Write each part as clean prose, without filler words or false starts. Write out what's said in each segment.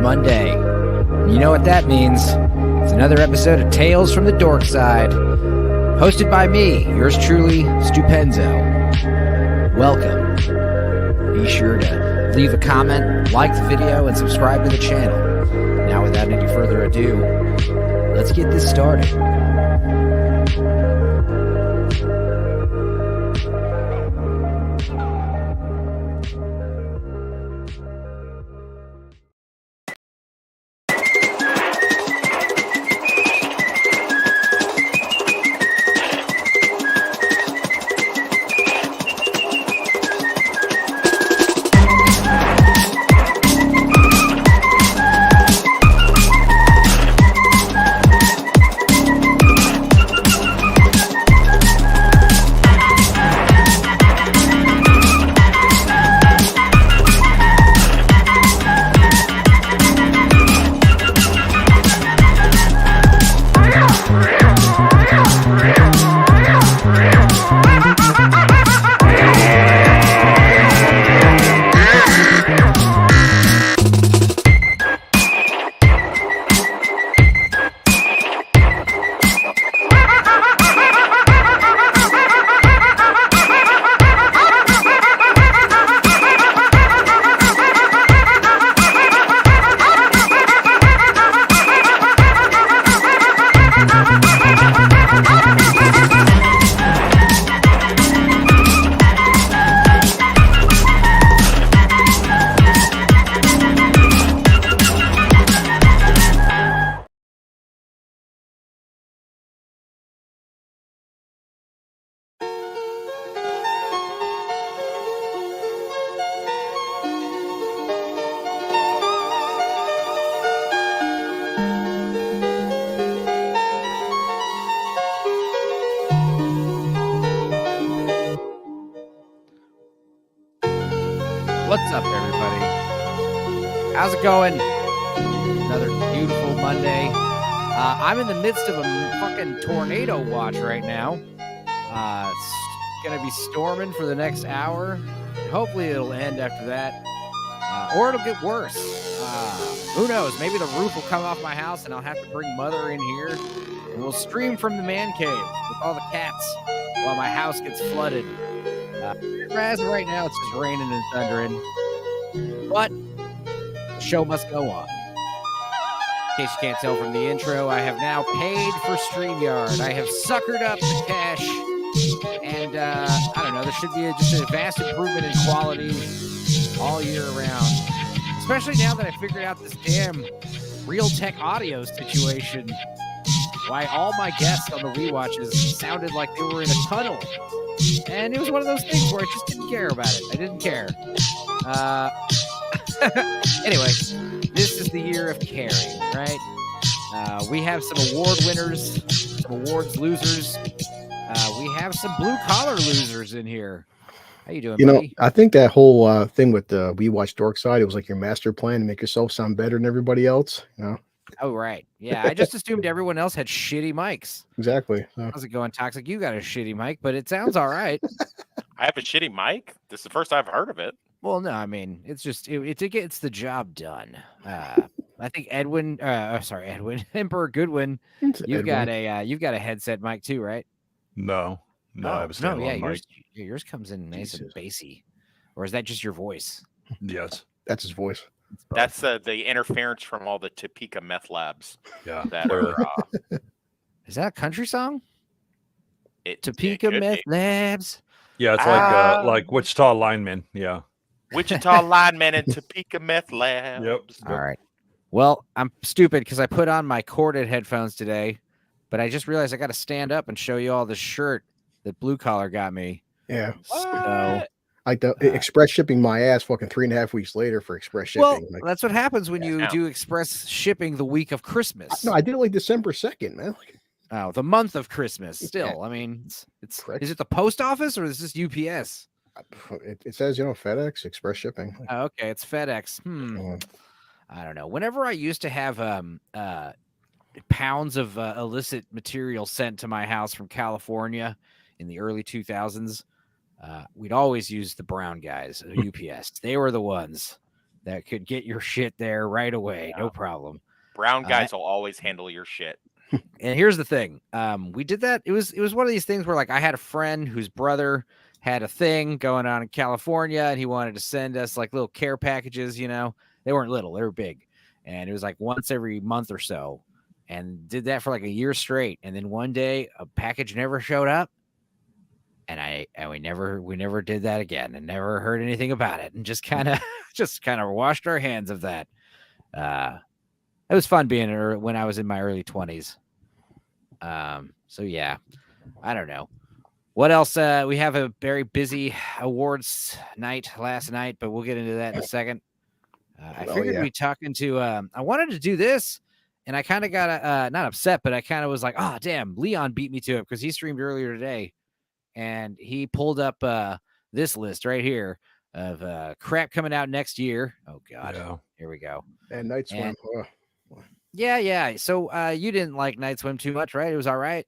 Monday. You know what that means. It's another episode of Tales from the Dorkside, hosted by me, yours truly, Stupenzo. Welcome. Be sure to leave a comment, like the video, and subscribe to the channel. Now, without any further ado, let's get this started. What's up, everybody? How's it going? Another beautiful Monday. I'm in the midst of a fucking tornado watch right now. It's going to be storming for the next hour. Hopefully it'll end after that. Or it'll get worse. Who knows? Maybe the roof will come off my house and I'll have to bring Mother in here. And we'll stream from the man cave with all the cats while my house gets flooded. As of right now, it's just raining and thundering. But the show must go on. In case you can't tell from the intro, I have now paid for StreamYard. I have suckered up the cash. And, I don't know, there should be just a vast improvement in quality all year round. Especially now that I figured out this damn Realtek audio situation. Why all my guests on the rewatches sounded like they were in a tunnel. And it was one of those things where I just didn't care about it. I didn't care. Anyway, this is the year of caring, right? We have some award winners, some awards losers. We have some blue-collar losers in here. How you doing, buddy? I think that whole thing with the We Watch Dorkside, it was like your master plan to make yourself sound better than everybody else, you know? Oh, right. Yeah, I just assumed everyone else had shitty mics. Exactly. How's it going, Toxic? You got a shitty mic, but it sounds all right. I have a shitty mic? This is the first I've heard of it. Well, no, I mean, it's just, it gets the job done. I think Edwin, Emperor Goodwin, you've got a headset mic too, right? No, I have a standalone mic. Yours comes in nice and bassy. Or is that just your voice? Yes. That's his voice. That's the interference from all the Topeka meth labs. Yeah. That are, is that a country song? Topeka meth labs. Yeah, it's like Wichita linemen. Yeah. Wichita linemen and Topeka meth labs. Yep. All right. Well, I'm stupid because I put on my corded headphones today, but I just realized I got to stand up and show you all the shirt that Blue Collar got me. Yeah. So, like the express shipping my ass fucking 3.5 weeks later for express shipping. Well, like, that's what happens when you do express shipping the week of Christmas. No, I did it like December 2nd, man. Oh, the month of Christmas. Still, I mean, it's is it the post office or is this UPS? It says, FedEx, express shipping. Oh, okay, it's FedEx. I don't know. Whenever I used to have pounds of illicit material sent to my house from California in the early 2000s, we'd always use the brown guys, UPS. They were the ones that could get your shit there right away. No problem. Brown guys will always handle your shit. And here's the thing. We did that. It was one of these things where like I had a friend whose brother had a thing going on in California and he wanted to send us like little care packages, you know. They weren't little, they were big. And it was like once every month or so. And did that for like a year straight. And then one day a package never showed up. And we never did that again and never heard anything about it and just kind of washed our hands of that. It was fun being when I was in my early 20s. So yeah, I don't know what else. We have a very busy awards night last night, but we'll get into that in a second. I figured we'd talking to, I wanted to do this and I kind of got, not upset, but I kind of was like, oh damn, Leon beat me to it because he streamed earlier today and he pulled up, this list right here of, crap coming out next year. Oh God. Yeah. Here we go. And Night Swim. Yeah. So you didn't like Night Swim too much, right? It was all right.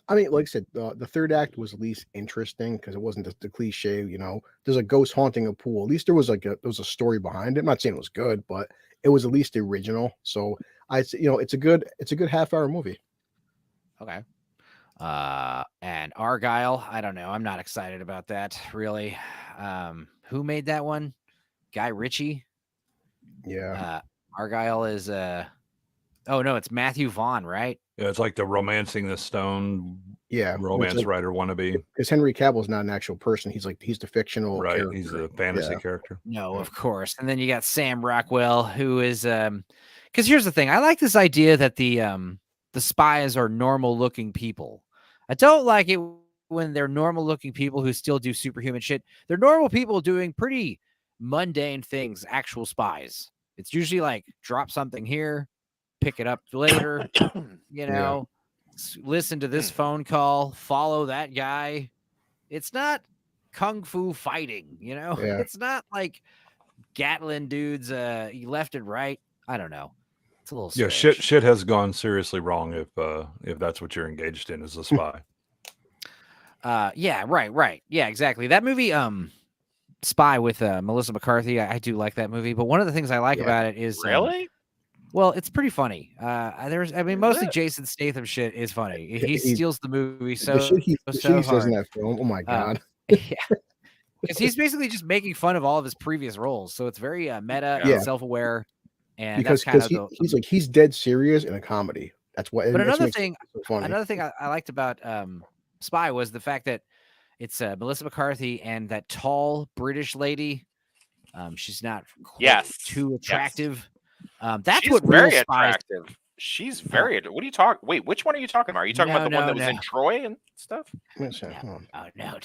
I mean, like I said, the third act was at least interesting because it wasn't the cliche, you know, there's a ghost haunting a pool. At least there was a story behind it. I'm not saying it was good, but it was at least original. So it's a good half-hour movie. Okay. And Argyle, I don't know. I'm not excited about that, really. Who made that one? Guy Ritchie? Yeah. Argyle is oh no, it's Matthew Vaughn, right? Yeah, it's like the Romancing the Stone romance writer wannabe. Because Henry Cavill's not an actual person. He's the fictional character. He's a fantasy character. No, of course. And then you got Sam Rockwell, who is because here's the thing. I like this idea that the spies are normal looking people. I don't like it when they're normal looking people who still do superhuman shit. They're normal people doing pretty mundane things, actual spies. It's usually like drop something here, pick it up later, you know, listen to this phone call, follow that guy. It's not kung fu fighting, you know. It's not like Gatlin dudes left and right. I don't know. It's a little strange. Shit has gone seriously wrong if that's what you're engaged in as a spy. Right. Yeah, exactly. That movie Spy with Melissa McCarthy, I do like that movie, but one of the things I like about it is really well, it's pretty funny. Mostly Jason Statham shit is funny. He steals the movie so the shit he says hard in that film. Oh my God. Yeah, because he's basically just making fun of all of his previous roles, so it's very meta and self-aware. And because he's dead serious in a comedy. That's what. But another thing I liked about Spy was the fact that it's Melissa McCarthy and that tall British lady. She's not too attractive. That's what very real spies. attractive. She's very. What are you talking? Wait, which one are you talking about? Are you talking about the one that was in Troy and stuff? Oh no,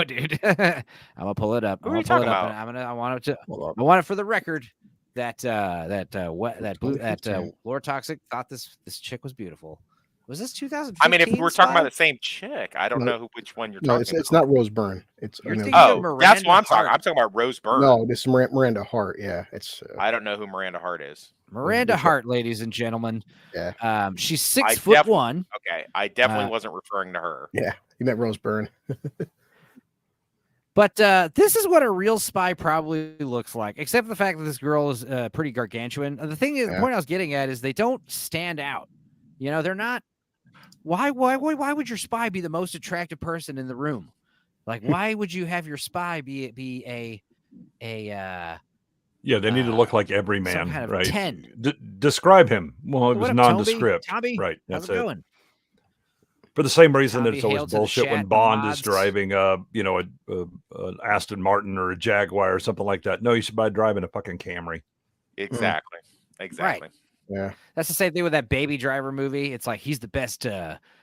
dude. I'm gonna pull it up. Who are you talking about? I want it for the record that Lord Toxic thought this chick was beautiful. Was this 2015? I mean, if we're talking about the same chick, I don't know which one you're talking about. It's not Rose Byrne. That's what I'm talking. I'm talking about Rose Byrne. No, this is Miranda Hart. Yeah, it's. I don't know who Miranda Hart is. Miranda Hart, ladies and gentlemen. Yeah. She's 6'1". Okay, I definitely wasn't referring to her. Yeah, you meant Rose Byrne. But this is what a real spy probably looks like, except for the fact that this girl is pretty gargantuan. The thing is, the point I was getting at is they don't stand out. You know, they're not. Why would your spy be the most attractive person in the room? Like, why would you have your spy be a they need to look like every man, kind of right? 10. Describe him. Well, it was nondescript. Tommy, right? That's it. Going? For the same reason Tommy that it's always bullshit when Bond is driving an Aston Martin or a Jaguar or something like that. No, you should buy driving a fucking Camry. Exactly. Right. Yeah. That's the same thing with that Baby Driver movie. It's like he's the best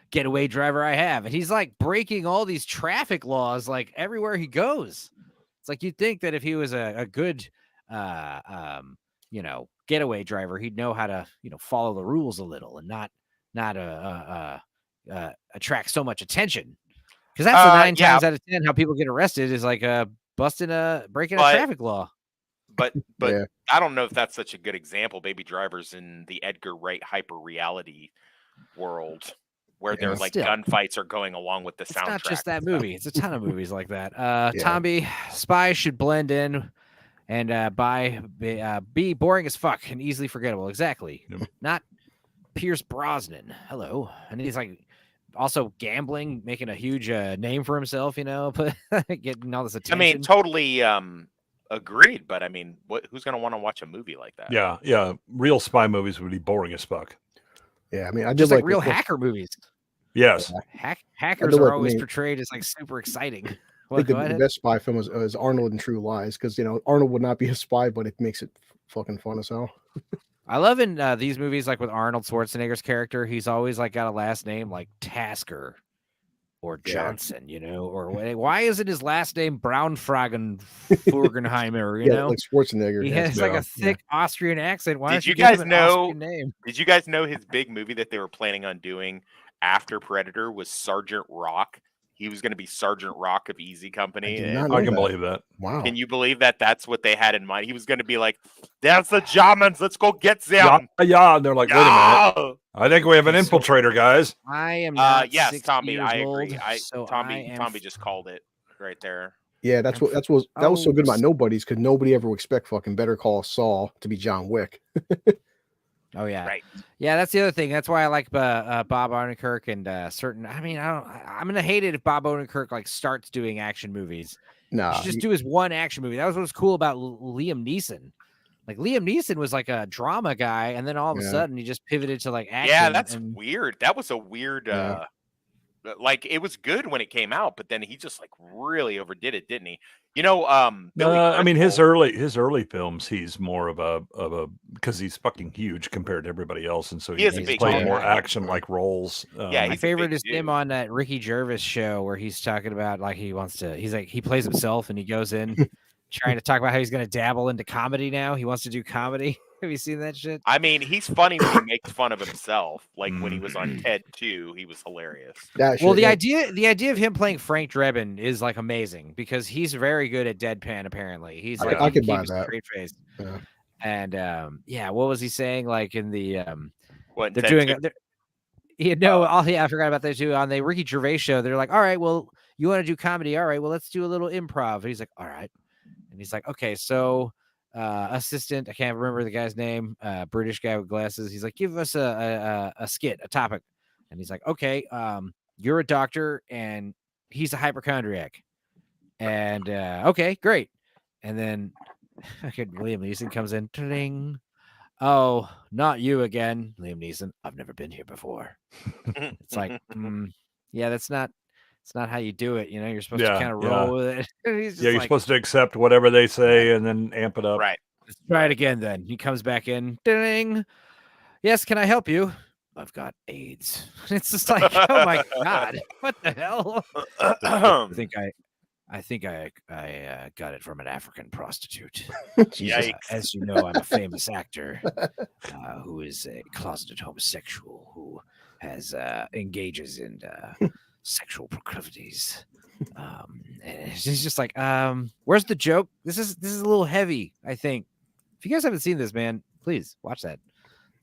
getaway driver I have. And he's like breaking all these traffic laws like everywhere he goes. It's like you'd think that if he was a good getaway driver, he'd know how to, follow the rules a little and not attract so much attention. Because that's the 9 times out of 10 how people get arrested is like breaking a traffic law. But I don't know if that's such a good example. Baby Driver's in the Edgar Wright hyper reality world where there's like gunfights are going along with the soundtrack. It's not just that movie. It's a ton of movies like that. Tommy, spies should blend in. And B, boring as fuck and easily forgettable. Exactly. Yep. Not Pierce Brosnan. Hello. And he's like also gambling, making a huge name for himself, but getting all this attention. I mean, totally agreed, but I mean, who's going to want to watch a movie like that? Yeah. Real spy movies would be boring as fuck. Yeah, I mean, I just did like real hacker movies. Yes. Hackers are always portrayed as like super exciting. I think the best spy film is Arnold in True Lies, because Arnold would not be a spy, but it makes it fucking fun as hell. I love in these movies, like with Arnold Schwarzenegger's character, he's always like got a last name like Tasker or Johnson, or why isn't his last name Braunfragen Furgenheimer? You know, like Schwarzenegger. He has like a thick Austrian accent. Why did you guys know? Did you guys know his big movie that they were planning on doing after Predator was Sergeant Rock? He was going to be Sergeant Rock of Easy Company. I can believe that. Wow. Can you believe that that's what they had in mind? He was going to be like, "There's the Germans. Let's go get them." Yeah. And they're like, wait a minute. I think we have an infiltrator, guys. I am not yes, Tommy. I agree. Old, Tommy just called it right there. Yeah, that was so good about Nobodies, because nobody ever would expect fucking Better Call Saul to be John Wick. Oh yeah, right. Yeah, that's the other thing. That's why I like Bob Odenkirk and certain. I mean, I'm gonna hate it if Bob Odenkirk like starts doing action movies. Nah, just do his one action movie. That was what was cool about Liam Neeson. Like Liam Neeson was like a drama guy, and then all of a sudden he just pivoted to like action. Yeah, that's weird. That was a weird. Like it was good when it came out, but then he just like really overdid it, didn't he? I mean, his early films, he's more of a because he's fucking huge compared to everybody else, and so he's playing more action like roles. My favorite is him on that Ricky Gervais show where he's talking about like he plays himself and he goes in trying to talk about how he's going to dabble into comedy now. He wants to do comedy. Have you seen that shit? I mean, he's funny when he makes fun of himself. Like when he was on TED 2, he was hilarious. The idea of him playing Frank Drebin is like amazing because he's very good at deadpan. Apparently, he's like I could buy that. Straight face. Yeah. And what was he saying? Like in the what they're doing? I forgot about that too. On the Ricky Gervais show, they're like, "All right, well, you want to do comedy? All right, well, let's do a little improv." And he's like, "All right," and he's like, "Okay, so." Assistant, I can't remember the guy's name, British guy with glasses. He's like, give us a skit, a topic. And he's like, okay, you're a doctor and he's a hypochondriac. And okay, great. And then Liam Neeson comes in. Ding. Oh, not you again, Liam Neeson. I've never been here before. It's like, yeah, it's not how you do it. You're supposed to kind of roll with it. You're supposed to accept whatever they say and then amp it up. Right. Let's try it again then. He comes back in. Ding. Yes, can I help you? I've got AIDS. It's just like, oh my God, what the hell? I think I got it from an African prostitute. As you know, I'm a famous actor who is a closeted homosexual who has engages in sexual proclivities. And she's just like, where's the joke? This is a little heavy, I think. If you guys haven't seen this, man, please watch that.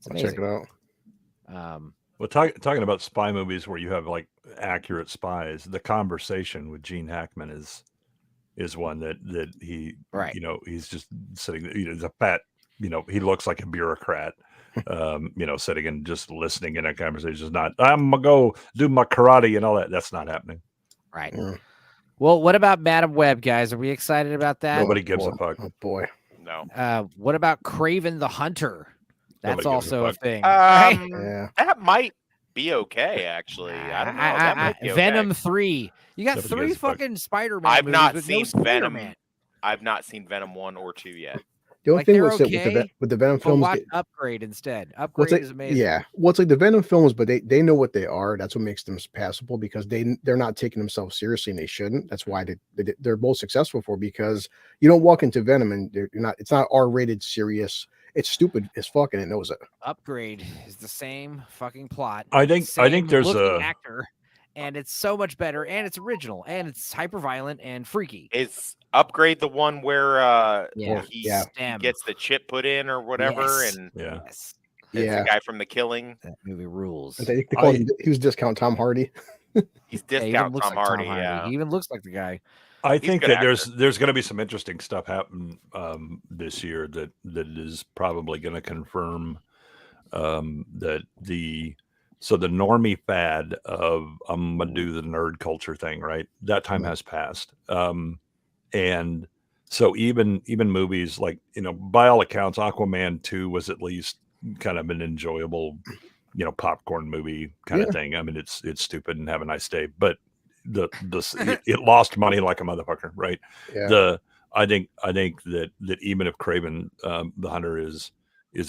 I'll check it out. Well, talking about spy movies where you have like accurate spies, The Conversation with Gene Hackman is one that he, he's just sitting, he's a fat, he looks like a bureaucrat. Sitting and just listening in a conversation is not, I'm gonna go do my karate and all that. That's not happening. Right. Yeah. Well, what about Madam Web, guys? Are we excited about that? Nobody gives a fuck. Oh boy. No. What about Kraven the Hunter? That's also a thing. Yeah. That might be okay, actually. I don't know. That might be Venom okay. 3. You got 3 fucking Spider-Man. I've not movies seen no Venom. Spider-Man. I've not seen Venom 1 or 2 yet. The only thing was with the Venom films, watch Upgrade instead. Upgrade is amazing. Yeah, it's like the Venom films, but they know what they are. That's what makes them passable because they're not taking themselves seriously and they shouldn't. That's why they're both successful because you don't walk into Venom and you're not. It's not R-rated serious. It's stupid as fuck and it knows it. Upgrade is the same fucking plot. I think there's a actor, and it's so much better, and it's original, and it's hyper violent and freaky. Is Upgrade the one where he Stem. gets the chip put in or whatever? Yes. And yes. It's the guy from The Killing. That movie rules. They call him, he was Discount Tom Hardy. He's Discount Tom Hardy. Yeah, he even looks like the guy. I think that there's going to be some interesting stuff happen this year that is probably going to confirm that the normie fad of I'm gonna do the nerd culture thing, right? That time has passed, and so even movies like, by all accounts, Aquaman 2 was at least kind of an enjoyable, popcorn movie kind of thing. I mean, it's stupid and have a nice day, but it lost money like a motherfucker, right? Yeah. I think that even if Kraven the Hunter is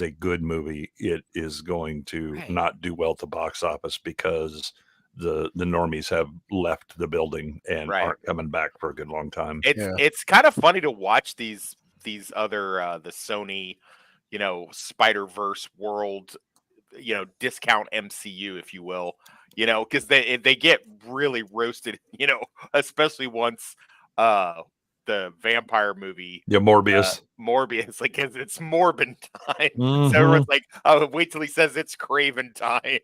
a good movie, it is going to not do well at the box office because the normies have left the building and aren't coming back for a good long time. It's kind of funny to watch these other the Sony, Spider-Verse world, discount MCU, if you will, because they get really roasted, especially once the vampire movie, Morbius, like, cause it's Morbin time. So everyone's like, oh, wait till he says it's Craven time.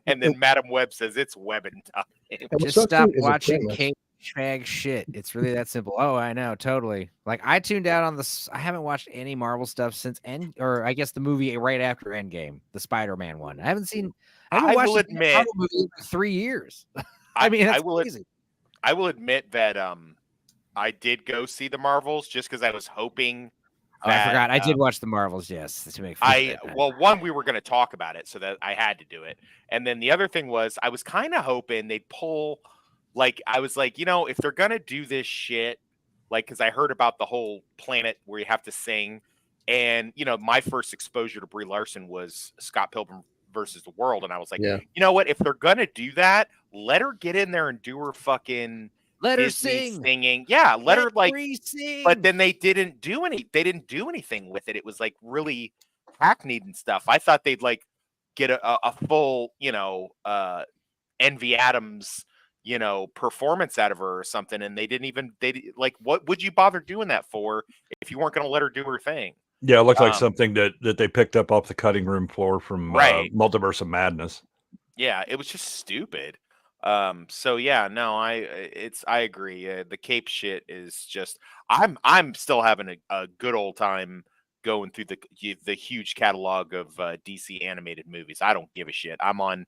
And then Madam Web says it's Webbin time. Just stop watching Kate Fag shit. It's really that simple. Oh, I know, totally. Like, I tuned out on I haven't watched any Marvel stuff since I guess the movie right after Endgame, the Spider-Man one. I haven't watched a Marvel movie in 3 years. I mean, that's crazy. I will admit that I did go see the Marvels just because I was hoping. I forgot. I did watch the Marvels, yes, to make fun of it. One, we were going to talk about it, so that I had to do it. And then the other thing was, I was kind of hoping they'd pull, like, I was like, if they're going to do this shit, like, because I heard about the whole planet where you have to sing. And, my first exposure to Brie Larson was Scott Pilgrim versus the World. And I was like, you know what? If they're going to do that, let her get in there and do her fucking Disney singing. Yeah, let her sing. But then they didn't do anything with it. It was like really hackneyed and stuff. I thought they'd like get a full, Envy Adams, performance out of her or something. And what would you bother doing that for if you weren't going to let her do her thing? Yeah, it looked like something that they picked up off the cutting room floor from Multiverse of Madness. Yeah, it was just stupid. So yeah, no, I agree. The Cape shit is just, I'm still having a good old time going through the huge catalog of DC animated movies. I don't give a shit. I'm on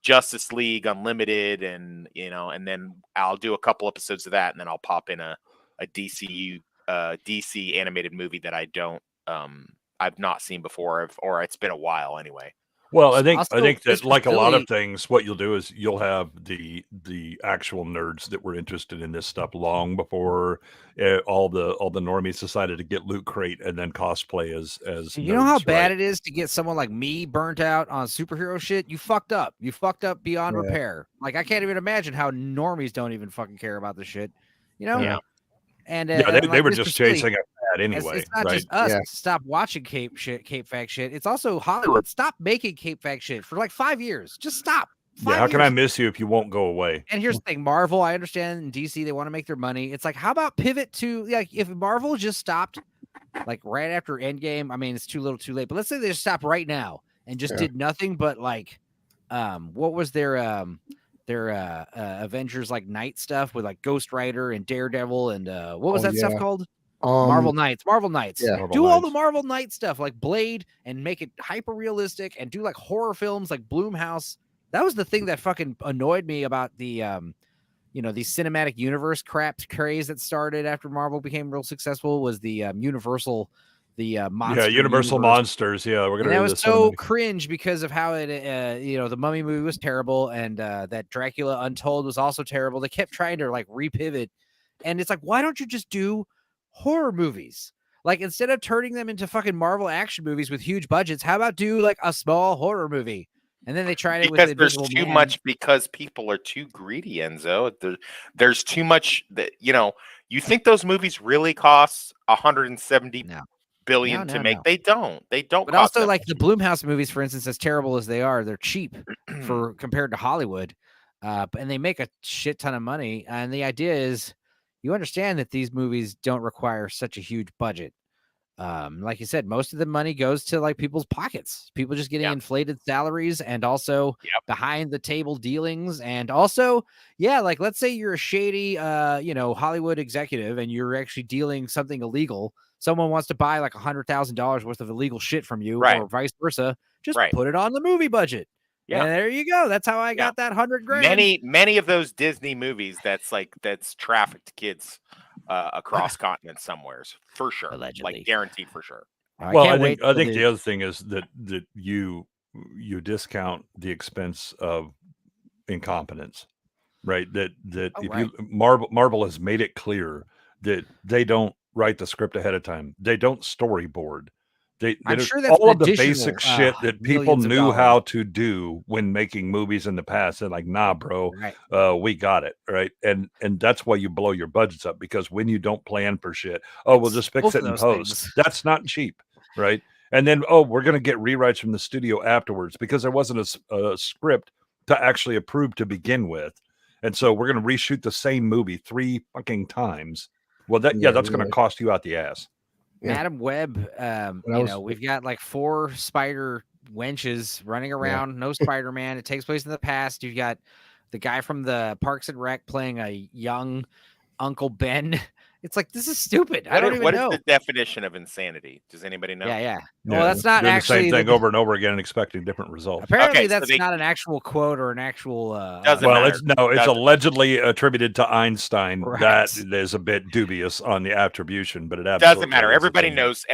Justice League Unlimited, and and then I'll do a couple episodes of that, and then I'll pop in a DC animated movie that I've not seen before, or it's been a while anyway. Well, I think that, like a lot of things, what you'll do is you'll have the actual nerds that were interested in this stuff long before all the normies decided to get Loot Crate and then cosplay as you know how bad it is to get someone like me burnt out on superhero shit. You fucked up beyond repair. Like, I can't even imagine how normies don't even fucking care about this shit. And they were just chasing that anyway. It's not just us. Stop watching Cape Fag shit. It's also Hollywood. Stop making Cape Fag shit for like 5 years. Just stop. How can I miss you if you won't go away? And here's the thing, Marvel, I understand, and DC, they want to make their money. It's like, how about pivot to, like, if Marvel just stopped like right after Endgame, I mean, it's too little too late, but let's say they just stopped right now and just did nothing but like what was their Avengers like Night stuff with like Ghost Rider and Daredevil and what was that stuff called? Marvel Knights. Yeah. Do all the Marvel Knight stuff like Blade and make it hyper realistic and do like horror films like Blumhouse. That was the thing that fucking annoyed me about the the cinematic universe crap craze that started after Marvel became real successful was the Universal monster Universal universe. Monsters. Yeah, we're gonna. And that was so cringe because of how it, the Mummy movie was terrible, and that Dracula Untold was also terrible. They kept trying to like repivot, and it's like, why don't you just do horror movies? Like, instead of turning them into fucking Marvel action movies with huge budgets, how about do like a small horror movie? And then they tried it because there's too much, because people are too greedy, Enzo. There's too much that you think those movies really cost 170 billion to make. They don't. But also, like the Blumhouse movies, for instance, as terrible as they are, they're cheap for compared to Hollywood, and they make a shit ton of money. And the idea is, you understand that these movies don't require such a huge budget. Like you said, most of the money goes to like people's pockets, people just getting inflated salaries, and also behind the table dealings. And also, like, let's say you're a shady, Hollywood executive and you're actually dealing something illegal. Someone wants to buy like $100,000 worth of illegal shit from you, or vice versa. Just put it on the movie budget. Yeah, and there you go. That's how I got that $100,000. Many of those Disney movies that's trafficked kids across continents somewheres, for sure. Allegedly. Like guaranteed for sure. Well, I think the other thing is that you discount the expense of incompetence, right? Marvel has made it clear that they don't write the script ahead of time. They don't storyboard. I'm sure that's all of the basic shit that people knew how to do when making movies in the past. They're like, nah, bro, we got it, right? And that's why you blow your budgets up, because when you don't plan for shit, we'll just fix it in post. That's not cheap, right? And then, we're going to get rewrites from the studio afterwards because there wasn't a script to actually approve to begin with. And so we're going to reshoot the same movie 3 fucking times. Well, that's going to cost you out the ass. Madam Web, we've got like 4 spider wenches running around. No Spider-Man. It takes place in the past. You've got the guy from the Parks and Rec playing a young Uncle Ben. It's like, this is stupid. I don't even know. What is the definition of insanity? Does anybody know? Yeah. Well, that's not doing actually the same thing over and over again and expecting different results. Apparently, that's not an actual quote or an actual. Doesn't matter. It's allegedly attributed to Einstein. Right. That is a bit dubious on the attribution, but it absolutely doesn't matter. Everybody knows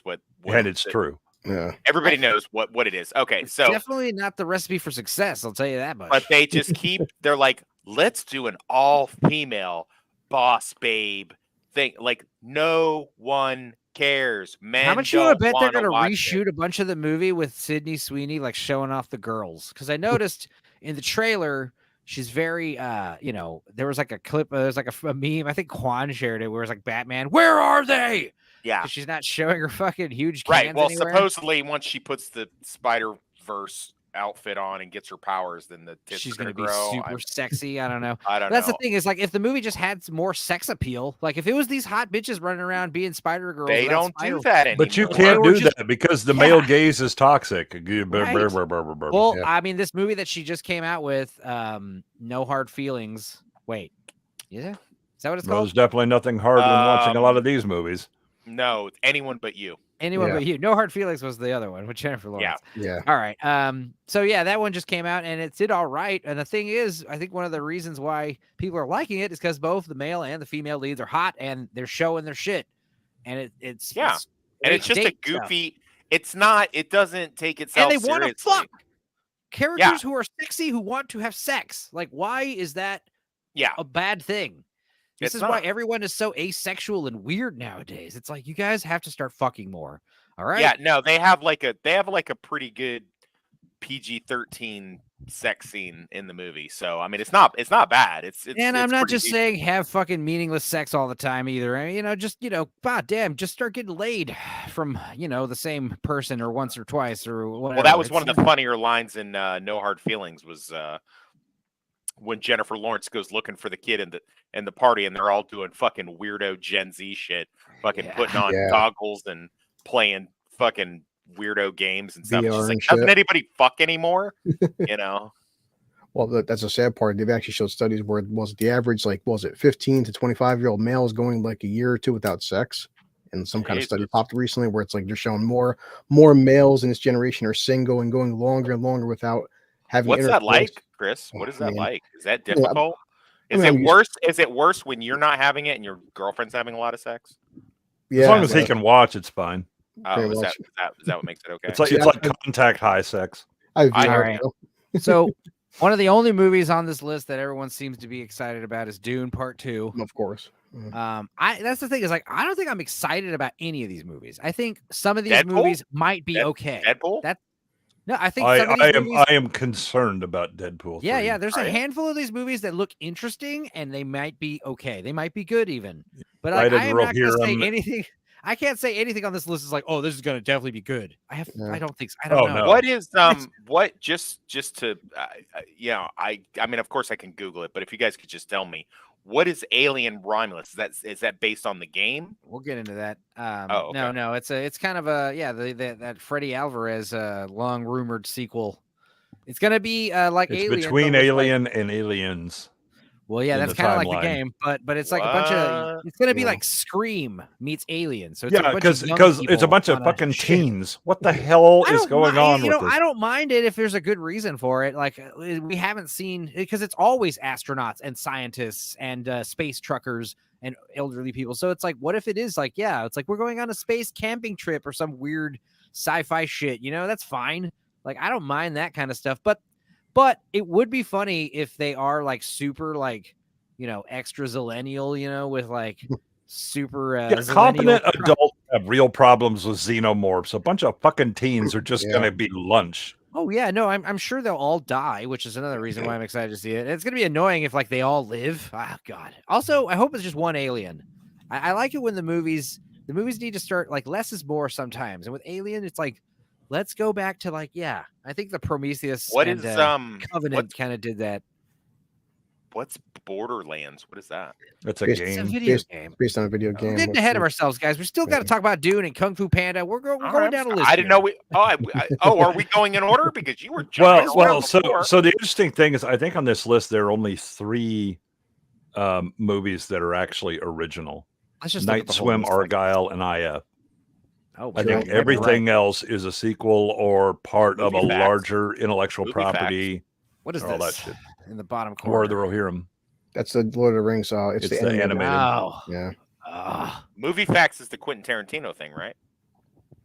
what and it's true. Yeah. Everybody knows what it is. Okay, it's so definitely not the recipe for success. I'll tell you that much. But they just they're like, let's do an all-female boss babe thing. Like, no one cares. Men, how much you want to bet they're going to reshoot a bunch of the movie with Sydney Sweeney, like showing off the girls? Because I noticed in the trailer, she's very, there was like a clip, there was like a meme. I think Quan shared it, where it's like, Batman, where are they? Yeah, she's not showing her fucking huge cans. Right. Well, anywhere. Supposedly, once she puts the Spider-Verse outfit on and gets her powers, then the tits she's going to be super sexy. I don't know. That's the thing, is like, if the movie just had some more sex appeal, like if it was these hot bitches running around being Spider Girls, they don't do that anymore. But you can't do that because the male gaze is toxic. Right. Well, I mean, this movie that she just came out with, No Hard Feelings. Wait, is that what it's called? There's definitely nothing hard when watching a lot of these movies. No, Anyone But You. Anyone But You. No Hard Feelings was the other one with Jennifer Lawrence. Yeah. All right. So that one just came out and it did all right. And the thing is, I think one of the reasons why people are liking it is because both the male and the female leads are hot and they're showing their shit. And it's and it's just a goofy. Stuff. It's not. It doesn't take itself. And they want to fuck characters who are sexy, who want to have sex. Like, why is that? A bad thing. This is why everyone is so asexual and weird nowadays. It's like, you guys have to start fucking more. All right. Yeah, no, they have like a pretty good PG-13 sex scene in the movie. So I mean, it's not bad. It's and I'm not just saying have fucking meaningless sex all the time either. I mean, just just start getting laid from the same person or once or twice or whatever. Well, that was one of the funnier lines in No Hard Feelings was when Jennifer Lawrence goes looking for the kid in the party, and they're all doing fucking weirdo Gen Z shit, fucking putting on goggles and playing fucking weirdo games and stuff. She's like, doesn't anybody fuck anymore? Well, that's a sad part. They've actually showed studies where the average, 15 to 25-year-old male is going like a year or two without sex. And some kind of study popped recently where it's like they're showing more males in this generation are single and going longer and longer without having. What's that like, Chris? What is that like? Is that difficult? Is it worse? Is it worse when you're not having it and your girlfriend's having a lot of sex? Yeah, as long as he can watch, it's fine. Oh, is that what makes it okay? It's like contact high sex. All right. So one of the only movies on this list that everyone seems to be excited about is Dune Part 2. Of course. That's the thing, is like, I don't think I'm excited about any of these movies. I think some of these movies might be okay. Deadpool? No, I think I am concerned about Deadpool 3. Yeah. There's a handful of these movies that look interesting and they might be okay. They might be good even. But I am not going to say anything. I can't say anything on this list is like, oh, this is going to definitely be good. I don't think so. I don't know. No. What is what just to I mean, of course I can Google it, but if you guys could just tell me, what is Alien Romulus? Is that based on the game? We'll get into that. Okay. No, it's kind of a that Freddy Alvarez long rumored sequel. It's gonna be like It's Alien, between but with, Alien and Aliens. Well, yeah, in that's the kind of like the timeline. game, but it's like a bunch of. It's gonna be Yeah. like Scream meets Alien. So it's like Yeah, a bunch of young because it's a people bunch of on fucking ship. teens. What the hell I is don't going mind, on you with know, this? I don't mind it if there's a good reason for it. Like we haven't seen because it's always astronauts and scientists and space truckers and elderly people. So it's like, what if it is like, yeah, it's like we're going on a space camping trip or some weird sci-fi shit. You know, that's fine. Like I don't mind that kind of stuff. But it would be funny if they are like super like, you know, extra zillennial, you know, with like super Competent zillennial adults have real problems with xenomorphs. A bunch of fucking teens are just Yeah. going to be lunch. Oh yeah, no, I'm sure they'll all die, which is another reason why I'm excited to see it. It's gonna be annoying if like they all live. Ah, God. Also, I hope it's just one alien. I like it when the movies need to start like less is more sometimes. And with Alien, it's like let's go back to like I think the Prometheus What and is Covenant kind of did that. what's Borderlands? What is that? It's a Based- It's a game. video game. Based on a video game. We're getting Let's ahead see. of ourselves, guys. We still got to Yeah. talk about Dune and Kung Fu Panda. We're going down a list. I didn't know we. Are we going in order? Because you were jumping Well, around before. so the interesting thing is, I think on this list there are only 3 movies that are actually original: Let's just look at Night the whole Swim, list. Argyle, and IF. Oh, I Sure. think you're everything right. else is a sequel or part of a Movie facts. larger intellectual Movie property. What is all that this shit. in the bottom War corner? of the Rohirrim. That's the Lord of the Rings. It's It's the the animated. animated. Oh, Yeah. Movie facts is the Quentin Tarantino thing, right?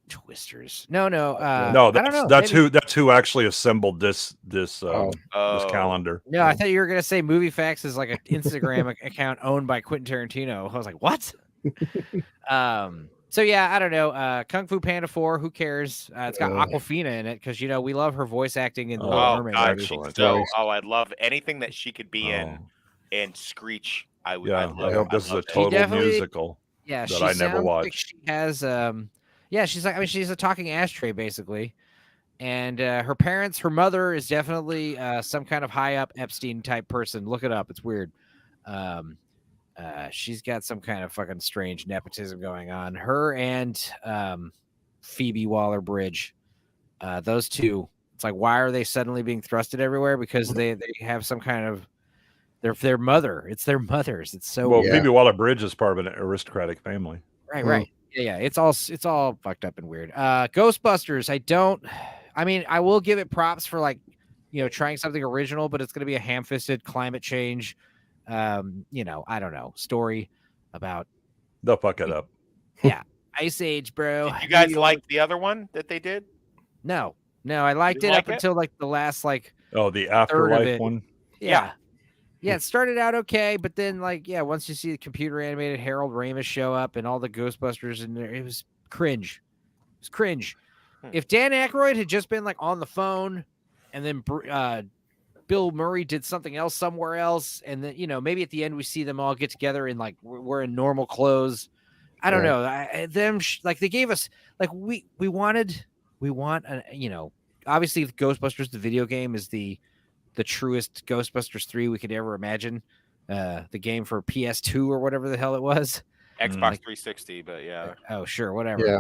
Twisters. No. No, I don't know. that's Maybe. that's who actually assembled this Oh. calendar. No, I thought you were gonna say Movie Facts is like an Instagram account owned by Quentin Tarantino. I was like, what? So yeah, I don't know. Kung Fu Panda 4. Who cares? It's got Aquafina in it because you know we love her voice acting in the Little Oh Mermaid. God, movie. she's Excellent. so. Nice. Oh, I'd love anything that she could be in. Oh. And Screech. I would. Yeah, I'd love, I hope I'd this is a love that. total definitely- musical. Yeah, that she I never sounds like watched. she has she's like, I mean, she's a talking ashtray basically. And her parents, her mother is definitely some kind of high up Epstein type person. Look it up. It's weird. She's got some kind of fucking strange nepotism going on. Her and Phoebe Waller-Bridge, those two. It's like, why are they suddenly being thrusted everywhere? Because they have some kind of their mother. It's their mothers. It's so Well, weird. Phoebe Waller-Bridge is part of an aristocratic family. Right. Yeah. It's all fucked up and weird. Ghostbusters. I will give it props for like, you know, trying something original, but it's going to be a ham-fisted climate change, I don't know, story about They'll fuck it up. Ice Age, bro. Did you guys like the other one that they did? No, I liked didn't it like up it? until like the last like Oh, the it. Afterlife one. Yeah. It started out okay, but then once you see the computer animated Harold Ramis show up and all the Ghostbusters in there, it was cringe. It was cringe. If Dan Aykroyd had just been like on the phone, and then Bill Murray did something else somewhere else, and then maybe at the end we see them all get together in like we're in normal clothes. I don't know. They gave us like we want obviously the Ghostbusters the video game is the truest Ghostbusters 3 we could ever imagine. The game for PS2 or whatever the hell it was. Xbox 360, but yeah. Oh, sure, whatever. Yeah.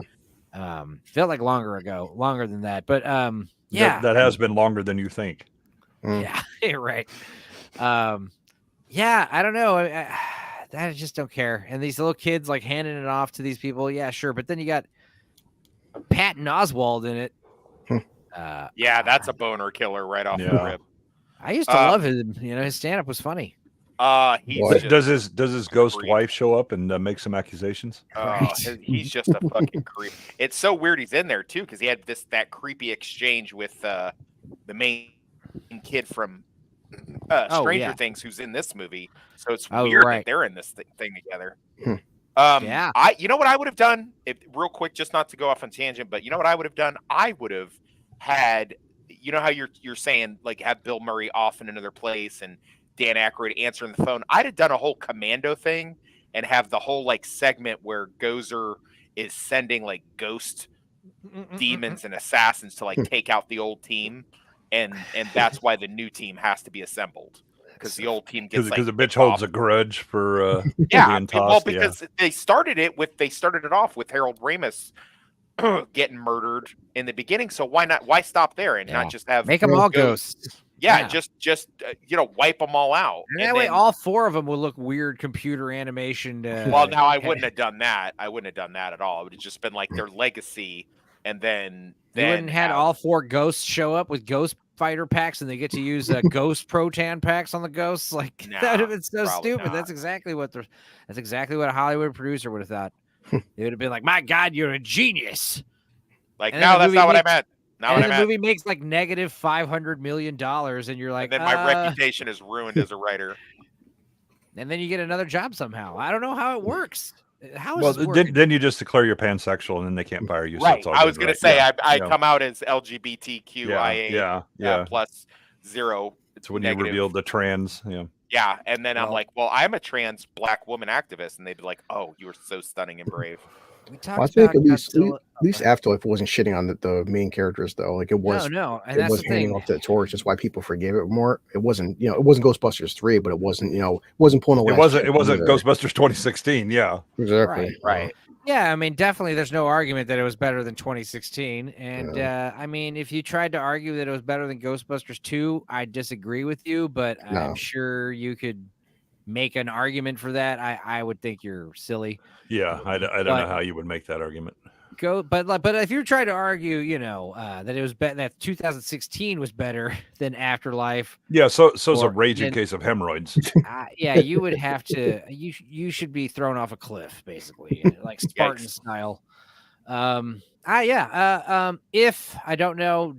Felt like longer than that, but that has been longer than you think. Yeah, right. I don't know. I just don't care. And these little kids like handing it off to these people. Yeah, sure. But then you got Patton Oswalt in it. Yeah, that's a boner killer right off the rip. I used to love him. His stand-up was funny. Does his ghost wife show up and make some accusations? He's just a fucking creep. It's so weird he's in there too because he had that creepy exchange with the main kid from Stranger Things who's in this movie. So it's weird that they're in this thing together. You know what I would have done? Real quick, just not to go off on tangent, but you know what I would have done? I would have had, you know how you're saying like have Bill Murray off in another place and Dan Aykroyd answering the phone. I'd have done a whole commando thing and have the whole like segment where Gozer is sending like ghost demons and assassins to like take out the old team, and that's why the new team has to be assembled. because the old team gets because like the bitch holds a grudge for being tossed. Well, because they started it off with Harold Ramis getting murdered in the beginning. So why stop there and not just have make them all ghosts? Yeah, just wipe them all out. And that way, all 4 of them will look weird computer animation. Well, now I wouldn't have done that. I wouldn't have done that at all. It would have just been like their legacy, and then you wouldn't had all 4 ghosts show up with ghost fighter packs, and they get to use ghost proton packs on the ghosts. Like that would have been so stupid. Not. That's exactly what a Hollywood producer would have thought. They would have been like, "My God, you're a genius!" Like, no, that's not what I meant. The movie makes like negative $500 million, and you're like, and then my reputation is ruined as a writer. And then you get another job somehow. I don't know how it works. How is well, this working? Then you just declare you're pansexual, and then they can't fire you. Right. So I was going to say, I come out as LGBTQIA plus 0. It's when you reveal the trans. Yeah, and then I'm like, well, I'm a trans Black woman activist, and they'd be like, oh, you were so stunning and brave. I think at least Afterlife wasn't shitting on the main characters though. Like it was and it that's was the handing thing. off the torch. That's why people forgave it more. It wasn't Ghostbusters 3, but it wasn't wasn't pulling away. It wasn't Ghostbusters 2016. Yeah, exactly. Right. Yeah, I mean, definitely there's no argument that it was better than 2016. And I mean, if you tried to argue that it was better than Ghostbusters 2, I disagree with you, but I'm sure you could make an argument for that. I would think you're silly. Yeah, I don't know how you would make that argument. But if you're trying to argue, that it was that 2016 was better than Afterlife. Yeah, so it's a raging case of hemorrhoids. Yeah, you would have to. You should be thrown off a cliff, basically, like Spartan style. If I don't know,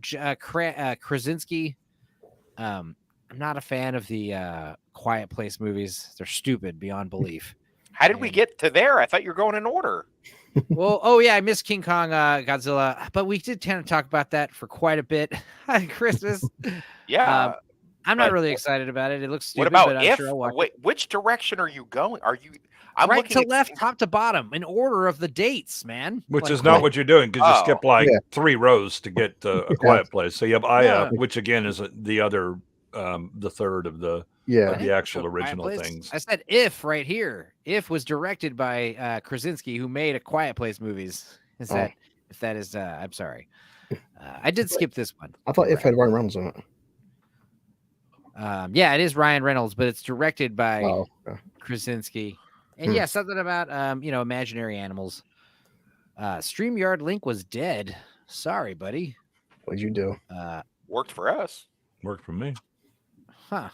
Krasinski. I'm not a fan of the Quiet Place movies. They're stupid beyond belief. How did we get to there? I thought you were going in order. Well, I missed King Kong Godzilla, but we did kind of talk about that for quite a bit on Christmas. Yeah. I'm not really excited about it. It looks stupid. What about but I'm sure I'll watch it. Which direction are you going? I'm right to left, top to bottom, in order of the dates, man. Which is not what you're doing, because you skip 3 rows to get A Quiet Place. So you have Aya, which again is the other, the third of the actual original things. I said If right here. If was directed by Krasinski, who made A Quiet Place movies. I'm sorry. I did skip this one. I thought If had Ryan Reynolds in it. Yeah, it is Ryan Reynolds, but it's directed by Krasinski. And something about imaginary animals. StreamYard link was dead. Sorry, buddy. What'd you do? Worked for us. Worked for me. Huh.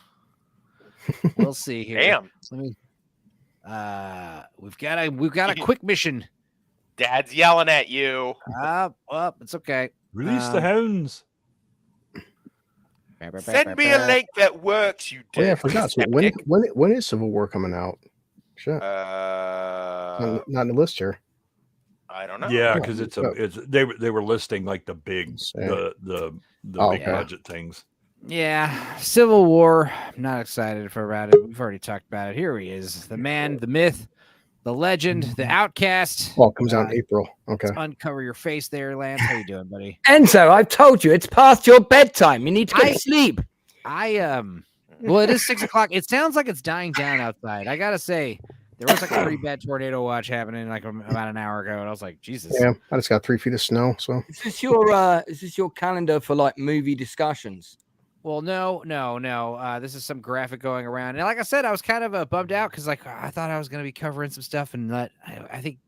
We'll see here. Damn. Let me. We've got a quick mission. Dad's yelling at you. Well, it's okay. Release the hounds. Send me a link that works, you dick. Oh, yeah, I forgot. So when is Civil War coming out? Shit. Not in the list here. I don't know. Yeah, because they were listing like the big the big budget things. Yeah, Civil War. I'm not excited about it. We've already talked about it. Here he is, the man, the myth, the legend, the outcast. Oh, it comes out in April. Okay. Let's uncover your face there, Lance. How you doing, buddy? Enzo, I've told you it's past your bedtime. You need to go to sleep. Well, it is 6 o'clock. It sounds like it's dying down outside. I gotta say, there was like a pretty bad tornado watch happening like about an hour ago, and I was like, Jesus. Yeah, I just got 3 feet of snow. So is this your calendar for like movie discussions? Well, no. This is some graphic going around, and like I said, I was kind of bummed out because like I thought I was going to be covering some stuff, and I think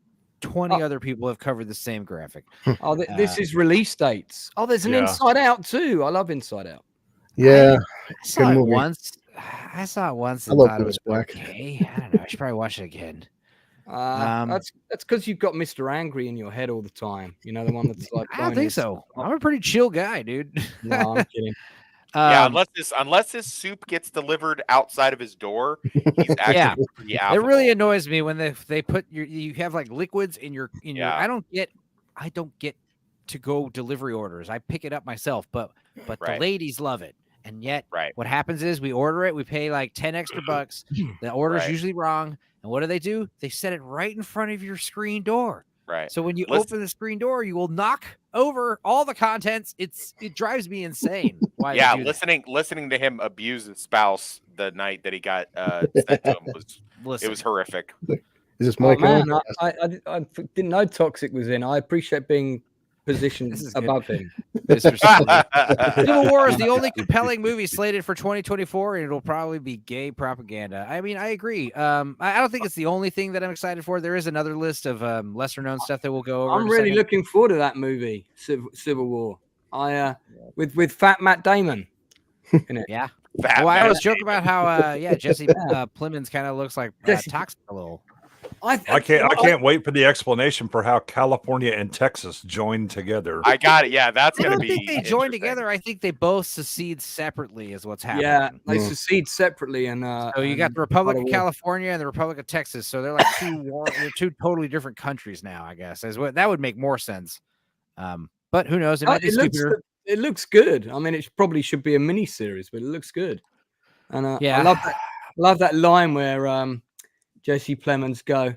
20 other people have covered the same graphic. Oh, this is release dates. Oh, there's an Inside Out too. I love Inside Out. Yeah, I saw it once. I saw it once. I love Lewis Black. Okay, I don't know. I should probably watch it again. That's because you've got Mr. Angry in your head all the time. You know, the one that's like. I don't think so. I'm a pretty chill guy, dude. No, I'm kidding. Yeah, unless his soup gets delivered outside of his door, he's actually pretty affable. It really annoys me when they put you have like liquids in your I don't get to go delivery orders. I pick it up myself, but the ladies love it. And yet what happens is we order it, we pay like 10 extra bucks. The order's usually wrong. And what do? They set it right in front of your screen door. Right. So when you open the screen door, you will knock over all the contents. It drives me insane. Why? Yeah, listening to him abuse his spouse the night that he got sent to him was horrific. Is this Mike? Man, I didn't know Toxic was in. I appreciate being positioned above him. Civil War is the only compelling movie slated for 2024, and it'll probably be gay propaganda. I mean, I agree. I don't think it's the only thing that I'm excited for. There is another list of lesser known stuff that we'll go over. I'm really looking forward to that movie, Civil War. With Fat Matt Damon in it. Yeah. Well, I always joke about how Jesse Plemons kind of looks like Toxic a little. I can't wait for the explanation for how California and Texas joined together. I got it. Yeah, that's going to be. I don't think they joined together. I think they both secede separately, is what's happening. Yeah, they secede separately, and so you got the Republic of California and the Republic of Texas. So they're like two totally different countries now. I guess that would make more sense. But who knows? It looks good. I mean, it probably should be a mini series, but it looks good. And I love that line where Jesse Plemons go,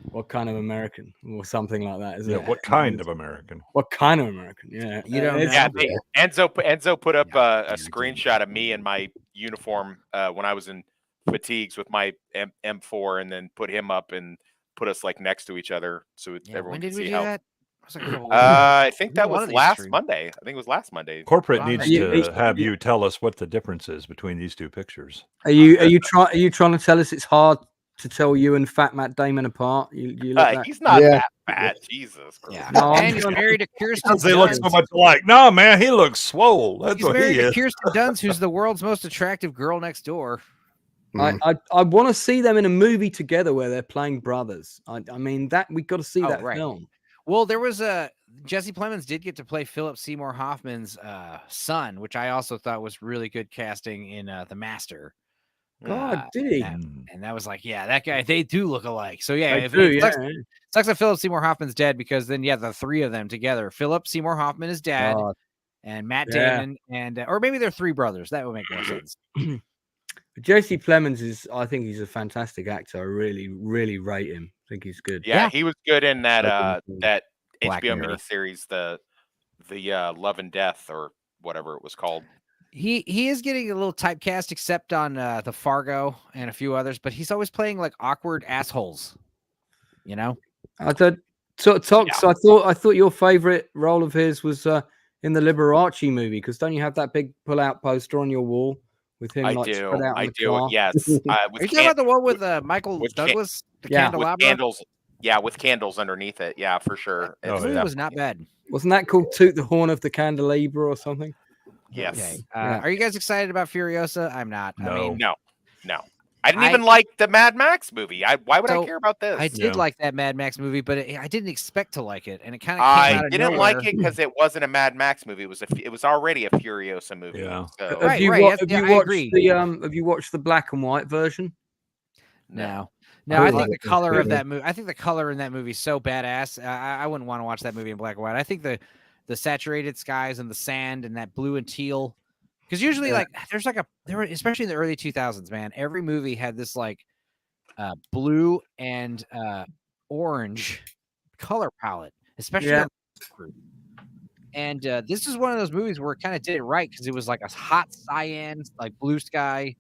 "What kind of American?" or something like that. Isn't it? What kind of American? What kind of American? Yeah, you know. Enzo put up a screenshot of me in my uniform when I was in fatigues with my M4, and then put him up and put us like next to each other so everyone could see how. That? I think that was last Monday. I think it was last Monday. Corporate needs to have you tell us what the difference is between these two pictures. Are you trying to tell us it's hard to tell you and Fat Matt Damon apart? You look he's not that bad. Jesus Christ. Yeah. No, and he's married to Kirsten Dunst. They look so much alike. No, man, he looks swole. That's what he is. Kirsten Dunst, who's the world's most attractive girl next door. I want to see them in a movie together where they're playing brothers. I mean, that we got to see that film. Well, there was Jesse Plemons did get to play Philip Seymour Hoffman's son, which I also thought was really good casting in The Master. God, did he? And that was like, yeah, that guy. They do look alike. So yeah, sucks that Philip Seymour Hoffman's dead, because then the three of them together. Philip Seymour Hoffman is dad, and Matt Damon, and or maybe they're three brothers. That would make more sense. Jesse Plemons I think he's a fantastic actor. I really, really rate him. I think he's good. Yeah, he was good in that that HBO miniseries, the Love and Death or whatever it was called. He is getting a little typecast, except on the Fargo and a few others, but he's always playing like awkward assholes. You know, I thought your favorite role of his was in the Liberace movie, because don't you have that big pull-out poster on your wall with him? I do. Yes. Are you talking about the one with Michael Douglas? The candelabra? With candles. Yeah, with candles underneath it. Yeah, for sure. It was not bad. Wasn't that called Toot the Horn of the Candelabra or something? Yes. Okay. Are you guys excited about Furiosa? I'm not. No. I mean, no. I didn't even like the Mad Max movie. Why would I care about this? I did like that Mad Max movie, but I didn't expect to like it, and it kind of. I didn't like it because it wasn't a Mad Max movie. It was already a Furiosa movie. Yeah. So. Have you watched the black and white version? No. I think the color of that movie. I think the color in that movie is so badass. I wouldn't want to watch that movie in black and white. I think the saturated skies and the sand and that blue and teal. Because usually, especially in the early 2000s, man, every movie had this like blue and orange color palette, especially. And this is one of those movies where it kind of did it right, because it was like a hot cyan, like blue sky,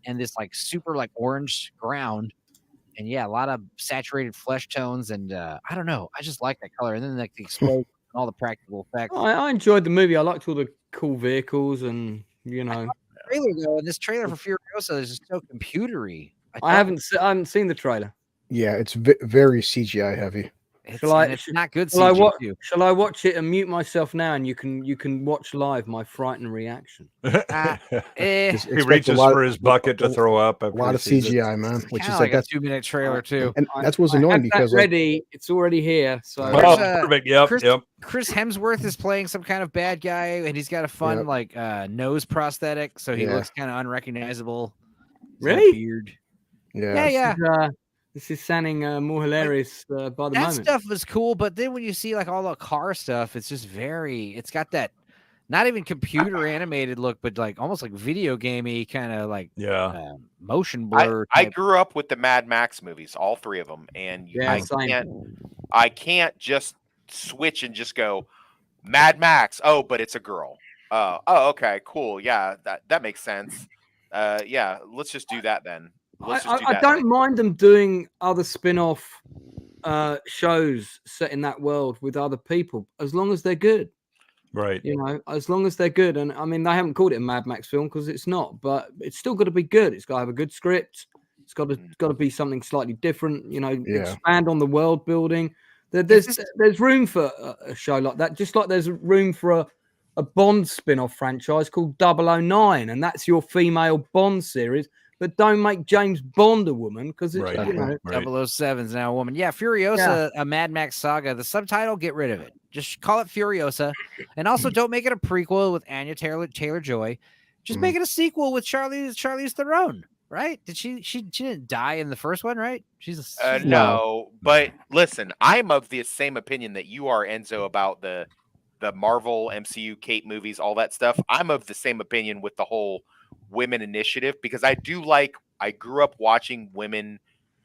and this like super like orange ground, and a lot of saturated flesh tones, and I don't know, I just like that color, and then like the explosion. All the practical effects. I enjoyed the movie. I liked all the cool vehicles, and trailer though. And this trailer for Furiosa is just so computery. I haven't seen the trailer. Yeah, it's very CGI heavy. It's not good. Shall I watch it and mute myself now, and you can watch live my frightened reaction? He reaches for his bucket to throw up. A lot of CGI, man. Which is like a 2-minute trailer too. And that's what's annoying, because it's already here. So perfect. Yep. Chris Hemsworth is playing some kind of bad guy, and he's got a fun nose prosthetic, so he looks kind of unrecognizable. Really? Weird. Yeah. This is sounding more hilarious by the moment. That stuff was cool, but then when you see like all the car stuff, it's just it's got that not even computer animated look, but like almost like video gamey kind of like motion blur. I grew up with the Mad Max movies, all three of them, and I can't just switch and just go Mad Max. Oh, but it's a girl. Oh, okay, cool. Yeah, that makes sense. Yeah, let's just do that then. I don't mind them doing other spin-off shows set in that world with other people, as long as they're good. Right. You know, as long as they're good. And I mean, they haven't called it a Mad Max film because it's not, but it's still got to be good. It's got to have a good script. It's got to be something slightly different. You know, expand on the world building. There's room for a show like that, just like there's room for a Bond spin-off franchise called 009, and that's your female Bond series. But don't make James Bond a woman because it's right. you know, 007's now a woman. Yeah, Furiosa, a Mad Max saga. The subtitle, get rid of it. Just call it Furiosa, and also don't make it a prequel with Anya Taylor-Joy. Just make it a sequel with Charlize Theron. Right? Did she didn't die in the first one, right? She's no. But listen, I'm of the same opinion that you are, Enzo, about the Marvel MCU Kate movies, all that stuff. I'm of the same opinion with the whole women initiative, because I grew up watching women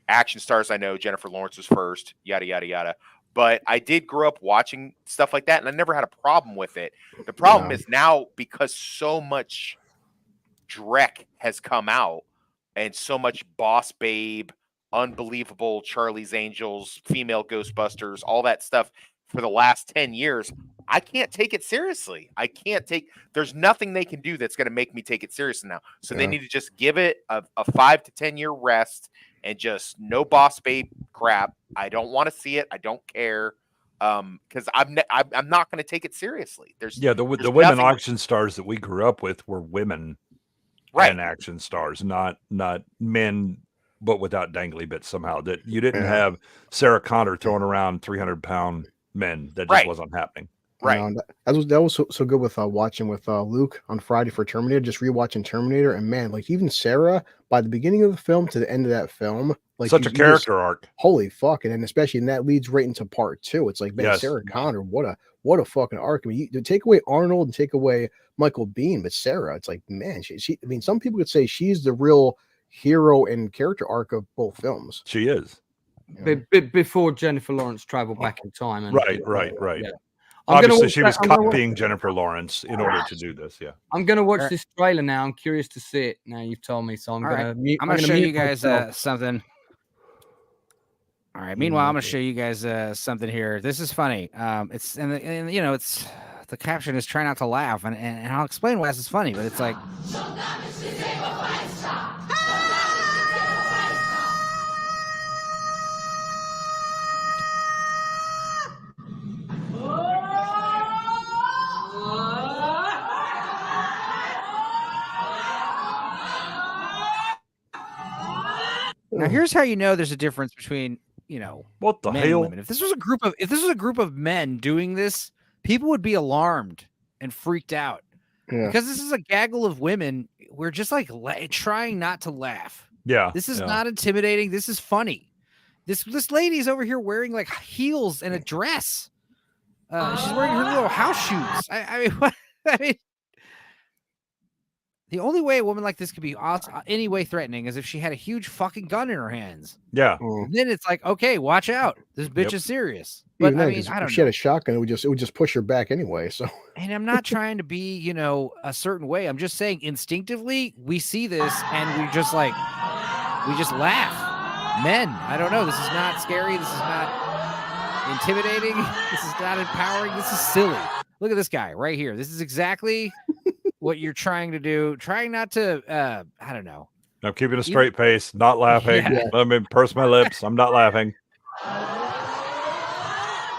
action stars. I know Jennifer Lawrence was first, yada yada yada, but I did grow up watching stuff like that, and I never had a problem with it. The problem is now, because so much dreck has come out and so much Boss Babe, unbelievable Charlie's Angels, female Ghostbusters, all that stuff for the last 10 years, I can't take it seriously. There's nothing they can do that's going to make me take it seriously now. So they need to just give it a 5 to 10 year rest and just no Boss Babe crap. I don't want to see it. I don't care. Because I'm not going to take it seriously. There's the women action stars that we grew up with were women, and action stars, not men, but without dangly bits somehow. That you didn't have Sarah Connor throwing around 300-pound men. That just wasn't happening. Right. That was so good with watching with Luke on Friday for Terminator, just rewatching Terminator, and man, like even Sarah, by the beginning of the film to the end of that film, like such a character arc. Holy fuck! And especially, and that leads right into part 2. It's like, man, Sarah Connor, what a fucking arc. I mean, you take away Arnold and take away Michael Biehn, but Sarah, it's like, man, she. I mean, some people could say she's the real hero and character arc of both films. She is. Before Jennifer Lawrence traveled back in time. And, right. Yeah. Obviously, she was copying Jennifer Lawrence in order to do this. Yeah. I'm going to watch this trailer now. I'm curious to see it. Now you've told me, so I'm going to show you guys something. All right. Meanwhile, I'm going to show you guys something here. This is funny. It's and you know, it's the caption is "try not to laugh," and I'll explain why this is funny. But it's like. Now here's how you know there's a difference between, you know, what the men hell? And women. If this was a group of men doing this, people would be alarmed and freaked out. Because this is a gaggle of women. We're just like trying not to laugh. Yeah. This is not intimidating. This is funny. This lady's over here wearing like heels and a dress. She's wearing her little house shoes. I mean, the only way a woman like this could be any way threatening is if she had a huge fucking gun in her hands. Yeah. And then it's like, okay, watch out. This bitch is serious. But I mean, I don't know. If she had a shotgun, it would just push her back anyway. So. And I'm not trying to be, you know, a certain way. I'm just saying instinctively we see this and we just laugh. Men, I don't know. This is not scary. This is not intimidating. This is not empowering. This is silly. Look at this guy right here. This is exactly what you're trying to do. Trying not to, I don't know. I'm keeping a straight pace, not laughing. Yeah. Let me purse my lips. I'm not laughing.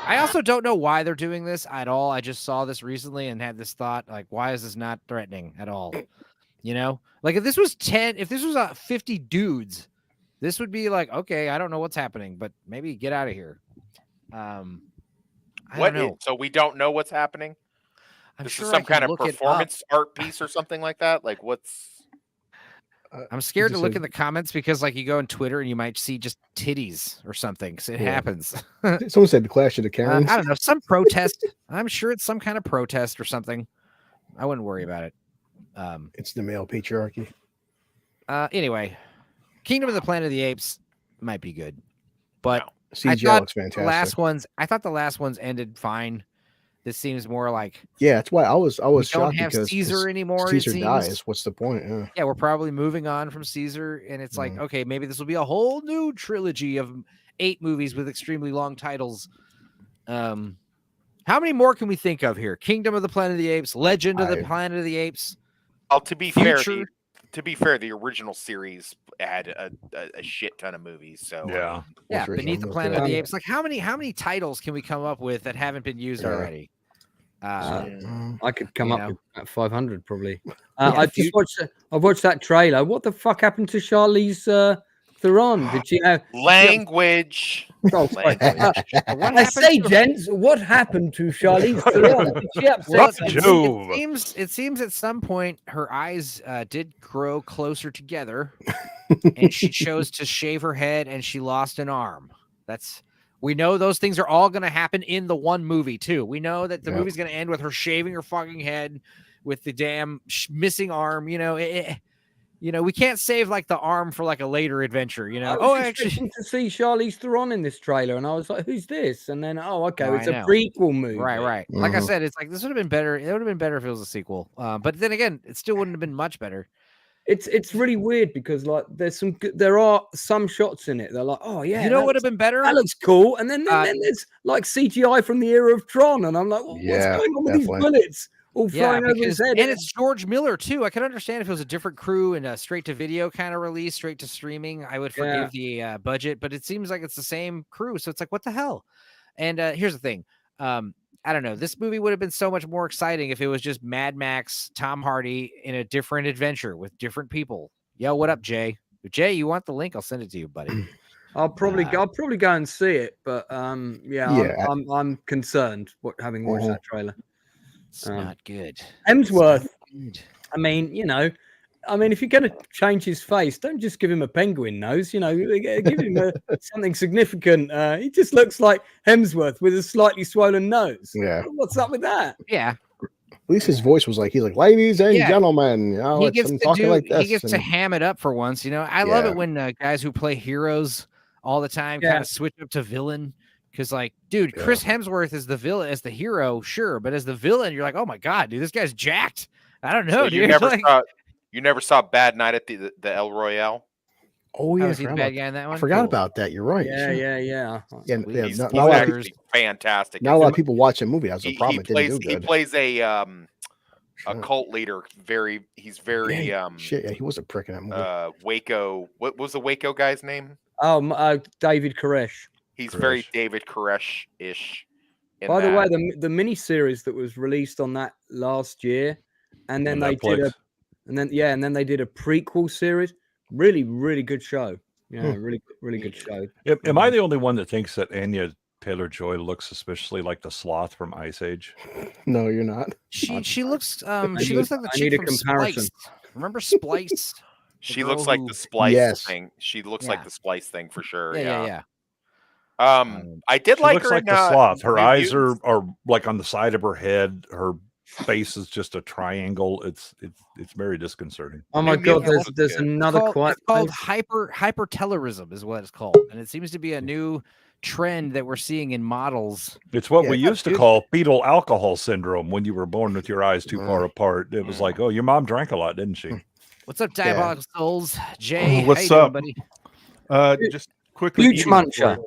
I also don't know why they're doing this at all. I just saw this recently and had this thought, like, why is this not threatening at all? You know, like if this was 50 dudes, this would be like, okay, I don't know what's happening, but maybe get out of here. I don't know. So we don't know what's happening? This is some kind of performance art piece or something like that? Like what's... I'm scared to look in the comments because like you go on Twitter and you might see just titties or something. So it happens. Someone said the Clash of the Karens. I don't know. Some protest. I'm sure it's some kind of protest or something. I wouldn't worry about it. It's the male patriarchy. Anyway, Kingdom of the Planet of the Apes might be good, but CGI looks fantastic. I thought the last ones ended fine. This seems more like that's why I was shocked don't have because Caesar anymore. Caesar dies. What's the point? Yeah, we're probably moving on from Caesar, and it's like, okay, maybe this will be a whole new trilogy of 8 movies with extremely long titles. How many more can we think of here? Kingdom of the Planet of the Apes, Legend of the Planet of the Apes. Well, to be fair, the original series had a shit ton of movies. So Beneath the Planet of the Apes. Like how many titles can we come up with that haven't been used already? I could come up with 500 probably. I've watched that trailer. What the fuck happened to Charlize Theron? Did she have language? I say, gents, what happened to Charlize Theron? Did she upset it seems at some point her eyes did grow closer together, and she chose to shave her head, and she lost an arm. We know those things are all going to happen in the one movie too. We know that the movie's going to end with her shaving her fucking head with the damn missing arm. We can't save like the arm for like a later adventure. Actually, to see Charlize Theron in this trailer, and I was like, "Who's this?" And then, it's a prequel movie. Right. Like I said, it's like this would have been better. It would have been better if it was a sequel. But then again, it still wouldn't have been much better. It's really weird because like there are some shots in it. They're like, oh yeah, would have been better. That looks cool. And then there's like CGI from the era of Tron, and I'm like, what's going on with these bullets all flying over his head? And it's George Miller too. I could understand if it was a different crew and a straight to video kind of release, straight to streaming. I would forgive the budget, but it seems like it's the same crew. So it's like, what the hell? And here's the thing. I don't know. This movie would have been so much more exciting if it was just Mad Max, Tom Hardy in a different adventure with different people. Yo, what up, Jay? Jay, you want the link? I'll send it to you, buddy. I'll probably go and see it, but I'm concerned having watched that trailer. It's not good. Hemsworth. I mean, if you're going to change his face, don't just give him a penguin nose. Give him something significant. He just looks like Hemsworth with a slightly swollen nose. Yeah. What's up with that? Yeah. At least his voice was like, he's like, ladies and gentlemen. He gets to ham it up for once. I love it when guys who play heroes all the time kind of switch up to villain. Because, like, dude, Chris Hemsworth is the villain, as the hero, sure. But as the villain, you're like, oh, my God, dude, this guy's jacked. I don't know, dude. You never saw Bad Night at the El Royale? Oh yeah, was he the bad guy in that one? I forgot about that. You're right. Yeah. He's actually fantastic. Not a lot of people watch the movie. That's the problem. He plays a cult leader. He's very he was a prick in that movie. Waco. What was the Waco guy's name? David Koresh. He's very David Koresh-ish. By the way, the mini series that was released on that last year, and then they did they did a prequel series. Really, really good show. Yeah, really, really good show. Am I the only one that thinks that Anya Taylor-Joy looks suspiciously like the sloth from Ice Age? No, you're not. She looks like the chick from Spliced. Remember Spliced? She looks like the Splice thing. She looks like the Splice thing for sure. Yeah. I did she like looks her like the sloth. Her eyes are like on the side of her head. Her face is just a triangle. It's very disconcerting. Oh my God, there's another it's called hypertelorism is what it's called, and it seems to be a new trend that we're seeing in models. It's what we used to call fetal alcohol syndrome when you were born with your eyes too far apart. It was like, oh, your mom drank a lot, didn't she? What's up, Diabolical Souls? Jay, what's how you up, doing, buddy? Just quickly. Huge muncher.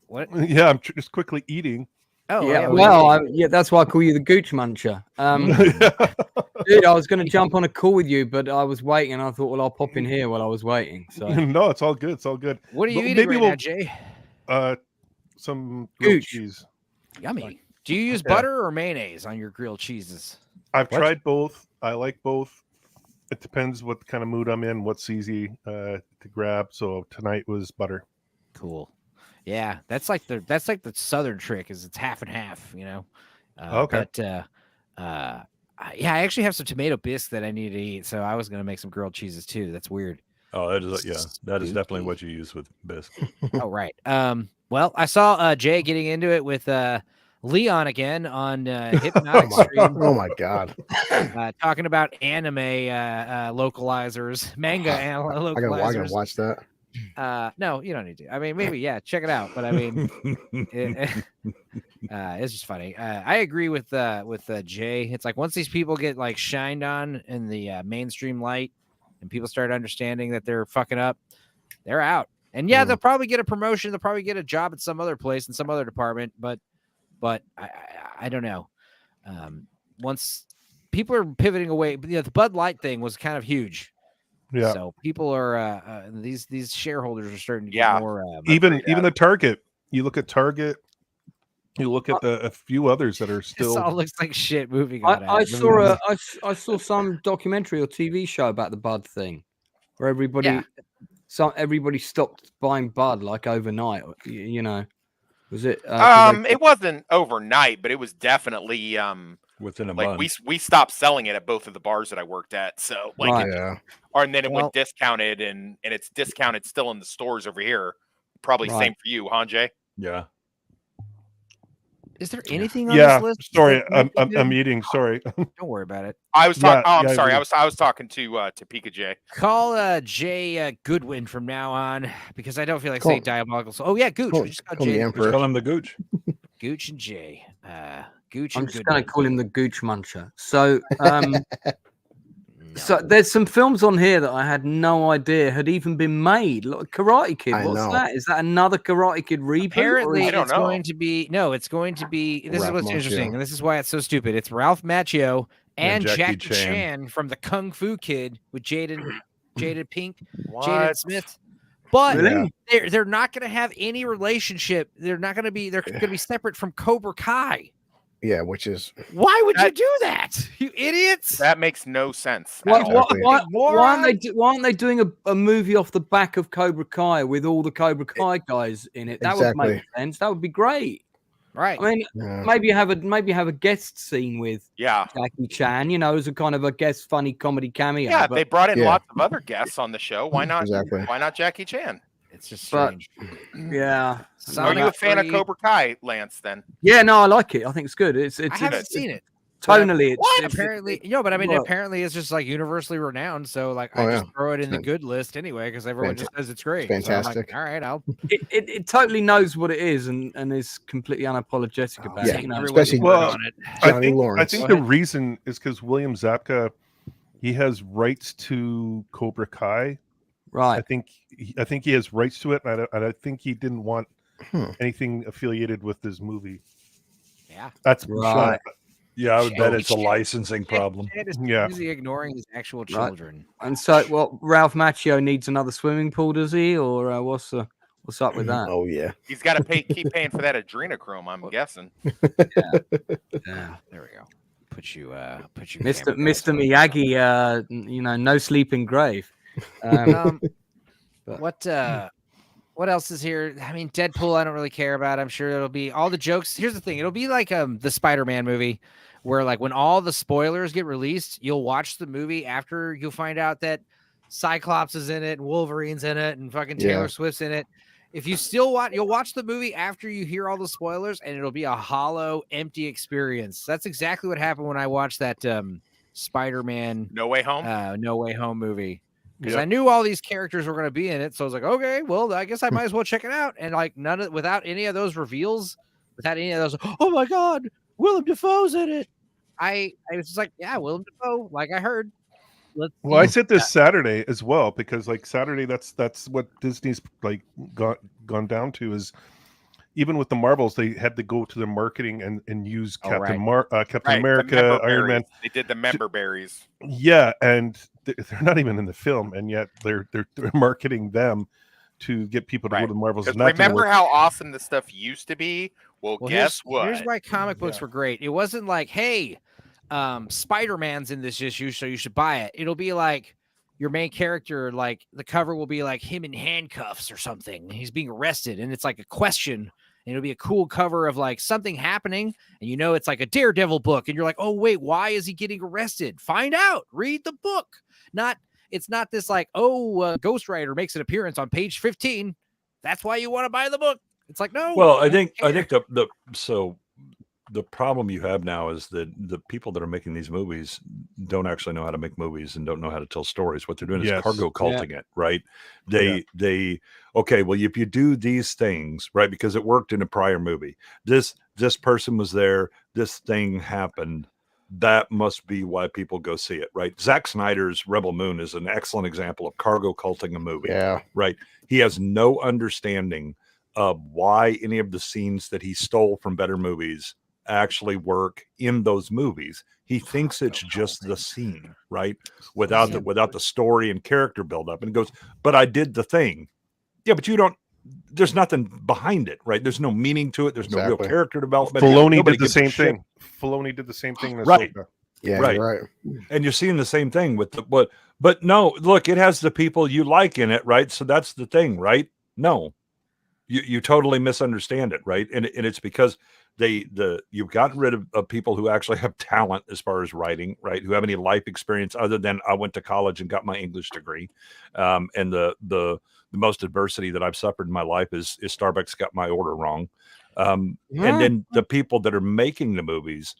What? Yeah, I'm just quickly eating. Oh, yeah. That's why I call you the Gooch Muncher. Dude, I was going to jump on a call with you, but I was waiting, and I thought, well, I'll pop in here while I was waiting. So no, it's all good. It's all good. What are you eating right now, Jay? Some grilled cheese. Yummy. Do you use butter or mayonnaise on your grilled cheeses? I've tried both. I like both. It depends what kind of mood I'm in, what's easy to grab. So tonight was butter. Cool. Yeah, that's like the southern trick is it's half and half, Okay. But I actually have some tomato bisque that I need to eat, so I was gonna make some grilled cheeses too. That's weird. Oh, that is definitely what you use with bisque. Oh, right. Well, I saw Jay getting into it with Leon again on Hypnotic Stream. Oh my God. Talking about anime localizers, manga localizers. I gotta watch that. No, you don't need to. I mean, maybe check it out. But I mean, it's just funny. I agree with Jay. It's like once these people get like shined on in the mainstream light, and people start understanding that they're fucking up, they're out. And they'll probably get a promotion. They'll probably get a job at some other place in some other department. But I don't know. Once people are pivoting away, the Bud Light thing was kind of huge. Yeah. So people are these shareholders are starting to get more. Even the Target. You look at Target. You look at a few others that are still. This all looks like shit moving. I saw some documentary or TV show about the Bud thing, where everybody stopped buying Bud like overnight. You know, was it? It wasn't overnight, but it was definitely within a month. We stopped selling it at both of the bars that I worked at. So and then it went discounted, and it's discounted still in the stores over here. Probably same for you, huh, Jay? Yeah. Is there anything on this list? Sorry, I'm eating. Sorry. Don't worry about it. I was talking. I'm sorry. I was talking to Pika Jay. Call Jay Goodwin from now on, because I don't feel like saying diabolical. So, Gooch. We just call Jay. Call him the Gooch. Gooch and Jay. Gooch. I'm just going to call him the Gooch Muncher. So, so there's some films on here that I had no idea had even been made. Like Karate Kid. What's that? Is that another Karate Kid reboot? Apparently, it's going to be. No, it's going to be. This is what's interesting, and this is why it's so stupid. It's Ralph Macchio and Jackie Chan from the Kung Fu Kid with Jaden Smith. But they're not going to have any relationship. They're not going to be. They're going to be separate from Cobra Kai. Yeah, which is why would you do that, you idiots? That makes no sense. Why aren't they doing a movie off the back of Cobra Kai with all the Cobra Kai guys in it? That would make sense. That would be great. Right. I mean, maybe have a guest scene with Jackie Chan, as a kind of a guest funny comedy cameo. Yeah, they brought in lots of other guests on the show. Why not? Why not Jackie Chan? It's just strange. Are you a fan of Cobra Kai, Lance? Then no, I like it. I think it's good. I haven't seen it. Tonally, apparently, but I mean, apparently it's just like universally renowned. So like, I just throw it in the good list anyway because everyone just says it's great. Fantastic. So I'm like, all right, It totally knows what it is and is completely unapologetic about it. Especially Johnny Lawrence. I think the reason is because William Zabka, he has rights to Cobra Kai. Right. I think he has rights to it, and I think he didn't want anything affiliated with this movie. Yeah, that's right. Yeah, I would bet it's a licensing problem. Is he ignoring his actual children? And so, Ralph Macchio needs another swimming pool, does he, or what's up with that? Oh yeah, he's got to keep paying for that adrenochrome. I'm guessing. Yeah, there we go. Put you, Mr. Miyagi. No sleeping grave. What else is here? I mean, Deadpool, I don't really care about. I'm sure it'll be all the jokes. Here's the thing. It'll be like the Spider-Man movie where like when all the spoilers get released, you'll watch the movie after you'll find out that Cyclops is in it and Wolverine's in it and fucking Taylor Swift's in it. If you still you'll watch the movie after you hear all the spoilers and it'll be a hollow, empty experience. That's exactly what happened when I watched that Spider-Man No Way Home movie. Because I knew all these characters were going to be in it, so I was like, okay, well, I guess I might as well check it out. And like without any of those reveals, without any of those, oh my God, Willem Dafoe's in it. I was just like, yeah, Willem Dafoe, like I heard. I said this Saturday as well because like Saturday, that's what Disney's like gone down to is even with the Marvels, they had to go to the marketing and use Captain America, Iron Man. They did the member berries. Yeah, and they're not even in the film, and yet they're marketing them to get people to go to the Marvels. Remember how awesome this stuff used to be? Well, guess what? Here's why comic books were great. It wasn't like, hey, Spider-Man's in this issue, so you should buy it. It'll be like your main character, like the cover will be like him in handcuffs or something. He's being arrested, and it's like a question. And it'll be a cool cover of like something happening, and it's like a Daredevil book, and you're like, oh wait, why is he getting arrested? Find out. Read the book. It's not this like, Ghost Rider makes an appearance on page 15. That's why you want to buy the book. It's like, no. Well, I think the problem you have now is that the people that are making these movies don't actually know how to make movies and don't know how to tell stories. What they're doing is cargo culting it, right? They okay, well, if you do these things, right, because it worked in a prior movie, this person was there, this thing happened, that must be why people go see it, right? Zack Snyder's Rebel Moon is an excellent example of cargo culting a movie, right? He has no understanding of why any of the scenes that he stole from better movies actually work in those movies. He thinks it's just the scene, right? Without the story and character buildup. And he goes, but I did the thing. Yeah, but you don't, there's nothing behind it, right? There's no meaning to it. There's no real character development. Filoni did the same thing. Filoni did the same thing. Right. Yeah, right. And you're seeing the same thing with the, but no, look, it has the people you like in it, right? So that's the thing, right? No. You totally misunderstand it, right? And it's because you've gotten rid of people who actually have talent as far as writing, right? Who have any life experience other than I went to college and got my English degree. And the most adversity that I've suffered in my life is Starbucks got my order wrong. And then the people that are making the movies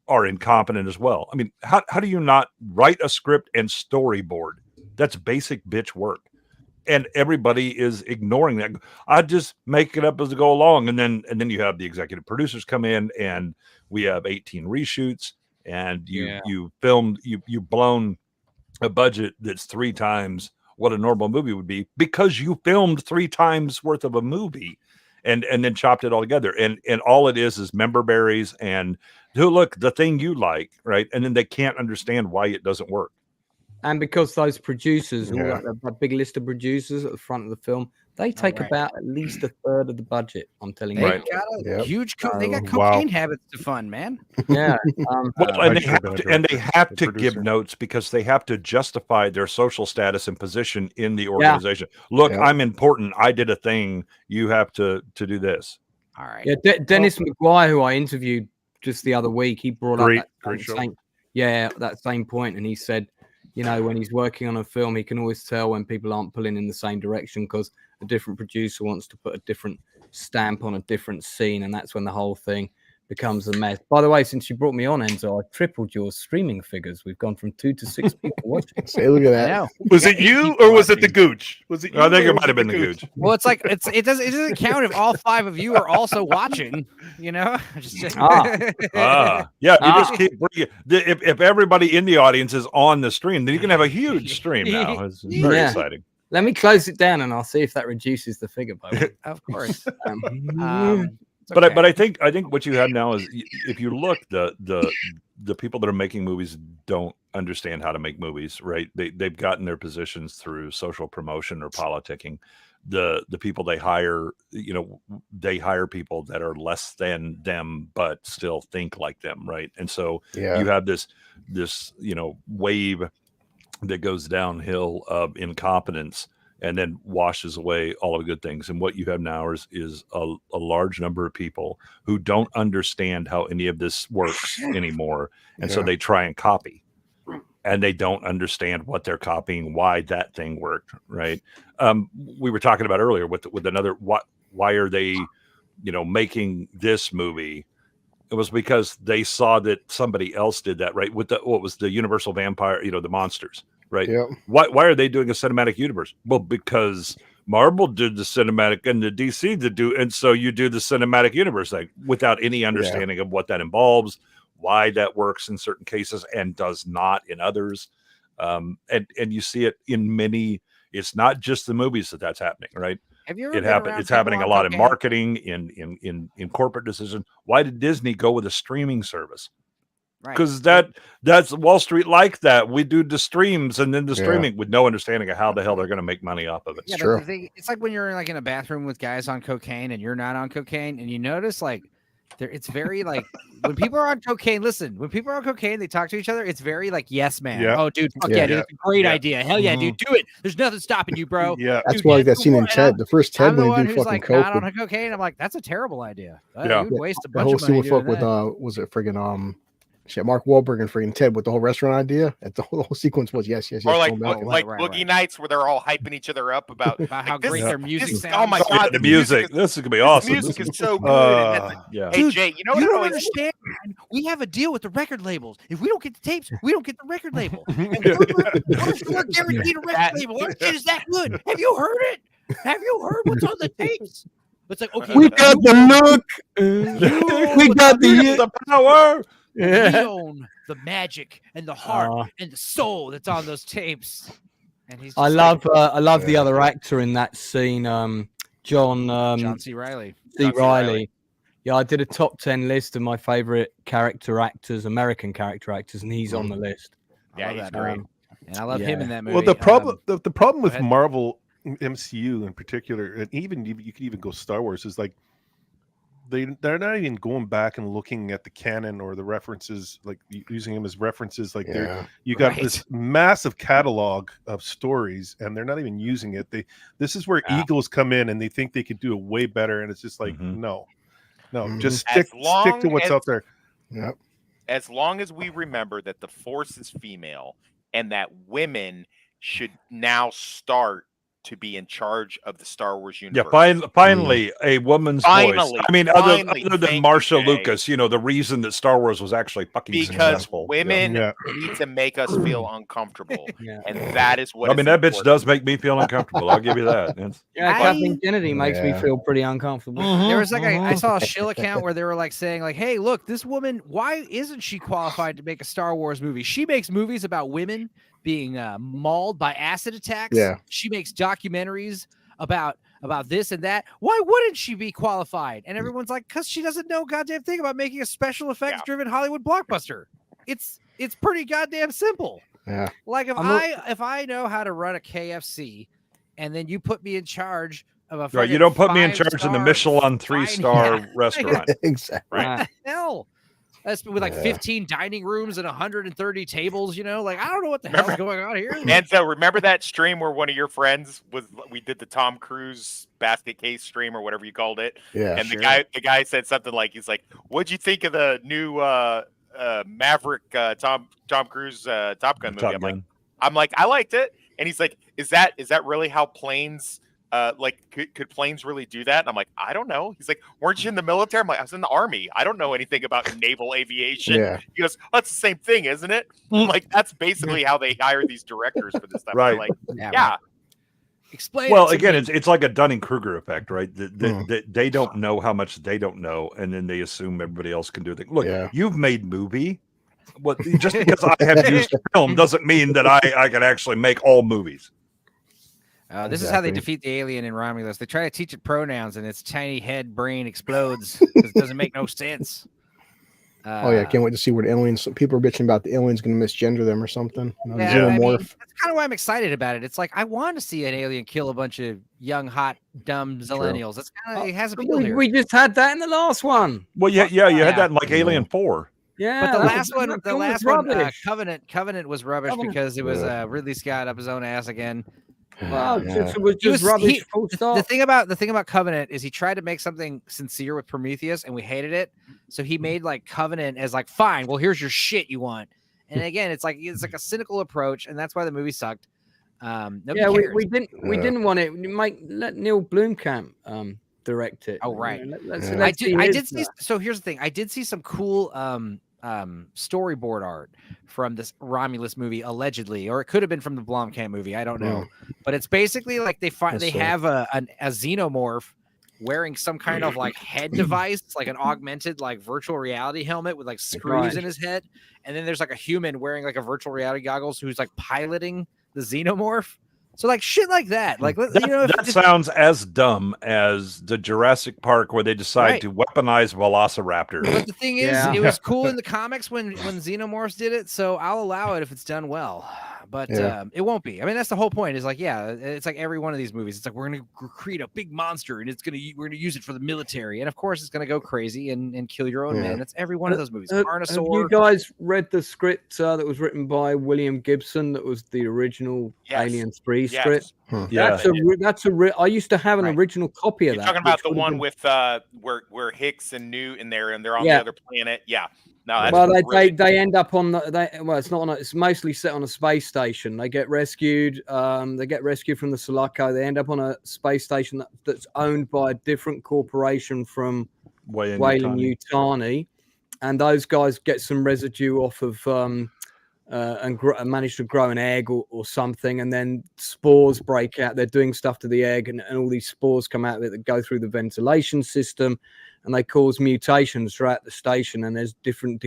are incompetent as well. I mean, how do you not write a script and storyboard? That's basic bitch work. And everybody is ignoring that. I just make it up as I go along. And then you have the executive producers come in and we have 18 reshoots and you've blown a budget that's 3 times what a normal movie would be because you filmed 3 times worth of a movie and then chopped it all together. And all it is member berries and look, the thing you like, right? And then they can't understand why it doesn't work. And because those producers, a big list of producers at the front of the film, they take about at least a third of the budget. I'm telling you, they got a huge. They got cocaine habits to fund, man. Yeah, and they have to give notes because they have to justify their social status and position in the organization. Look, I'm important. I did a thing. You have to do this. All right. Yeah, Dennis McGuire, who I interviewed just the other week, he brought up that same point, and he said, you know, when he's working on a film, he can always tell when people aren't pulling in the same direction because a different producer wants to put a different stamp on a different scene, and that's when the whole thing becomes a mess. By the way, since you brought me on, Enzo, I tripled your streaming figures. We've gone from 2 to 6 people watching. Say, look at that. Was it you or was it the Gooch? Was it you? I think it might have been the Gooch. Well, it's like it doesn't count if all 5 of you are also watching. You know, you just keep bringing. If everybody in the audience is on the stream, then you can have a huge stream now. It's very exciting. Let me close it down, and I'll see if that reduces the figure. Of course. But I think what you have now is if you look, the people that are making movies don't understand how to make movies, right? They've gotten their positions through social promotion or politicking. The people they hire, you know, they hire people that are less than them but still think like them, right? And so you have this you know wave that goes downhill of incompetence and then washes away all of the good things. And what you have now is a large number of people who don't understand how any of this works anymore. And so they try and copy. And they don't understand what they're copying, why that thing worked, right? We were talking about earlier with another, why are they, you know, making this movie? It was because they saw that somebody else did that, right? With what was the Universal Vampire, you know, the monsters, right? Yeah. Why are they doing a cinematic universe? Well, because Marvel did the cinematic and the DC did do, and so you do the cinematic universe thing without any understanding of what that involves, why that works in certain cases and does not in others. And you see it in many. It's not just the movies that's happening, right? Have you ever It's happening a lot in marketing, in corporate decisions. Why did Disney go with a streaming service? Because that's Wall Street like that. We do the streams and then the streaming with no understanding of how the hell they're going to make money off of it. Yeah, but the thing, it's like when you're like in a bathroom with guys on cocaine and you're not on cocaine, and you notice like it's very like when people are on cocaine. Listen, when people are on cocaine, they talk to each other. It's very like yes, man. Yeah. Oh, dude, fuck dude, it's a great idea. Hell yeah, dude, do it. There's nothing stopping you, bro. Yeah, that's why that scene in Ted. The first Ted when he do fucking like, coke. Not on cocaine. I'm like, that's a terrible idea. Yeah, you would waste a the bunch whole of scene money would fuck doing with that. Was it friggin' Shit, Mark Wahlberg and freaking Ted with the whole restaurant idea. The whole sequence was yes. Or like Boogie Nights where they're all hyping each other up about how great their music sounds. Oh my god, the music! This is gonna be awesome. Music is so good. Yeah. Hey Jay, you know what you I don't always understand? We have a deal with the record labels. If we don't get the tapes, we don't get the record label. And we're guaranteed a record label. Our shit is that good. Have you heard it? Have you heard what's on the tapes? It's like, okay, we got the look. We got the power. We own the magic and the heart and the soul that's on those tapes. And he's I love the other actor in that scene, John C. Reilly. Yeah, I did a top 10 list of my favorite American character actors, and he's on the list. Yeah, he's great. And I love him in that movie. Well, the problem with Marvel MCU in particular, and even you could even go Star Wars, is like they're not even going back and looking at the canon or the references, like using them as references. Like you got this massive catalog of stories, and they're not even using it. This is where egos come in, and they think they could do it way better, and it's just like no, just stick to what's out there. Yep. As long as we remember that the Force is female and that women should now start to be in charge of the Star Wars universe. Yeah, finally, a woman's voice. I mean, other than Marsha Lucas, the reason that Star Wars was actually fucking successful. Women need to make us feel uncomfortable, and that is what. I mean, that bitch does make me feel uncomfortable. I'll give you that. Kathleen Kennedy makes me feel pretty uncomfortable. There was I saw a shill account where they were like saying like, "Hey, look, this woman, why isn't she qualified to make a Star Wars movie? She makes movies about women being mauled by acid attacks. Yeah. She makes documentaries about this and that. Why wouldn't she be qualified?" And everyone's like, because she doesn't know a goddamn thing about making a special effects driven Hollywood blockbuster. It's pretty goddamn simple. Yeah. Like if I know how to run a KFC and then you put me in charge of a you don't put me in charge in the Michelin 3-star restaurant. Exactly. Right. Hell. That's with like 15 dining rooms and 130 tables, like, I don't know what the hell's going on here. And so remember that stream where one of your friends we did the Tom Cruise basket case stream or whatever you called it. Yeah. And the guy said something like, he's like, "What'd you think of the new Maverick Tom Cruise Top Gun movie?" I'm like, I liked it. And he's like, is that really how planes could planes really do that? And I'm like, I don't know. He's like, weren't you in the military? I'm like, I was in the Army. I don't know anything about naval aviation. Yeah. He goes, oh, that's the same thing, isn't it? Like, that's basically how they hire these directors for this stuff. Right. Like, yeah. Explain. Well, again, it's like a Dunning-Kruger effect, right? They don't know how much they don't know, and then they assume everybody else can do it. Look, you've made movie. Just because I have used film doesn't mean that I can actually make all movies. This is how they defeat the alien in Romulus. They try to teach it pronouns, and its tiny head brain explodes because it doesn't make no sense. I can't wait to see what aliens. People are bitching about the aliens going to misgender them or something. Xenomorph. That's kind of why I'm excited about it. It's like I want to see an alien kill a bunch of young, hot, dumb zillennials. That's kind of it has appeal here. We just had that in the last one. Well, you had that in like Alien 4. Yeah, but the last one, Covenant was rubbish because it was Ridley Scott up his own ass again. Well, it was just rubbish. The thing about Covenant is he tried to make something sincere with Prometheus, and we hated it. So he made like Covenant as like, fine, well, here's your shit you want. And again, it's like a cynical approach, and that's why the movie sucked. We didn't want it. Let Neil Blomkamp direct it. Oh right. I did see. So here's the thing. I did see some cool storyboard art from this Romulus movie, allegedly, or it could have been from the Blomkamp movie. I don't know, but it's basically like they have a xenomorph wearing some kind of like head device, like an augmented like virtual reality helmet with like screws in his head, and then there's like a human wearing like a virtual reality goggles who's like piloting the xenomorph. So like shit like that. Like that sounds as dumb as the Jurassic Park where they decide to weaponize velociraptors. But the thing is, it was cool in the comics when Xenomorphs did it, so I'll allow it if it's done well. But it won't be. I mean, that's the whole point. Is like, it's like every one of these movies. It's like we're gonna create a big monster, and we're gonna use it for the military, and of course, it's gonna go crazy and kill your own men. That's every one of those movies. Carnosaur. Have you guys read the script that was written by William Gibson? That was the original Alien 3 script. Yeah, I used to have an original copy of You're that. talking about the one with where Hicks and Newt in there, and they're on the other planet. Yeah. No, that's well, really they end up on it's not on. It's mostly set on a space station. They get rescued. They get rescued from the Sulaco. They end up on a space station that's owned by a different corporation from Weyland-Yutani, and those guys get some residue off of and manage to grow an egg or something, and then spores break out. They're doing stuff to the egg, and all these spores come out of it that go through the ventilation system, and they cause mutations throughout the station. And there's different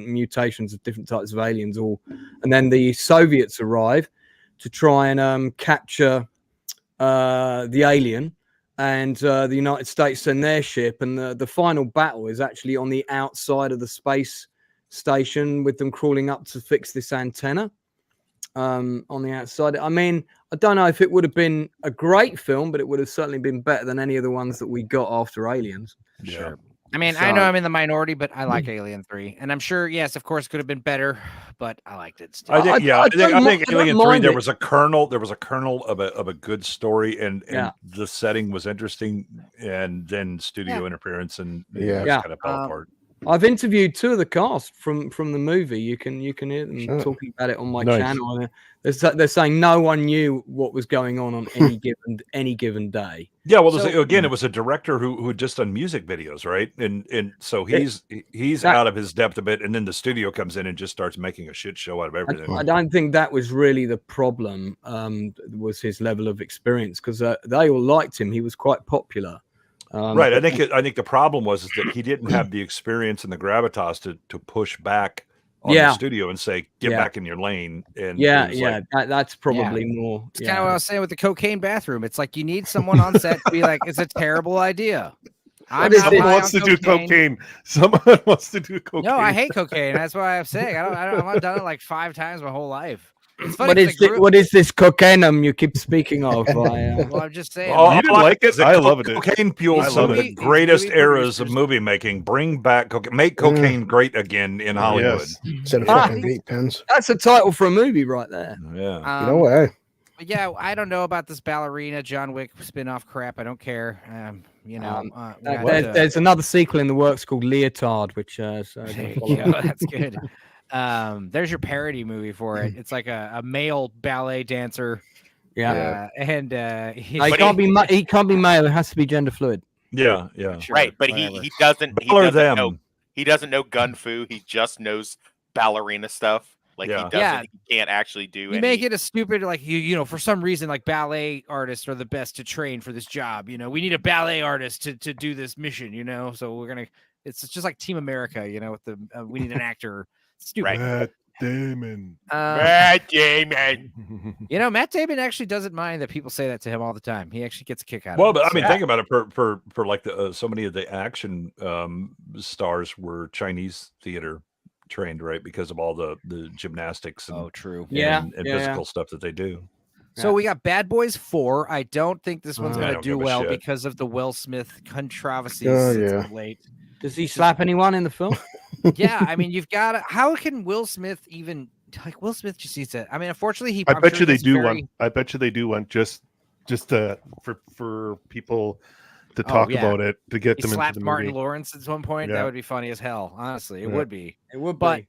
mutations of different types of aliens. And then the Soviets arrive to try and capture the alien, and the United States send their ship, and the final battle is actually on the outside of the space station with them crawling up to fix this antenna on the outside. I mean, I don't know if it would have been a great film, but it would have certainly been better than any of the ones that we got after Aliens. Sure. I mean, I know I'm in the minority, but I like Alien 3, and I'm sure, yes, of course, could have been better, but I liked it still. I think Alien 3 there was a kernel of a good story, and the setting was interesting, and then studio interference and kind of fell apart. I've interviewed two of the cast from the movie. You can hear them talking about it on my channel. They're saying no one knew what was going on any given day. Yeah, well, it was a director who had just done music videos, right? And so he's out of his depth a bit, and then the studio comes in and just starts making a shit show out of everything. I don't think that was really the problem. Was his level of experience, because they all liked him. He was quite popular. Right. I think the problem was that he didn't have the experience and the gravitas to push back on the studio and say, get back in your lane. And that's probably more. It's kind of what I was saying with the cocaine bathroom. It's like you need someone on set to be like, it's a terrible idea. Someone wants to do cocaine. Someone wants to do cocaine. No, I hate cocaine. That's why I'm saying I've done it like 5 times my whole life. It's funny, what is this cocainum you keep speaking of? Well, I'm just saying. You didn't like it? I loved it. Cocaine fuels some of the greatest eras of movie making. Bring back cocaine. Make cocaine great again in Hollywood. Yes. Instead of fucking vape pens. That's a title for a movie right there. Yeah. You know what? Yeah, I don't know about this ballerina John Wick spin-off crap. I don't care. There's another sequel in the works called Leotard, which that's good. There's your parody movie for it. It's like a male ballet dancer. He can't be male. It has to be gender fluid. Yeah. Sure, right, but he doesn't know gun fu. He just knows ballerina stuff. Like he can't actually do you make it a stupid, like you for some reason, like ballet artists are the best to train for this job. We need a ballet artist to do this mission, so we're gonna it's just like Team America, with the we need an actor. Stupid. Matt Damon. Matt Damon. Matt Damon actually doesn't mind that people say that to him all the time. He actually gets a kick out of it. Well, but I mean, think about it. For like so many of the action stars were Chinese theater trained, right? Because of all the gymnastics and and physical stuff that they do. So we got Bad Boys 4. I don't think this one's going to do well because of the Will Smith controversies. Late. Does he slap anyone in the film? Yeah, I mean, you've got to. How can Will Smith even Will Smith just needs it? I mean, unfortunately, I bet you they do one. I bet you they do one just for people to talk about it, to get them into the movie. Martin Lawrence at one point. That would be funny as hell. Honestly, it would be. It would be.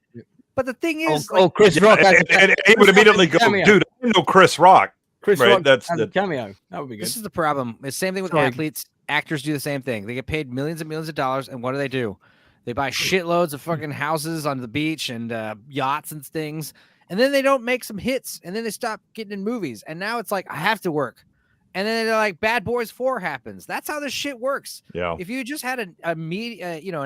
But the thing is, Chris Rock, and he would immediately go, dude, I know Chris Rock. Chris Rock, that's the cameo. That would be good. This is the problem. It's the same thing with athletes. Actors do the same thing. They get paid millions and millions of dollars, and what do? They buy shitloads of fucking houses on the beach and yachts and things, and then they don't make some hits, and then they stop getting in movies. And now it's like, I have to work. And then they're like, Bad Boys 4 happens. That's how this shit works. Yeah. If you just had an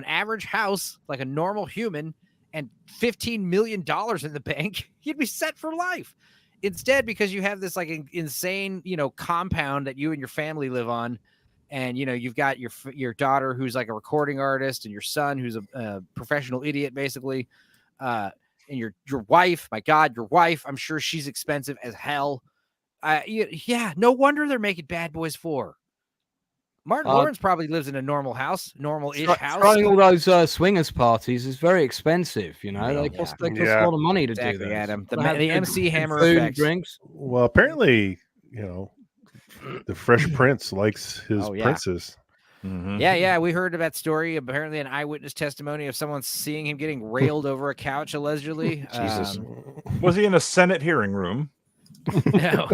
average house, like a normal human, and $15 million in the bank, you'd be set for life. Instead, because you have this like insane, compound that you and your family live on, and you've got your daughter who's like a recording artist, and your son who's a professional idiot, basically, and your wife. My God, your wife! I'm sure she's expensive as hell. No wonder they're making Bad Boys 4. Martin Lawrence probably lives in a normal house, normal-ish house. Running all those swingers parties is very expensive. They cost a lot of money to do that. Adam. The MC Hammer food, effects. Drinks. Well, apparently, The Fresh Prince likes his yeah. princess. Mm-hmm. Yeah. We heard that story. Apparently, an eyewitness testimony of someone seeing him getting railed over a couch, allegedly. Jesus. Was he in a Senate hearing room? No.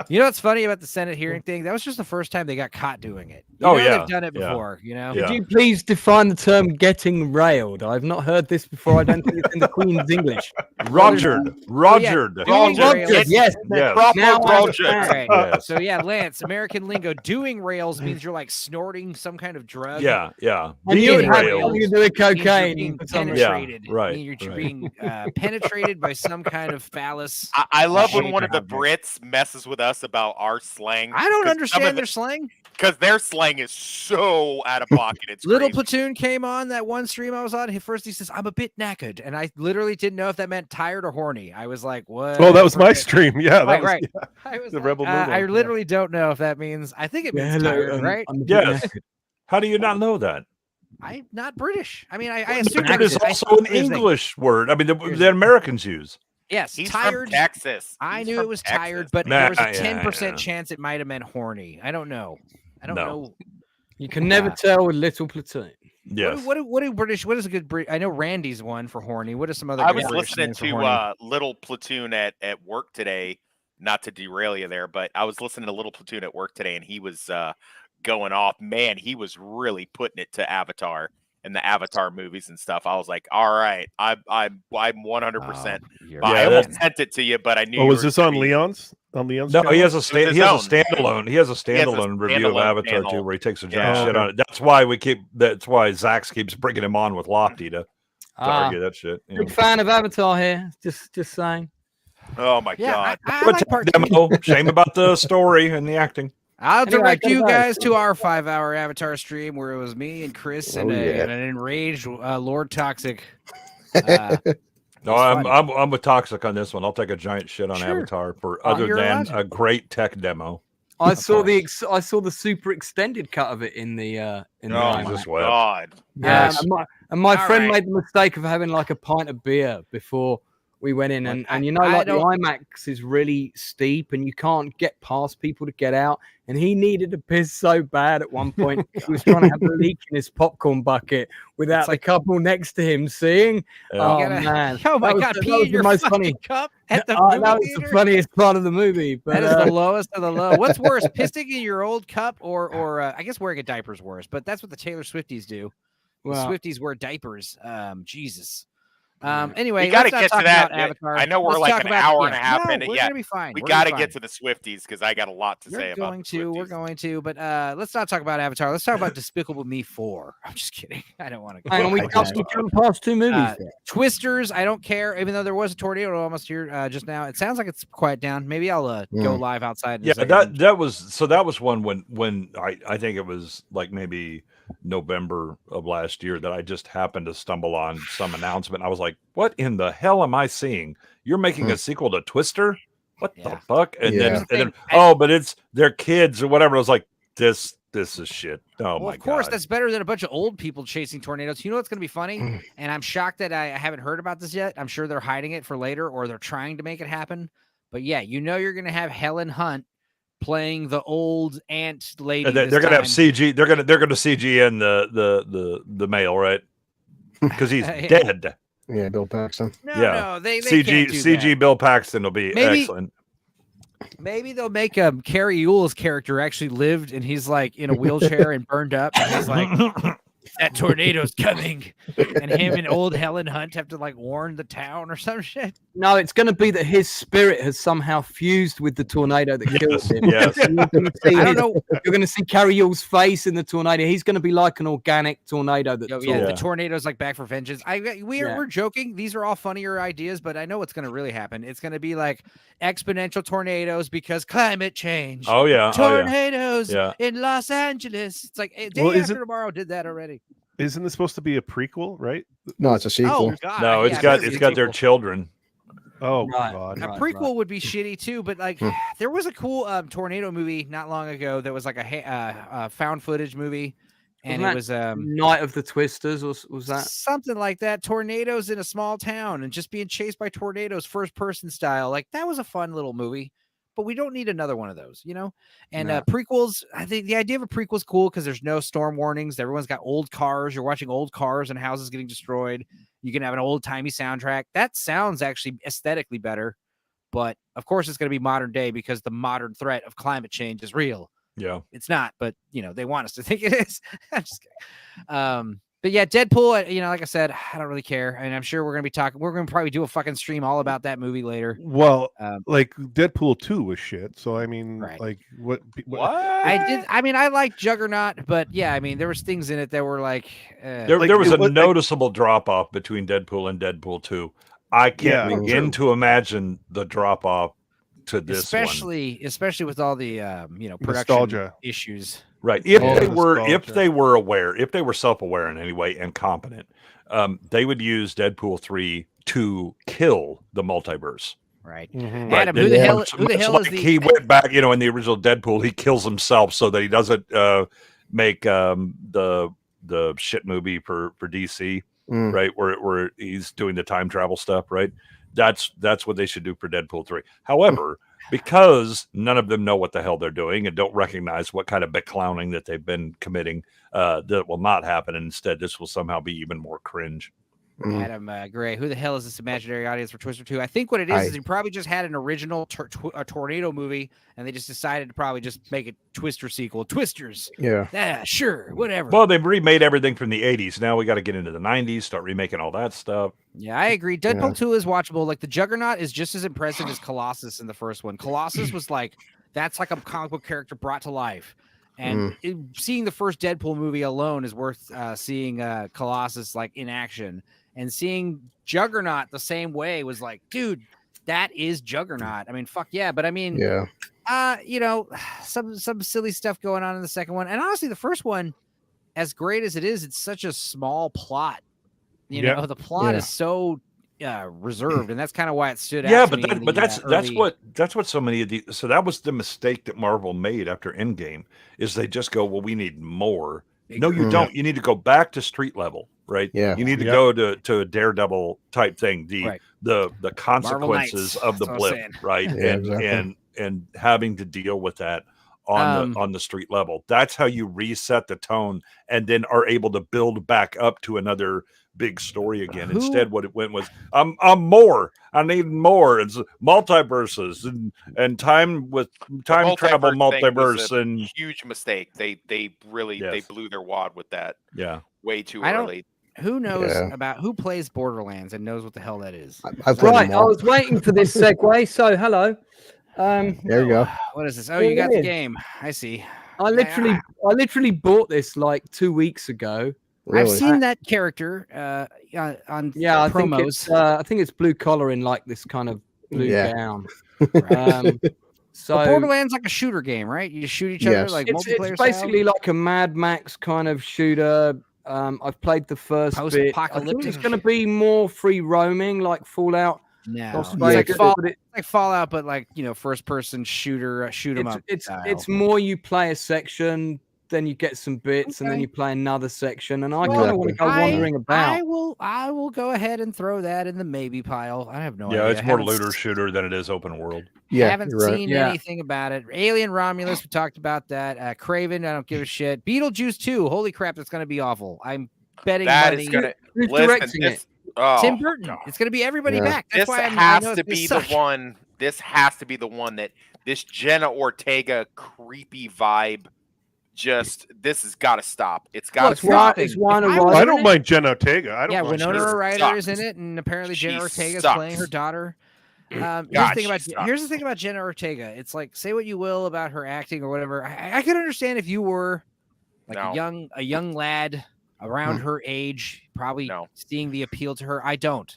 You know what's funny about the Senate hearing thing? That was just the first time they got caught doing it. They've done it before. You know. Yeah. Could you please define the term "getting railed"? I've not heard this before. I don't think it's in the Queen's English. Rogered. Yes. Now right. So Lance, American lingo, doing rails means you're like snorting some kind of drug. Yeah. And you would have rails. something to do with cocaine. Being penetrated. Yeah, right. You're being penetrated by some kind of phallus. I love when one of the Brits messes with us about our slang. I don't understand their slang. Because their slang is so out of pocket. It's Little crazy. Platoon came on that one stream I was on. First he says, "I'm a bit knackered," and I literally didn't know if that meant tired or horny. I was like, "What?" Oh, that was my stream. Yeah, that was right. Yeah. I was The like, Rebel Moon I one, literally don't know if that means. I think it means tired, right? Yes. How do you not know that? I'm not British. I mean, I assume It is also an English word. I mean, the Americans use. Yes, He's tired. from Texas. I knew it was tired, but there was a 10% chance it might have meant horny. I don't know. I don't know. You can never tell with Little Platoon. Yes. What do British? What is a good British? I know Randy's one for horny. What are some other? I good was British listening names for horny? to Little Platoon at work today. Not to derail you there, but I was listening to Little Platoon at work today, and he was going off. Man, he was really putting it to Avatar and the Avatar movies and stuff. I was like, all right, I'm 100%. I almost sent it to you, but I knew. Oh, was this on Leon's? On Leon's? No, channel? he has a standalone. He has a standalone review of Avatar too, where he takes a giant shit on it. That's why That's why Zax keeps bringing him on with Lofty to argue that shit. Big fan of Avatar here. Just saying. Oh my god! I like part demo. Shame about the story and the acting. I'll direct you guys to our 5-hour Avatar stream where it was me and Chris and an enraged Lord Toxic. No, I'm with Toxic on this one. I'll take a giant shit on Avatar for other than a great tech demo. I saw the super extended cut of it in the Jesus God. Yes. And my friend made the mistake of having like a pint of beer before we went in, and the IMAX is really steep, and you can't get past people to get out. And he needed a piss so bad at one point. He was trying to have a leak in his popcorn bucket without the couple next to him seeing. Oh man! Oh my God! Pee in your most funny cup at the movie that was the funniest part of the movie. But that is the lowest of the low. What's worse, pissing in your old cup, or I guess wearing a diaper is worse. But that's what the Taylor Swifties do. Well, the Swifties wear diapers. Jesus. Anyway, we got to get to that. I know we're like an hour and a half in it. We're gonna be fine. We got to get to the Swifties because I got a lot to say about the Swifties. We're going to, but let's not talk about Avatar. Let's talk about Despicable Me 4. I'm just kidding. I don't want to. Hang on, we jumped past 2 movies. Twisters. I don't care, even though there was a tornado almost here just now. It sounds like it's quiet down. Maybe I'll go live outside. Yeah, that was one when I think it was like maybe November of last year that I just happened to stumble on some announcement. I was like, what in the hell am I seeing? You're making a sequel to Twister? What the fuck? And then but it's their kids or whatever. I was like, this is shit. Oh my god. Of course, that's better than a bunch of old people chasing tornadoes. You know what's going to be funny? And I'm shocked that I haven't heard about this yet. I'm sure they're hiding it for later, or they're trying to make it happen. But yeah, you're going to have Helen Hunt playing the old ant lady. They're going to have CG. They're going to CG in the male, right? Because he's dead. Yeah, Bill Paxton. No, they CG Bill Paxton will be excellent. Maybe they'll make Carrie Yule's character actually lived, and he's like in a wheelchair and burned up. And he's like, that tornado's coming, and him and old Helen Hunt have to like warn the town or some shit. No, it's going to be that his spirit has somehow fused with the tornado that killed him. Yes. I don't know. You're going to see Carrie Yule's face in the tornado. He's going to be like an organic tornado. The tornado's like back for vengeance. We're joking. These are all funnier ideas, but I know what's going to really happen. It's going to be like exponential tornadoes because climate change. Oh yeah, tornadoes in Los Angeles. It's like Day After Tomorrow did that already. Isn't this supposed to be a prequel, right? No, it's a sequel. Oh, God. No, it's got their children. Oh God! A prequel would be shitty too, but like there was a cool tornado movie not long ago that was like a found footage movie, and it was Night of the Twisters, was that something like that? Tornadoes in a small town and just being chased by tornadoes, first person style. Like that was a fun little movie, but we don't need another one of those, you know? And No. prequels, I think the idea of a prequel is cool because there's no storm warnings. Everyone's got old cars. You're watching old cars and houses getting destroyed. You can have an old timey soundtrack. That sounds actually aesthetically better. But of course, it's going to be modern day because the modern threat of climate change is real. Yeah, it's not, but you know, they want us to think it is. I'm just kidding. But yeah, Deadpool, you know, like I said, I don't really care. And I'm sure we're going to probably do a fucking stream all about that movie later. Well, like Deadpool 2 was shit. So, I mean, right. like what? I like Juggernaut, but yeah, I mean, there was things in it that were like, there was a noticeable drop off between Deadpool and Deadpool 2. I can't begin to imagine the drop off to this especially with all the production nostalgia issues. Right. If they were aware, if they were self-aware in any way and competent, they would use Deadpool 3 to kill the multiverse. Right. Mm-hmm. Adam, who the hell is the... He went back, in the original Deadpool, he kills himself so that he doesn't make the shit movie for DC, right? Where he's doing the time travel stuff, right? That's what they should do for Deadpool 3. However, because none of them know what the hell they're doing and don't recognize what kind of clowning that they've been committing, that will not happen. And instead, this will somehow be even more cringe. Adam Gray, who the hell is this imaginary audience for Twister 2? I think what it is you probably just had an original tornado movie, and they just decided to probably just make a Twister sequel. Twisters. Yeah, sure, whatever. Well, they've remade everything from the 80s. Now we got to get into the 90s, start remaking all that stuff. Yeah, I agree. Deadpool 2 is watchable. Like, the Juggernaut is just as impressive as Colossus in the first one. Colossus was like, that's like a comic book character brought to life. And seeing the first Deadpool movie alone is worth seeing Colossus like in action. And seeing Juggernaut the same way was like, dude, that is Juggernaut. I mean, fuck yeah. But I mean, some silly stuff going on in the second one. And honestly, the first one, as great as it is, it's such a small plot. You know, the plot is so reserved, and that's kind of why it stood out. That's what so many of the. So that was the mistake that Marvel made after Endgame, is they just go, well, we need more. No, you don't. You need to go back to street level, right? Yeah. You need to go to a Daredevil type thing. The consequences of the blip, right? And having to deal with that on the street level. That's how you reset the tone and then are able to build back up to another big story again. Instead, what it went was, I'm more. I need more. It's multiverses and time travel multiverse and huge mistake. They really they blew their wad with that. Yeah, way too early. Who knows about who plays Borderlands and knows what the hell that is? I was waiting for this segue. So hello. There you go. What is this? Oh, you got the game. I see. I literally bought this like 2 weeks ago. Really? I've seen that character on promos. I think it's blue collar in like this kind of blue gown. So Borderlands like a shooter game, right? You just shoot each other like multiplayer. It's basically like a Mad Max kind of shooter. I've played the first bit. I think it's going to be more free roaming, like Fallout. No, it's like Fallout, but like first person shooter, shoot 'em up. It's more you play a section, then you get some bits, and then you play another section. And I kind of want to go wandering about. I will go ahead and throw that in the maybe pile. I have no idea. Yeah, it's more looter shooter than it is open world. Yeah, I haven't seen anything about it. Alien Romulus, we talked about that. Craven, I don't give a shit. Beetlejuice 2, holy crap, that's going to be awful. I'm betting that money. Is going to Who's directing it? Tim Burton. God. It's going to be everybody back. That's this why has to be the one. This has to be the one that this Jenna Ortega creepy vibe. This has got to stop. It's got to stop. I don't mind Jenna Ortega. I don't. Yeah, Winona Ryder is in it, and apparently Jenna Ortega is playing her daughter. Here's the thing about Jenna Ortega. It's like, say what you will about her acting or whatever. I could understand if you were like a young lad around her age, probably seeing the appeal to her. I don't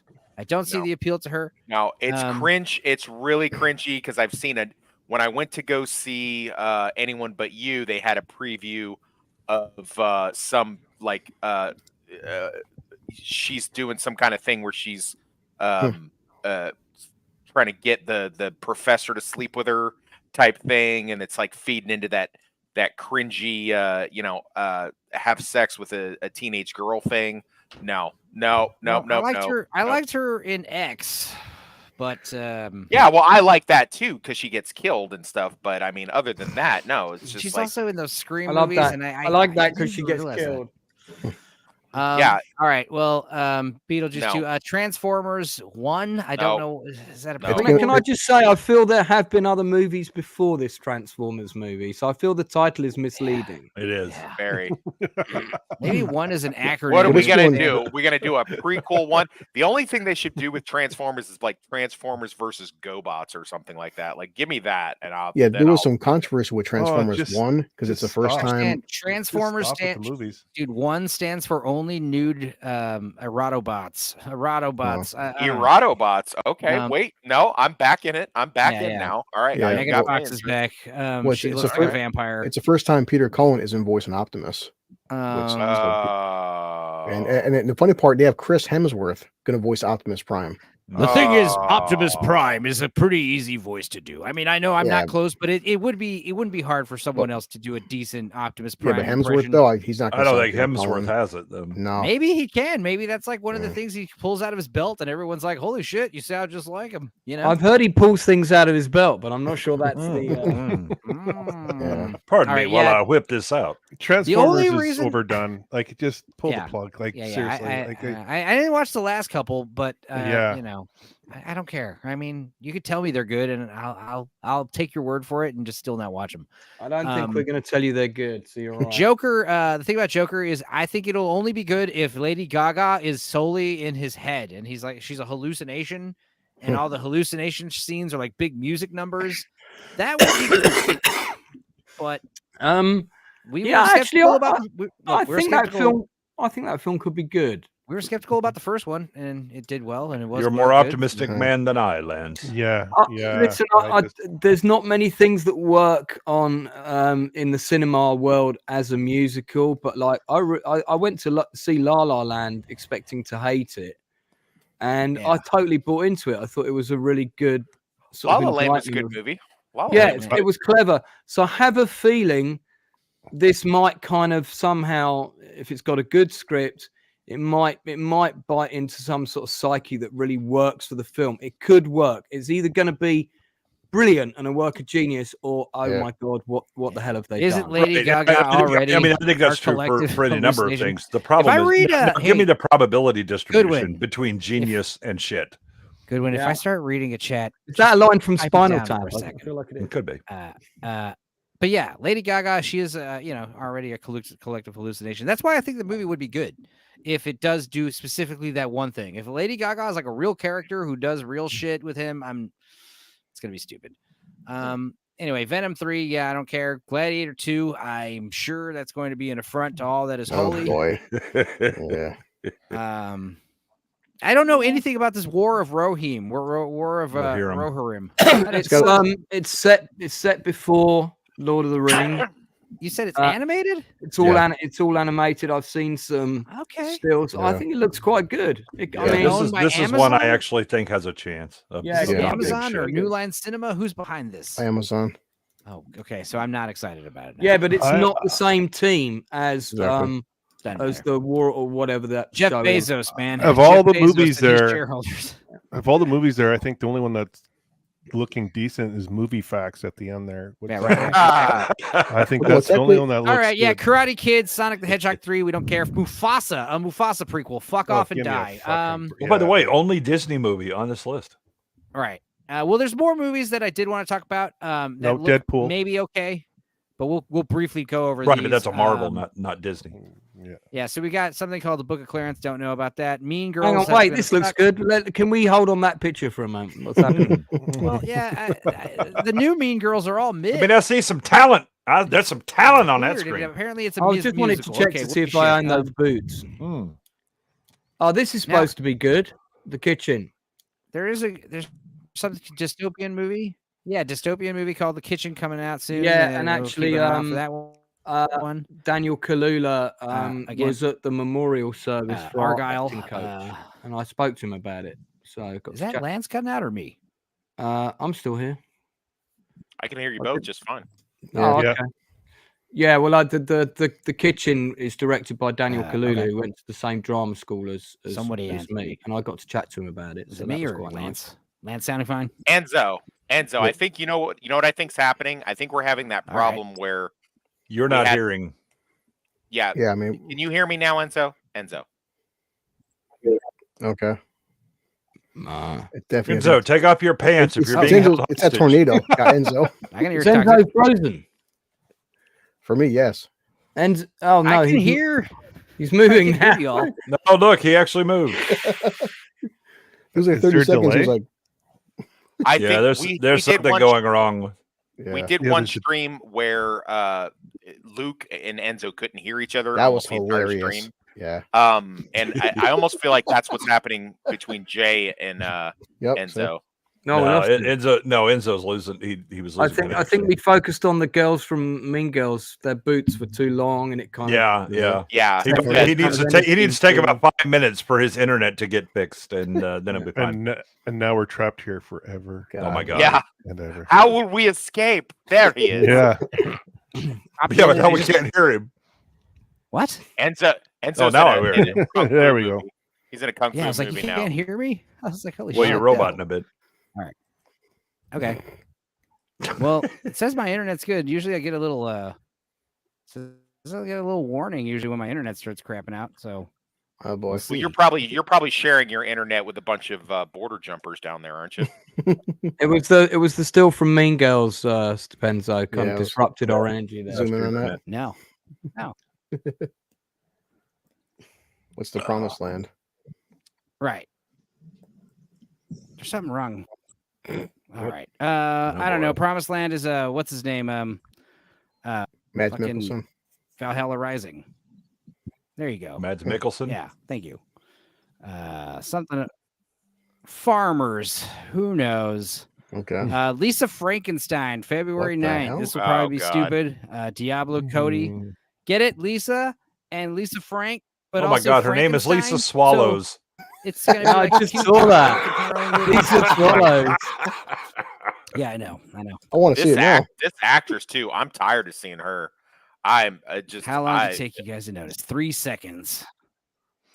see the appeal to her. No, it's cringe. It's really cringy because I've seen it. When I went to go see Anyone But You, they had a preview of some like she's doing some kind of thing where she's trying to get the professor to sleep with her type thing, and it's like feeding into that cringy have sex with a teenage girl thing. No. I liked her in X, But yeah, well, I like that too because she gets killed and stuff. But I mean, other than that, no, it's just she's like also in those Scream I love movies, that. and I like that because she gets realize killed. yeah. All right. Well, Beetlejuice No. 2, Transformers 1. I don't know. Is that a No. prequel? Can I just say, I feel there have been other movies before this Transformers movie, so I feel the title is misleading. It is. Yeah. Very. Maybe 1 is an acronym. What are we it's gonna going- do? We're gonna do a prequel one. The only thing they should do with Transformers is like Transformers versus GoBots or something like that. Like, give me that, and I'll. Yeah, then there was I'll- some controversy with Transformers just- 1 because it's the just first stop. time. And Transformers Just stop with the movies. Dude, 1 stands for only nude erotobots. Erotobots. Okay, wait. No, I'm back in it. I'm back Yeah, in yeah. now. All right, Yeah. now you Megan got me Fox is interested. back. Well, She it's looks a like a fir- vampire. It's the first time Peter Cullen is in voicing Optimus. Um, And the funny part, they have Chris Hemsworth going to voice Optimus Prime. The thing is, Oh. Optimus Prime is a pretty easy voice to do. I mean, I know I'm Yeah. not close, but it wouldn't be hard for someone else to do a decent Optimus Yeah, Prime but Hemsworth impression. though, he's not. I gonna don't sound think Peter Hemsworth Cullen. has it though. No, Maybe he can. Maybe that's like one of the Yeah. things he pulls out of his belt, and everyone's like, "Holy shit, you sound just like him." You know. I've heard he pulls things out of his belt, but I'm not sure that's the. Yeah. Pardon All me right, while yeah. I whip this out. Transformers is reason- overdone. Like, just pull Yeah. the plug. Like, Yeah, seriously. I didn't watch the last couple, but Yeah. you know, I don't care. I mean, you could tell me they're good, and I'll take your word for it and just still not watch them. I don't think we're going to tell you they're good. So you're right. Joker. The thing about Joker is, I think it'll only be good if Lady Gaga is solely in his head, and he's like, she's a hallucination, and all the hallucination scenes are like big music numbers. That would be good. But we yeah, were actually, skeptical about. I think that film could be good. We were skeptical about the first one, and it did well, and it was. You're a more good. optimistic man than I, Lance. Yeah. Yeah. Listen, there's not many things that work on in the cinema world as a musical, but like I went to see La La Land expecting to hate it, and I totally bought into it. I thought it was a really good sort La of La Land was a enlightening good movie. La La Yeah, Land was it was clever. So I have a feeling this might kind of somehow, if it's got a good script, it might bite into some sort of psyche that really works for the film. It could work. It's either going to be brilliant and a work of genius, or my god, what the hell have they done? Isn't Lady Gaga already? I mean, I think that's our true for any number of hallucination? things. The problem If I is, read, give me the probability distribution Goodwin. between genius and shit. Goodwin, if Yeah. I start reading a chat, Is that a line from type it Spinal down Tap? for a I second. feel like it is. It could be. But yeah, Lady Gaga, she is, already a collective hallucination. That's why I think the movie would be good if it does do specifically that one thing. If Lady Gaga is like a real character who does real shit with him, it's gonna be stupid. Anyway, Venom 3, yeah, I don't care. Gladiator 2, I'm sure that's going to be an affront to all that is Oh holy. boy. Yeah. I don't know anything about this War of Rohirrim. War of Rohirrim. Rohirrim. It's set before Lord of the Rings. You said it's animated? It's all animated. I've seen some stills. Yeah. I think it looks quite good. This is one I actually think has a chance. Is it Yeah. Amazon or New Line Cinema? Who's behind this? Amazon. Oh, okay. So I'm not excited about it now. Yeah, but it's not the same team as Exactly. as the War or whatever that Jeff show is. Bezos, man. Of all Jeff the Bezos movies and his there- shareholders. Of all the movies there, I think the only one that's looking decent is Movie Facts at the end there. Yeah, What's right. that? I think Well, that's the only one that looks All right, yeah, good. Karate Kid, Sonic the Hedgehog 3, we don't care. Mufasa, a Mufasa prequel. Fuck Oh, off and give me a die. fucking- Well, by the yeah. way, only Disney movie on this list. All right. Well, there's more movies that I did want to talk about. That No, look Deadpool. maybe okay, but we'll briefly go over Right, these. but that's a Marvel, not Disney. Yeah. Yeah, so we got something called the Book of Clarence. Don't know about that. Mean Girls. Hang on, has wait, been this a looks suck- good. Can we hold on that picture for a moment? What's happening? Well, yeah, the new Mean Girls are all mid. I mean, I see some talent. There's some talent on that Weird. screen. Apparently, it's a I was just wanted to musical. check Okay, to see what if the I shit? own those boots. Hmm. Oh, this is supposed to be good. The kitchen. There's some dystopian movie. Yeah, dystopian movie called The Kitchen coming out soon. Yeah, and we'll keep actually, an eye out for that one. Daniel Kaluuya again, was at the memorial service for our Argyle. acting coach, and I spoke to him about it. So I got Is to that chat. Lance cutting out or me? I'm still here. I can hear you both just fine. Oh, Yeah. okay. Yeah, well, the kitchen is directed by Daniel Kaluuya, okay. who went to the same drama school as Somebody as answer me, and I got to chat to him about it. Is so it that me was or quite Lance? Land's sounding fine. Enzo, I think you know what I think's happening. I think we're having that problem where you're not hearing. Yeah. Yeah. I mean, can you hear me now, Enzo? Okay. Enzo, take off your pants if you're being held hostage. It's that tornado. Got Enzo. I can hear Enzo frozen. For me, yes. And oh no, I can hear. He's moving now. No, look, he actually moved. It was like 30 seconds. He was like, I think there's something going wrong. Yeah. We did one stream where Luke and Enzo couldn't hear each other. That was hilarious. Stream. Yeah. And I almost feel like that's what's happening between Jay and Enzo. So. Enzo's losing. He was losing. I think we focused on the girls from Mean Girls. Their boots were too long, and it kind of He needs to take about 5 minutes for his internet to get fixed, and then it'll be fine. And now we're trapped here forever. Oh my god! Yeah. And ever. How will we escape? There he is. Yeah. But now we can't hear him. What? Enzo. Oh, now I hear him. There we go. He's in a kung fu I was like, movie you now. can't hear me. I was like, holy shit. Well, you're roboting a bit. All right. Okay. Well, it says my internet's good. Usually I get a little I get a little warning usually when my internet starts crapping out. So oh boy. Well, you're probably sharing your internet with a bunch of border jumpers down there, aren't you? It was the still from Mean Girls, Stepenzo, kind of disrupted our energy there. Zoom in on that. No. What's the promised land? Right. There's something wrong. All right. I don't know. Promised Land is what's his name? Mads Mikkelsen. Valhalla Rising. There you go. Mads Mikkelsen. Yeah, thank you. Something Farmers. Who knows? Okay. Lisa Frankenstein, February 9th. This will probably be stupid. Diablo Cody. Get it? Lisa and Lisa Frank. But oh my god, her name is Lisa Swallows. So it's gonna be like I just saw that. Lisa Swallows. Yeah, I know. I want to see it now. This actress too. I'm tired of seeing her. I'm just. How long did it take you guys to notice? 3 seconds.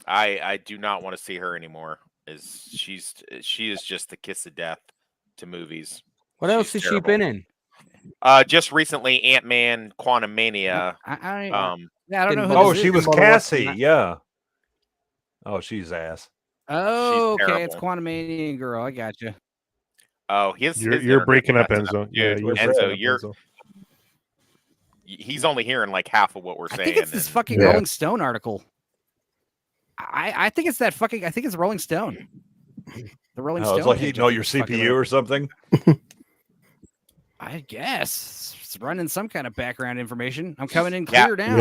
I do not want to see her anymore. She is just the kiss of death to movies. What else has she been in? Just recently, Ant-Man, Quantumania. I don't know. Oh, she was Cassie. Yeah. Oh, she's ass. Oh, okay. It's Quantumania girl. I got you. Oh, you're breaking up, Enzo. Yeah, Enzo, he's only hearing like half of what we're saying. I think it's this fucking Rolling Stone article. I think it's that fucking. I think it's Rolling Stone. The Rolling Stone. It's like you know your CPU or something. I guess it's running some kind of background information. I'm coming in clear down.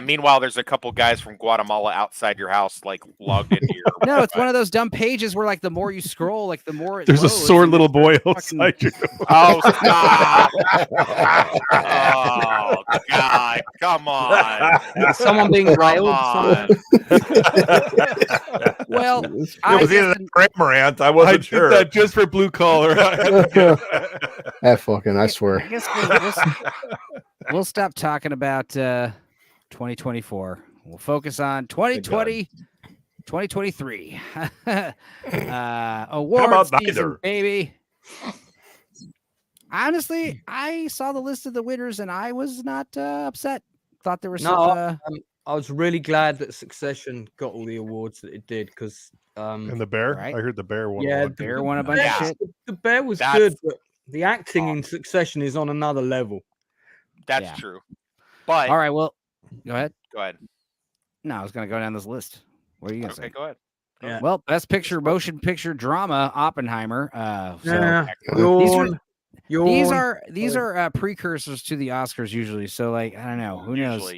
Meanwhile, there's a couple guys from Guatemala outside your house, like logged into your. No, it's one of those dumb pages where, like, the more you scroll, like the more there's a sore little boy outside you. Oh, stop! Oh God! Come on! Is someone being railed? Well, it was either Rant. I wasn't sure. Did that just for blue collar. That fucking, I swear. I guess we'll stop talking about 2024. We'll focus on 2020, 2023. Awards season, baby. Honestly, I saw the list of the winners and I was not upset. Thought there was some. I was really glad that Succession got all the awards that it did because. And the Bear, right? I heard the Bear won. Yeah, the Bear won a bunch of shit. The Bear was good, but the acting in Succession is on another level. That's true. But all right, well, go ahead. Go ahead. No, I was going to go down this list. What are you going to say? Go ahead. Yeah. Well, Best Picture, Motion Picture Drama, Oppenheimer. These are precursors to the Oscars usually. So, like, I don't know. Who knows?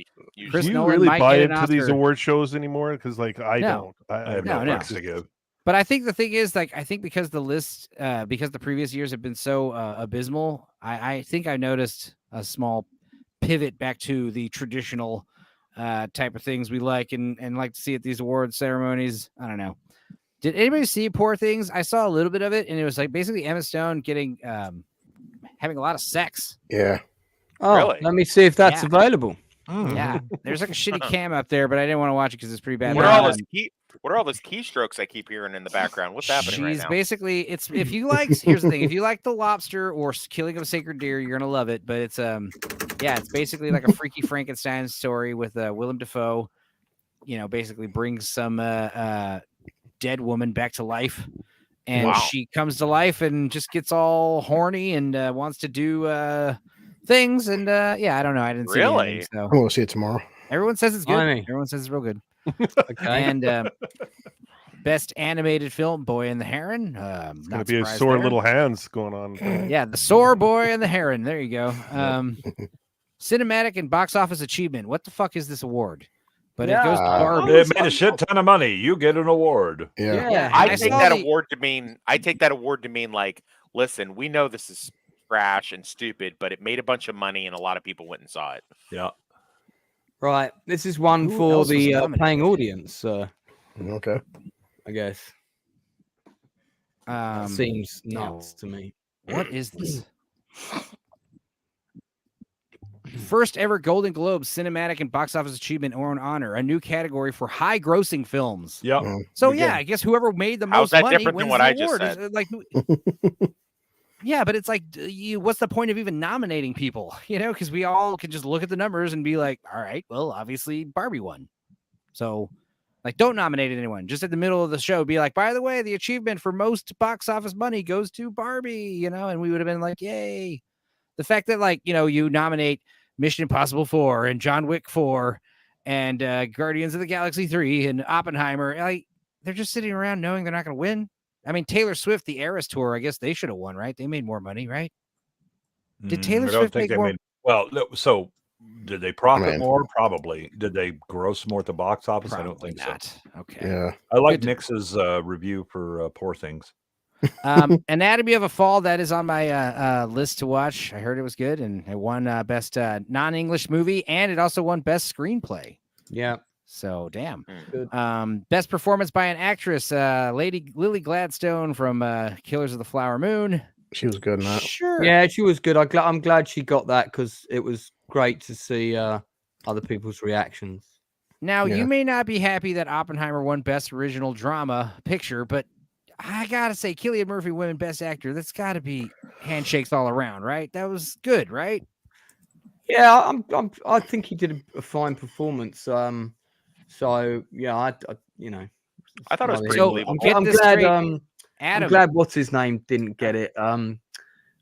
Chris Nolan really buy into these award shows anymore? Because, like, I don't. I have no fucks to give. But I think the thing is, like, I think because the list, because the previous years have been so abysmal, I think I noticed a small pivot back to the traditional type of things we like and like to see at these award ceremonies. I don't know. Did anybody see Poor Things? I saw a little bit of it, and it was like basically Emma Stone getting having a lot of sex. Yeah. Oh, really? Let me see if that's available. Yeah, there's like a shitty cam up there, but I didn't want to watch it because it's pretty bad. Where all his What are all those keystrokes I keep hearing in the background? What's happening right now? She's basically if you like. Here's the thing: if you like The Lobster or Killing of a Sacred Deer, you're gonna love it. But it's it's basically like a freaky Frankenstein story with Willem Dafoe. Basically brings some dead woman back to life, and she comes to life and just gets all horny and wants to do things. And I don't know. I didn't see it. So I'm gonna see it tomorrow. Everyone says it's good. Everyone says it's real good. Okay. And best animated film, Boy and the Heron. It's gonna be a sore little hands going on. Yeah, the Sore Boy and the Heron. There you go. Cinematic and box office achievement. What the fuck is this award? But it goes to Barbie. It made a shit ton of money. You get an award. Yeah. I take that award to mean like, listen, we know this is trash and stupid, but it made a bunch of money and a lot of people went and saw it. Yeah. Right. This is one for the paying audience. Okay. I guess. Seems nuts to me. What is this? First ever Golden Globe cinematic and box office achievement or an honor, a new category for high grossing films. Yeah. So I guess whoever made the most money different wins than what the I award. just said? Like, yeah, but it's like, what's the point of even nominating people? Because we all can just look at the numbers and be like, all right, well, obviously Barbie won. So, like, don't nominate anyone. Just at the middle of the show, be like, by the way, the achievement for most box office money goes to Barbie, and we would have been like, yay. The fact that, like, you nominate Mission Impossible 4 and John Wick 4 and Guardians of the Galaxy 3 and Oppenheimer, like, they're just sitting around knowing they're not going to win. I mean, Taylor Swift, the Eras Tour, I guess they should have won, right? They made more money, right? Did Taylor Swift make more? So did they profit more? Probably. Did they gross more at the box office? Probably I don't think not. so. Okay. Yeah. I like Nix's review for Poor Things. Anatomy of a Fall, that is on my list to watch. I heard it was good, and it won best non-English movie, and it also won best screenplay. Yeah. So damn. Good. Best performance by an actress, Lady Lily Gladstone from Killers of the Flower Moon. She was good in that. Sure. Yeah, she was good. I'm glad she got that because it was great to see other people's reactions. Now, you may not be happy that Oppenheimer won Best Original Drama Picture, but I gotta say, Cillian Murphy winning Best Actor, that's gotta be handshakes all around, right? That was good, right? Yeah, I think he did a fine performance. So yeah, I thought it was pretty so believable. I'm glad. Adam, I'm glad what's his name didn't get it. Maestro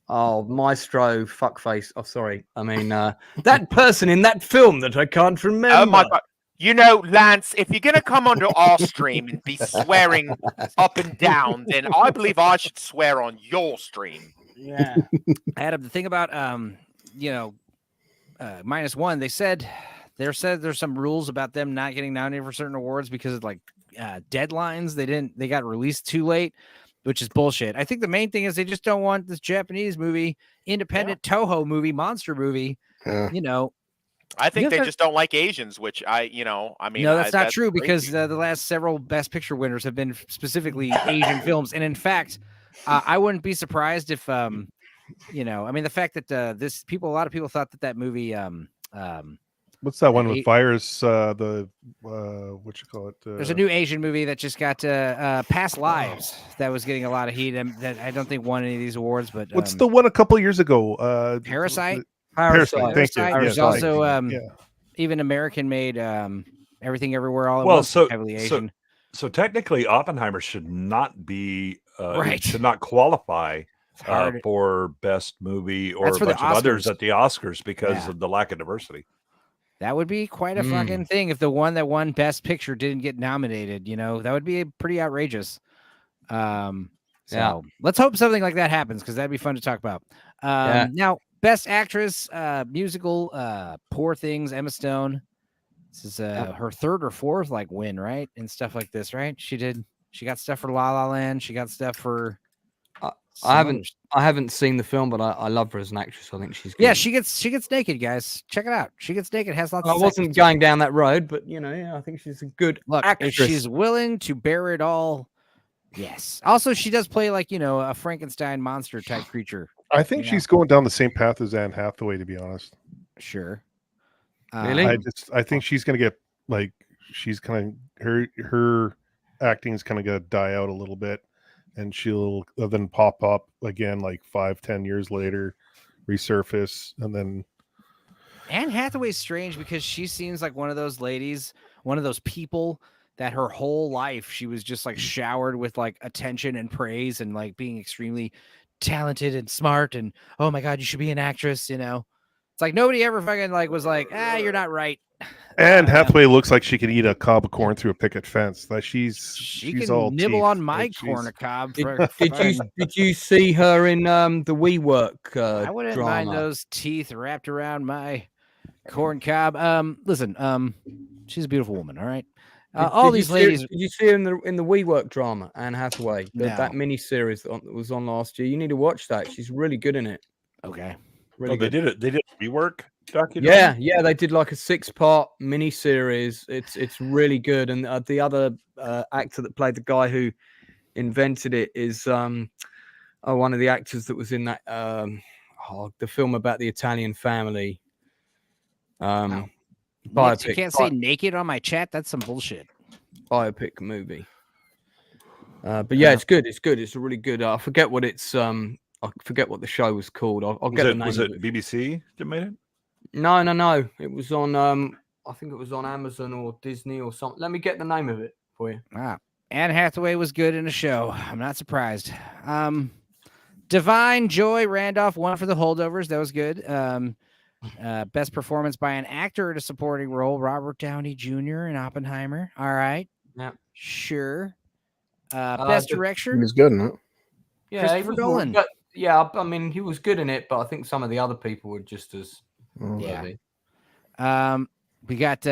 fuckface. Oh, sorry. I mean that person in that film that I can't remember. Oh my God. Lance, if you're going to come onto our stream and be swearing up and down, then I believe I should swear on your stream. Yeah. Adam, the thing about -1, they said there's some rules about them not getting nominated for certain awards because of like deadlines. They got released too late, which is bullshit. I think the main thing is they just don't want this Japanese movie, independent Toho movie, monster movie, I think they just don't like Asians, which I mean, no, that's not true because the last several Best Picture winners have been specifically Asian films. And in fact, I wouldn't be surprised if, I mean, the fact that a lot of people thought that movie, what's that one with fires? What you call it? There's a new Asian movie that just got Past Lives that was getting a lot of heat. And that I don't think won any of these awards. But what's the one a couple of years ago? Parasite. Parasite. Thank you. There's also even American made Everything Everywhere All at Once. Heavily Asian. So technically, Oppenheimer should not be right. Should not qualify for best movie or a bunch of others at the Oscars because of the lack of diversity. That would be quite a fucking thing if the one that won Best Picture didn't get nominated. That would be pretty outrageous. So let's hope something like that happens because that'd be fun to talk about. Now, Best Actress, musical, Poor Things, Emma Stone. This is her third or fourth win, right? And stuff like this, right? She got stuff for La La Land. She got stuff for. I haven't seen the film, but I love her as an actress. I think she's good. Yeah, she gets naked, guys. Check it out. She gets naked. Has lots. I wasn't going down that road, but I think she's a good actress. If she's willing to bear it all. Yes. Also, she does play a Frankenstein monster type creature. I think she's going down the same path as Anne Hathaway, to be honest. Sure. Really? I think she's going to get she's kind of her acting is kind of going to die out a little bit, and she'll then pop up again like 5-10 years later, resurface, and then. Anne Hathaway's strange because she seems like one of those ladies, one of those people that her whole life she was just like showered with like attention and praise and like being extremely talented and smart and oh my god, you should be an actress, you know. It's like nobody ever fucking like was like, you're not right. And Hathaway looks like she could eat a cob of corn through a picket fence. Like she's can all nibble teeth. on my like corn a cob. Did you see her in the WeWork I wouldn't drama? mind those teeth wrapped around my corn cob. Listen, she's a beautiful woman. All right. All these ladies. Did you see her in the WeWork drama, Anne Hathaway? That mini series that was on last year. You need to watch that. She's really good in it. Okay. Really good. They did a WeWork documentary. Yeah, they did like a 6-part mini series. It's really good. And the other actor that played the guy who invented it is one of the actors that was in that the film about the Italian family. Biopic. You can't say naked on my chat. That's some bullshit. Biopic movie. But yeah, it's good. It's good. It's a really good. I forget what it's. I forget what the show was called. I'll get the name. Was it BBC that made it? No. It was on. I think it was on Amazon or Disney or something. Let me get the name of it for you. Anne Hathaway was good in a show. I'm not surprised. Divine Joy Randolph won for The Holdovers. That was good. Best performance by an actor in a supporting role, Robert Downey Jr. in Oppenheimer. All right. Yeah. Sure. Best direction. He was good in it. Yeah, Christopher Nolan. Yeah, I mean, he was good in it, but I think some of the other people were just as. Yeah. We got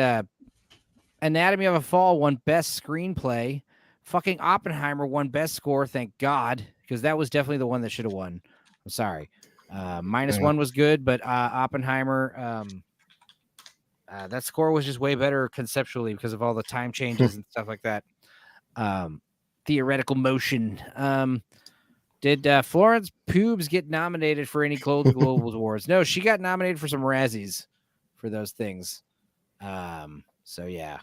Anatomy of a Fall won best screenplay. Fucking Oppenheimer won best score. Thank God, because that was definitely the one that should have won. I'm sorry. -1 was good, but Oppenheimer, that score was just way better conceptually because of all the time changes and stuff like that. Theoretical motion. Did Florence Pugh get nominated for any Golden Globes awards? No, she got nominated for some Razzies for those things. So yeah,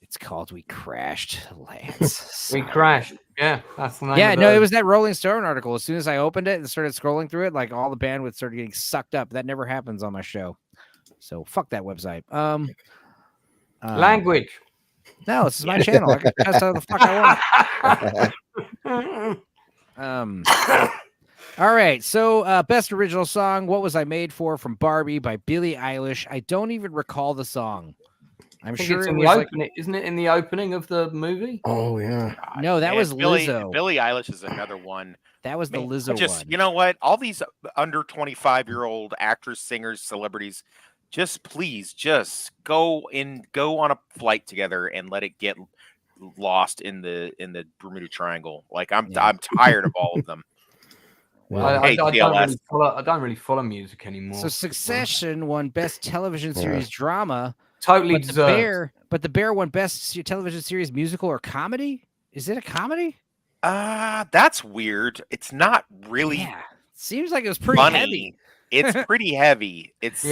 it's called We Crashed, Lance. We crashed. Yeah, that's the name. Yeah, no, it was that Rolling Stone article. As soon as I opened it and started scrolling through it, like all the bandwidth started getting sucked up. That never happens on my show. So fuck that website. Language. No, this is my channel. I can cuss how the fuck I want. All right. So best original song, What Was I Made For from Barbie by Billie Eilish. I don't even recall the song. I'm sure it's it in was the opening. Isn't it in the opening of the movie? Oh yeah. No, that was Lizzo. Billie Eilish is another one. That was the Lizzo one. You know what? All these under 25-year-old actors, singers, celebrities, please go on a flight together and let it get lost in the Bermuda Triangle. Like I'm tired of all of them. Well, I don't really follow music anymore. So Succession won best television series drama. Totally deserved. But The Bear won best television series musical or comedy. Is it a comedy? That's weird. It's not really. Yeah. Seems like it was pretty heavy. It's pretty heavy. It's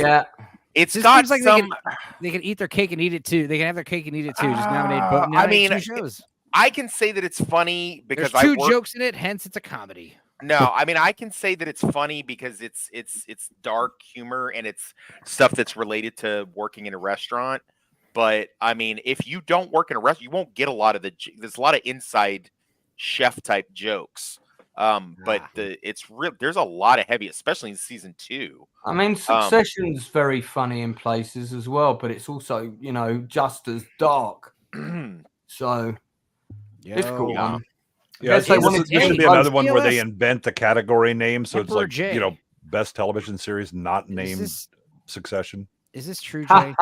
It's just got like some. They can eat their cake and eat it too. They can have their cake and eat it too. Just nominate two shows. I can say that it's funny because there's two jokes in it, hence it's a comedy. No, I mean I can say that it's funny because it's dark humor and it's stuff that's related to working in a restaurant. But I mean, if you don't work in a restaurant, you won't get a lot of there's a lot of inside chef type jokes. But there's a lot of heavy, especially in season 2. I mean, Succession's very funny in places as well, but it's also, just as dark. So difficult one. Yeah, this should be another one where they invent the category name, so it's like best television series not named Succession. Is this true, Jay?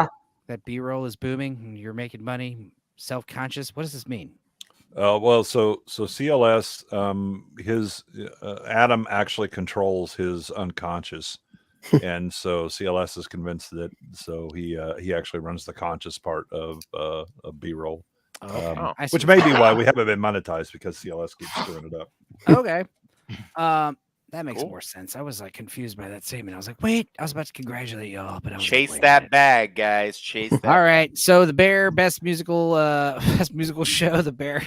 That B-roll is booming, you're making money, self-conscious. What does this mean? Well, so CLS, his Adam actually controls his unconscious, and so CLS is convinced that he actually runs the conscious part of B-roll. Which may be why we haven't been monetized, because CLS keeps screwing it up. Okay. That makes more sense. I was like confused by that statement. I was like, wait, I was about to congratulate y'all, but I was chase like, that bag, guys. Chase that. All right. So the Bear, best musical show, the Bear,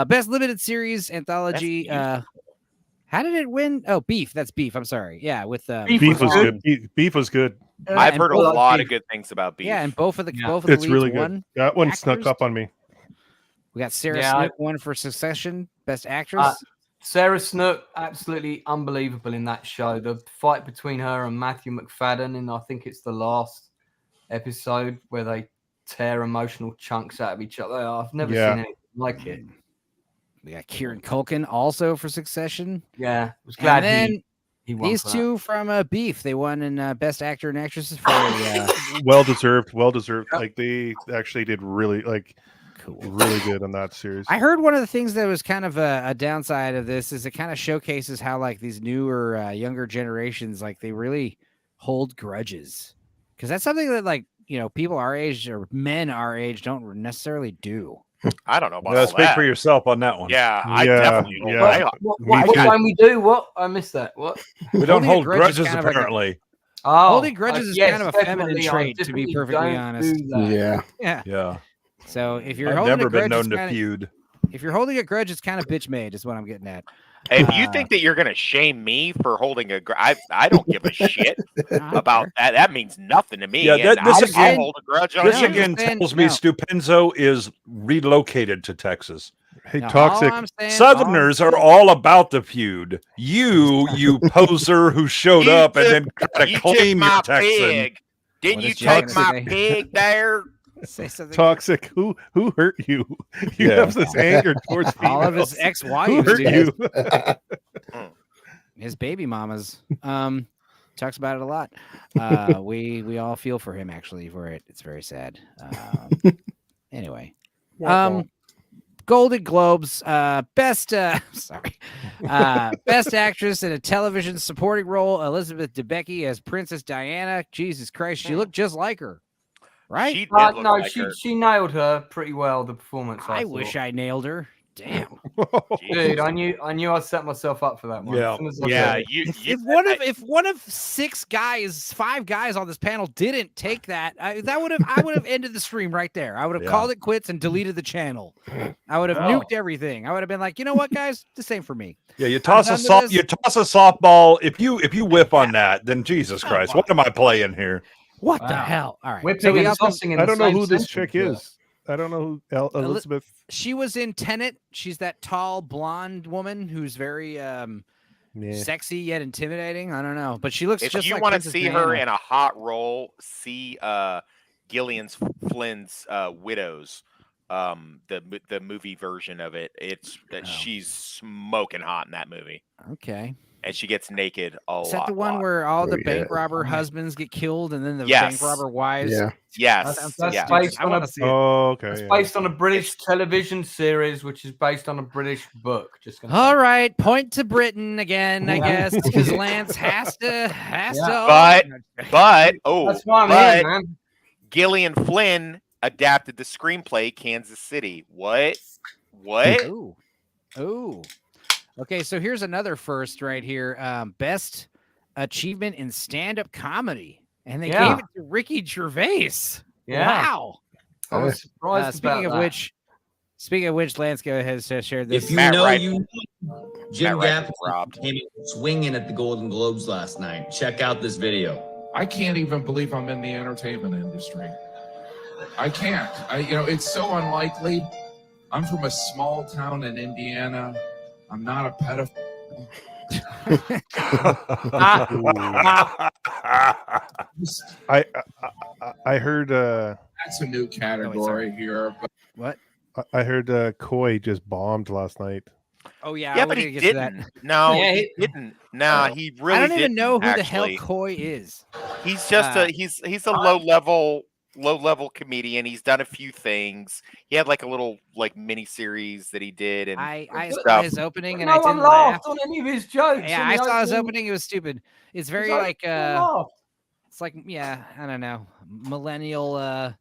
best limited series anthology. How did it win? Oh, Beef. That's Beef. I'm sorry. Yeah, with Beef was good. Beef was good. I've heard a lot of good things about Beef. Yeah, and both of the it's leads really won. good. That one actors. snuck up on me. We got Sarah Snook won for Succession, best actress. Sarah Snook, absolutely unbelievable in that show. The fight between her and Matthew McFadden, and I think it's the last episode where they tear emotional chunks out of each other. I've never seen anything like it. We got Kieran Culkin also for Succession. Yeah, I was glad he won. These two from Beef, they won in Best Actor and Actresses for well deserved. Like they actually did really really good on that series. I heard one of the things that was kind of a downside of this is it kind of showcases how like these newer, younger generations, like they really hold grudges, because that's something that people our age or men our age don't necessarily do. I don't know about all speak that. for yourself on that one. Yeah, I definitely. What time we do? What? I missed that. What? We don't hold grudges apparently. Holding grudges is kind of a feminine trait, to be perfectly honest. Yeah. So if you're I've holding never a grudge, been known to feud. If you're holding a grudge, it's kind of bitch made, is what I'm getting at. If you think that you're going to shame me for holding a grudge, I don't give a shit about that. That means nothing to me. Yeah, I'll hold a grudge on this you. again tells me Stupenzo is relocated to Texas. Hey, Toxic. Southerners are all about the feud. You poser who showed up and then got to claim your Texan. Pig. Didn't you take my pig there? Say something. Toxic. Who hurt you? You have this anger towards females. All of his ex-wives. Who hurt you? His baby mamas. Talks about it a lot. We all feel for him actually for it. It's very sad. Anyway. Golden Globes, best best actress in a television supporting role, Elizabeth Debicki as Princess Diana. Jesus Christ, she looked just like her. Right? She did look like her. She nailed her pretty well, the performance. I wish I nailed her. Damn. Dude, I knew I set myself up for that one. Yeah. If one of five guys on this panel didn't take that, I would have ended the stream right there. I would have called it quits and deleted the channel. I would have nuked everything. I would have been like, you know what, guys, the same for me. Yeah, you toss a softball. If you whip on that, then Jesus Christ, what am I playing here? What the hell? All right. Whipping and tossing in I don't know who this sentence, chick is. I don't know who Elizabeth. She was in Tenet. She's that tall blonde woman who's very sexy yet intimidating. I don't know, but she looks. If you want to see her in a hot role, see Gillian Flynn's Widows, the movie version of it. She's smoking hot in that movie. Okay. And she gets naked a lot. Is that the one where all the bank robber husbands get killed and then the bank robber wives? Yeah. Yes. That's based on it's based on a British television series, which is based on a British book. All right, point to Britain again, I guess, because Lance has to. But that's why I'm here, man. Gillian Flynn adapted the screenplay Kansas City. What? Ooh. Okay, so here's another first right here. Best achievement in stand-up comedy. And they gave it to Ricky Gervais. Yeah. Wow. I was surprised Speaking of which, Lance, go ahead and share this. If you know, Jim Gaffigan came in swinging at the Golden Globes last night. Check out this video. I can't even believe I'm in the entertainment industry. I can't. It's so unlikely. I'm from a small town in Indiana. I'm not a pedophile. I heard that's a new category here. But what? I heard Coy just bombed last night. Oh yeah, yeah, but he didn't. No, he didn't. No, he really. I don't even know who actually. The hell Coy is. He's just he's a low level comedian. He's done a few things. He had like a little mini series that he did, and I saw his opening and no I didn't one laughed laugh on any of his jokes. Yeah, I saw his opening. It was stupid. It's very it's like I don't know, millennial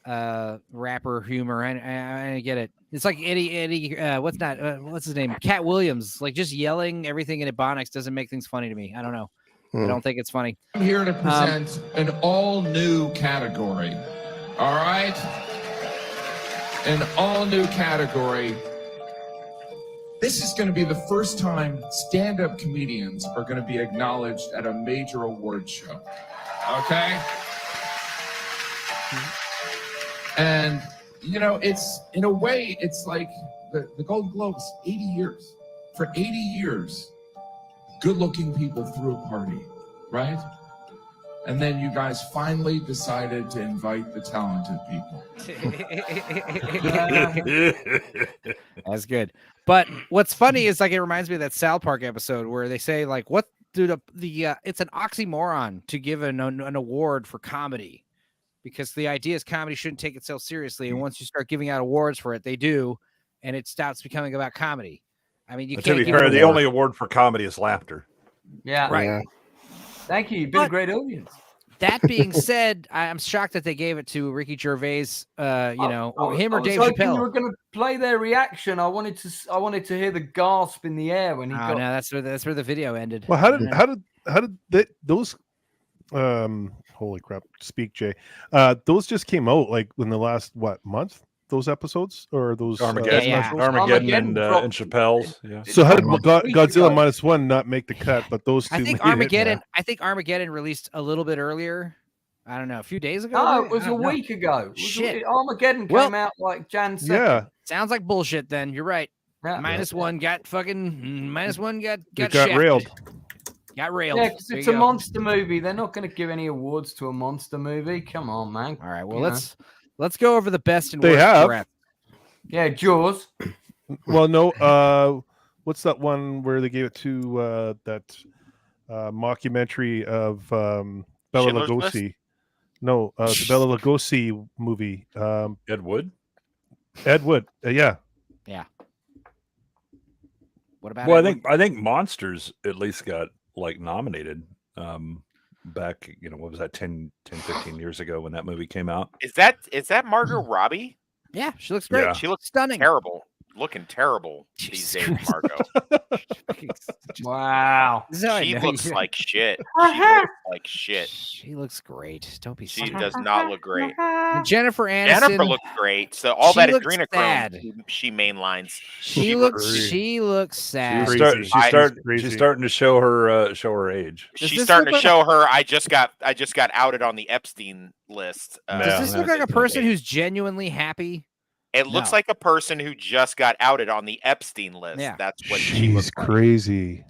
rapper humor. I get it. It's like Eddie. What's his name? Cat Williams. Like just yelling everything in Ebonics doesn't make things funny to me. I don't know. I don't think it's funny. I'm here to present an all-new category. All right? An all-new category. This is going to be the first time stand-up comedians are going to be acknowledged at a major award show. Okay? And, you know, it's, in a way, it's like the Golden Globes, 80 years. For 80 years, good-looking people threw a party, right? And then you guys finally decided to invite the talented people. That's good. But what's funny is like it reminds me of that South Park episode where they say like, "What do it's an oxymoron to give an award for comedy." Because the idea is comedy shouldn't take itself seriously, and once you start giving out awards for it, they do, and it stops becoming about comedy. I mean, you can't. To be fair, the only award for comedy is laughter. Yeah, right. Yeah. Thank you. You've been a great audience. That being said, I'm shocked that they gave it to Ricky Gervais, or him or Dave Chappelle. You were going to play their reaction. I wanted to hear the gasp in the air when he got. No, that's where the video ended. Well, how did those? Holy crap! Speak, Jay. Those just came out like in the last month? Those episodes or those Armageddon and Chappelle's. Yeah. So how did Godzilla -1 not make the cut? But those two. I think Armageddon. I think Armageddon released a little bit earlier. I don't know, a few days ago. No, it was a week ago. Shit, Armageddon came out like Jan 2nd. Yeah, sounds like bullshit. Then you're right. Yeah. -1 got railed. Got railed. Yeah, because it's a monster movie. They're not going to give any awards to a monster movie. Come on, man. All right. Well, let's go over the best and they worst. Have. Rap. Yeah, Jaws. Well, no. What's that one where they gave it to that mockumentary of Bela Lugosi? No, the Bela Lugosi movie. Ed Wood. Yeah. Yeah. What about? Well, I think Monsters at least got like nominated. Back, what was that 10, 15 years ago when that movie came out? Is that Margot Robbie? Yeah, she looks great. Yeah. She looks stunning. Looking terrible these days, Margot. Wow. She looks like shit. She looks like shit. She looks great. Don't be She stupid. does not look great. And Jennifer Aniston. Jennifer looks great. So all she that looks adrenochrome sad. she mainlines. She looks sad. She's starting to show her age. She's starting to show her. I just got outed on the Epstein list. Does this look like a person who's genuinely happy? It looks like a person who just got outed on the Epstein list. Yeah. That's what she looks like. Crazy.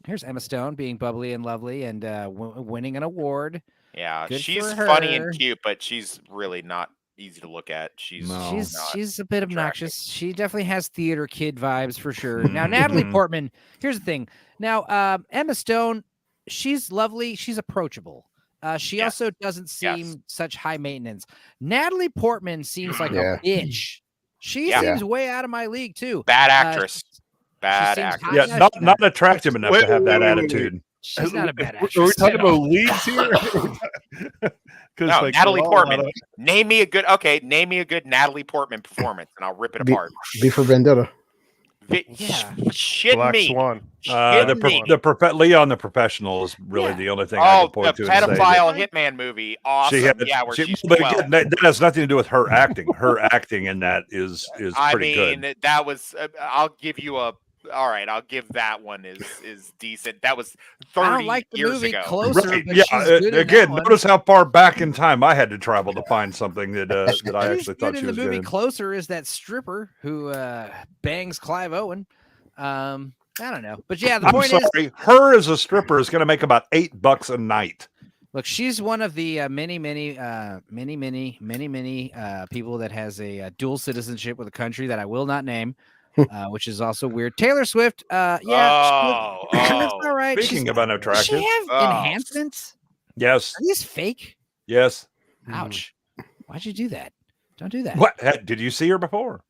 Here's Emma Stone being bubbly and lovely and winning an award. Yeah, Good she's for funny her. and cute, but she's really not easy to look at. She's a bit obnoxious. She definitely has theater kid vibes for sure. Now, Natalie Portman, here's the thing. Now, Emma Stone, she's lovely. She's approachable. She also doesn't seem such high maintenance. Natalie Portman seems like a bitch. She seems way out of my league too. Bad actress. Bad actress. Yeah, not attractive enough to have that attitude. She's not a bad actress. Are we talking about leagues here? No, Natalie Portman. Name me a good Natalie Portman performance, and I'll rip it apart. V for Vendetta. Shit Black me. Swan. Leon the Professional is really the only thing I can point to. The pedophile hitman movie. Awesome. Where she's 12. Again, that has nothing to do with her acting. Her acting in that is pretty good. That was. I'll give you a. All right, I'll give that one is decent. That was 30 years ago. Closer, right. Again, notice how far back in time I had to travel to find something that I actually thought she was good. In the movie good. Closer is that stripper who bangs Clive Owen. I don't know, but yeah, the point is, her as a stripper is going to make about $8 a night. Look, she's one of the many people that has a dual citizenship with a country that I will not name. Which is also weird. Taylor Swift, that's all right. Speaking of unattractive, does she have enhancements? Yes. Are these fake? Yes. Ouch. Why'd you do that? Don't do that. What? Did you see her before?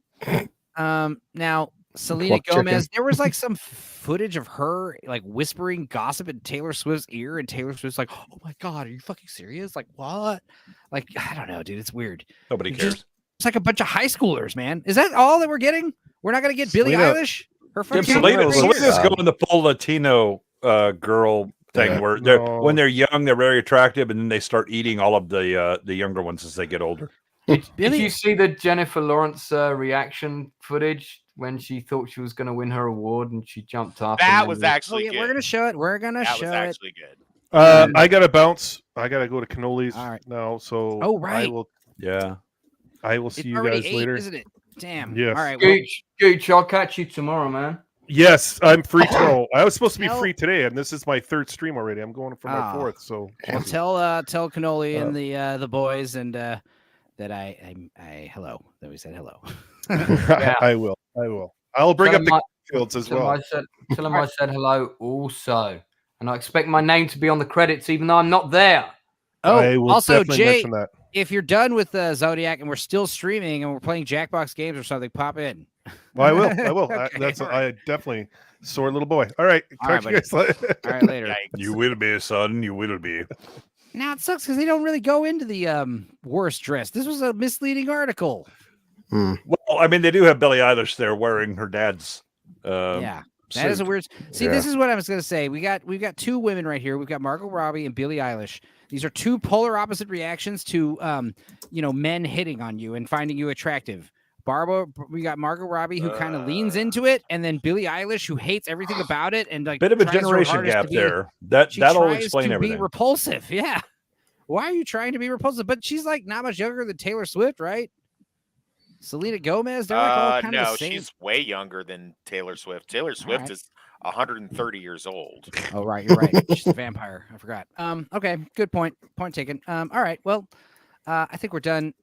Now, Selena Gomez, there was like some footage of her like whispering gossip in Taylor Swift's ear, and Taylor Swift's like, "Oh my God, are you fucking serious? Like what? Like, I don't know, dude. It's weird. Nobody cares. like a bunch of high schoolers, man. Is that all that we're getting? We're not going to get Billie Eilish? Her Selena's going the full Latino girl thing where when they're young, they're very attractive, and then they start eating all of the younger ones as they get older. Did you see the Jennifer Lawrence reaction footage when she thought she was going to win her award and she jumped up? That was actually good. We're going to show it. We're going to show it. That was actually good. I got to bounce. I got to go to Cannolis now. So right. I will see you guys later. Isn't it? Damn. Yes. All right. Gooch, I'll catch you tomorrow, man. Yes, I'm free tomorrow. I was supposed to be free today, and this is my third stream already. I'm going for my fourth. So tell Cannoli and the boys and that I hello. That we said hello. I will. I'll bring up the fields as well. Tell them I said hello also, and I expect my name to be on the credits, even though I'm not there. Oh, I will also, definitely Jay, mention that. If you're done with Zodiac and we're still streaming and we're playing Jackbox games or something, pop in. Well, I will. I will. Okay, I definitely sore little boy. All right. Talk to you guys later. All right, later. You will be, son. You will be. Now it sucks because they don't really go into the worst dress. This was a misleading article. Well, I mean, they do have Billie Eilish there wearing her dad's. That is a weird. See, this is what I was going to say. We've got two women right here. We've got Margot Robbie and Billie Eilish. These are two polar opposite reactions to, men hitting on you and finding you attractive. We got Margot Robbie who kind of leans into it, and then Billie Eilish who hates everything about it and like bit of a generation gap there. That'll explain everything. Be repulsive, yeah. Why are you trying to be repulsive? But she's like not much younger than Taylor Swift, right? Selena Gomez, they're like all kind of the same. She's way younger than Taylor Swift. Taylor Swift is 130 years old. Oh, right. You're right. She's a vampire. I forgot. Okay. Good point. Point taken. All right. Well, I think we're done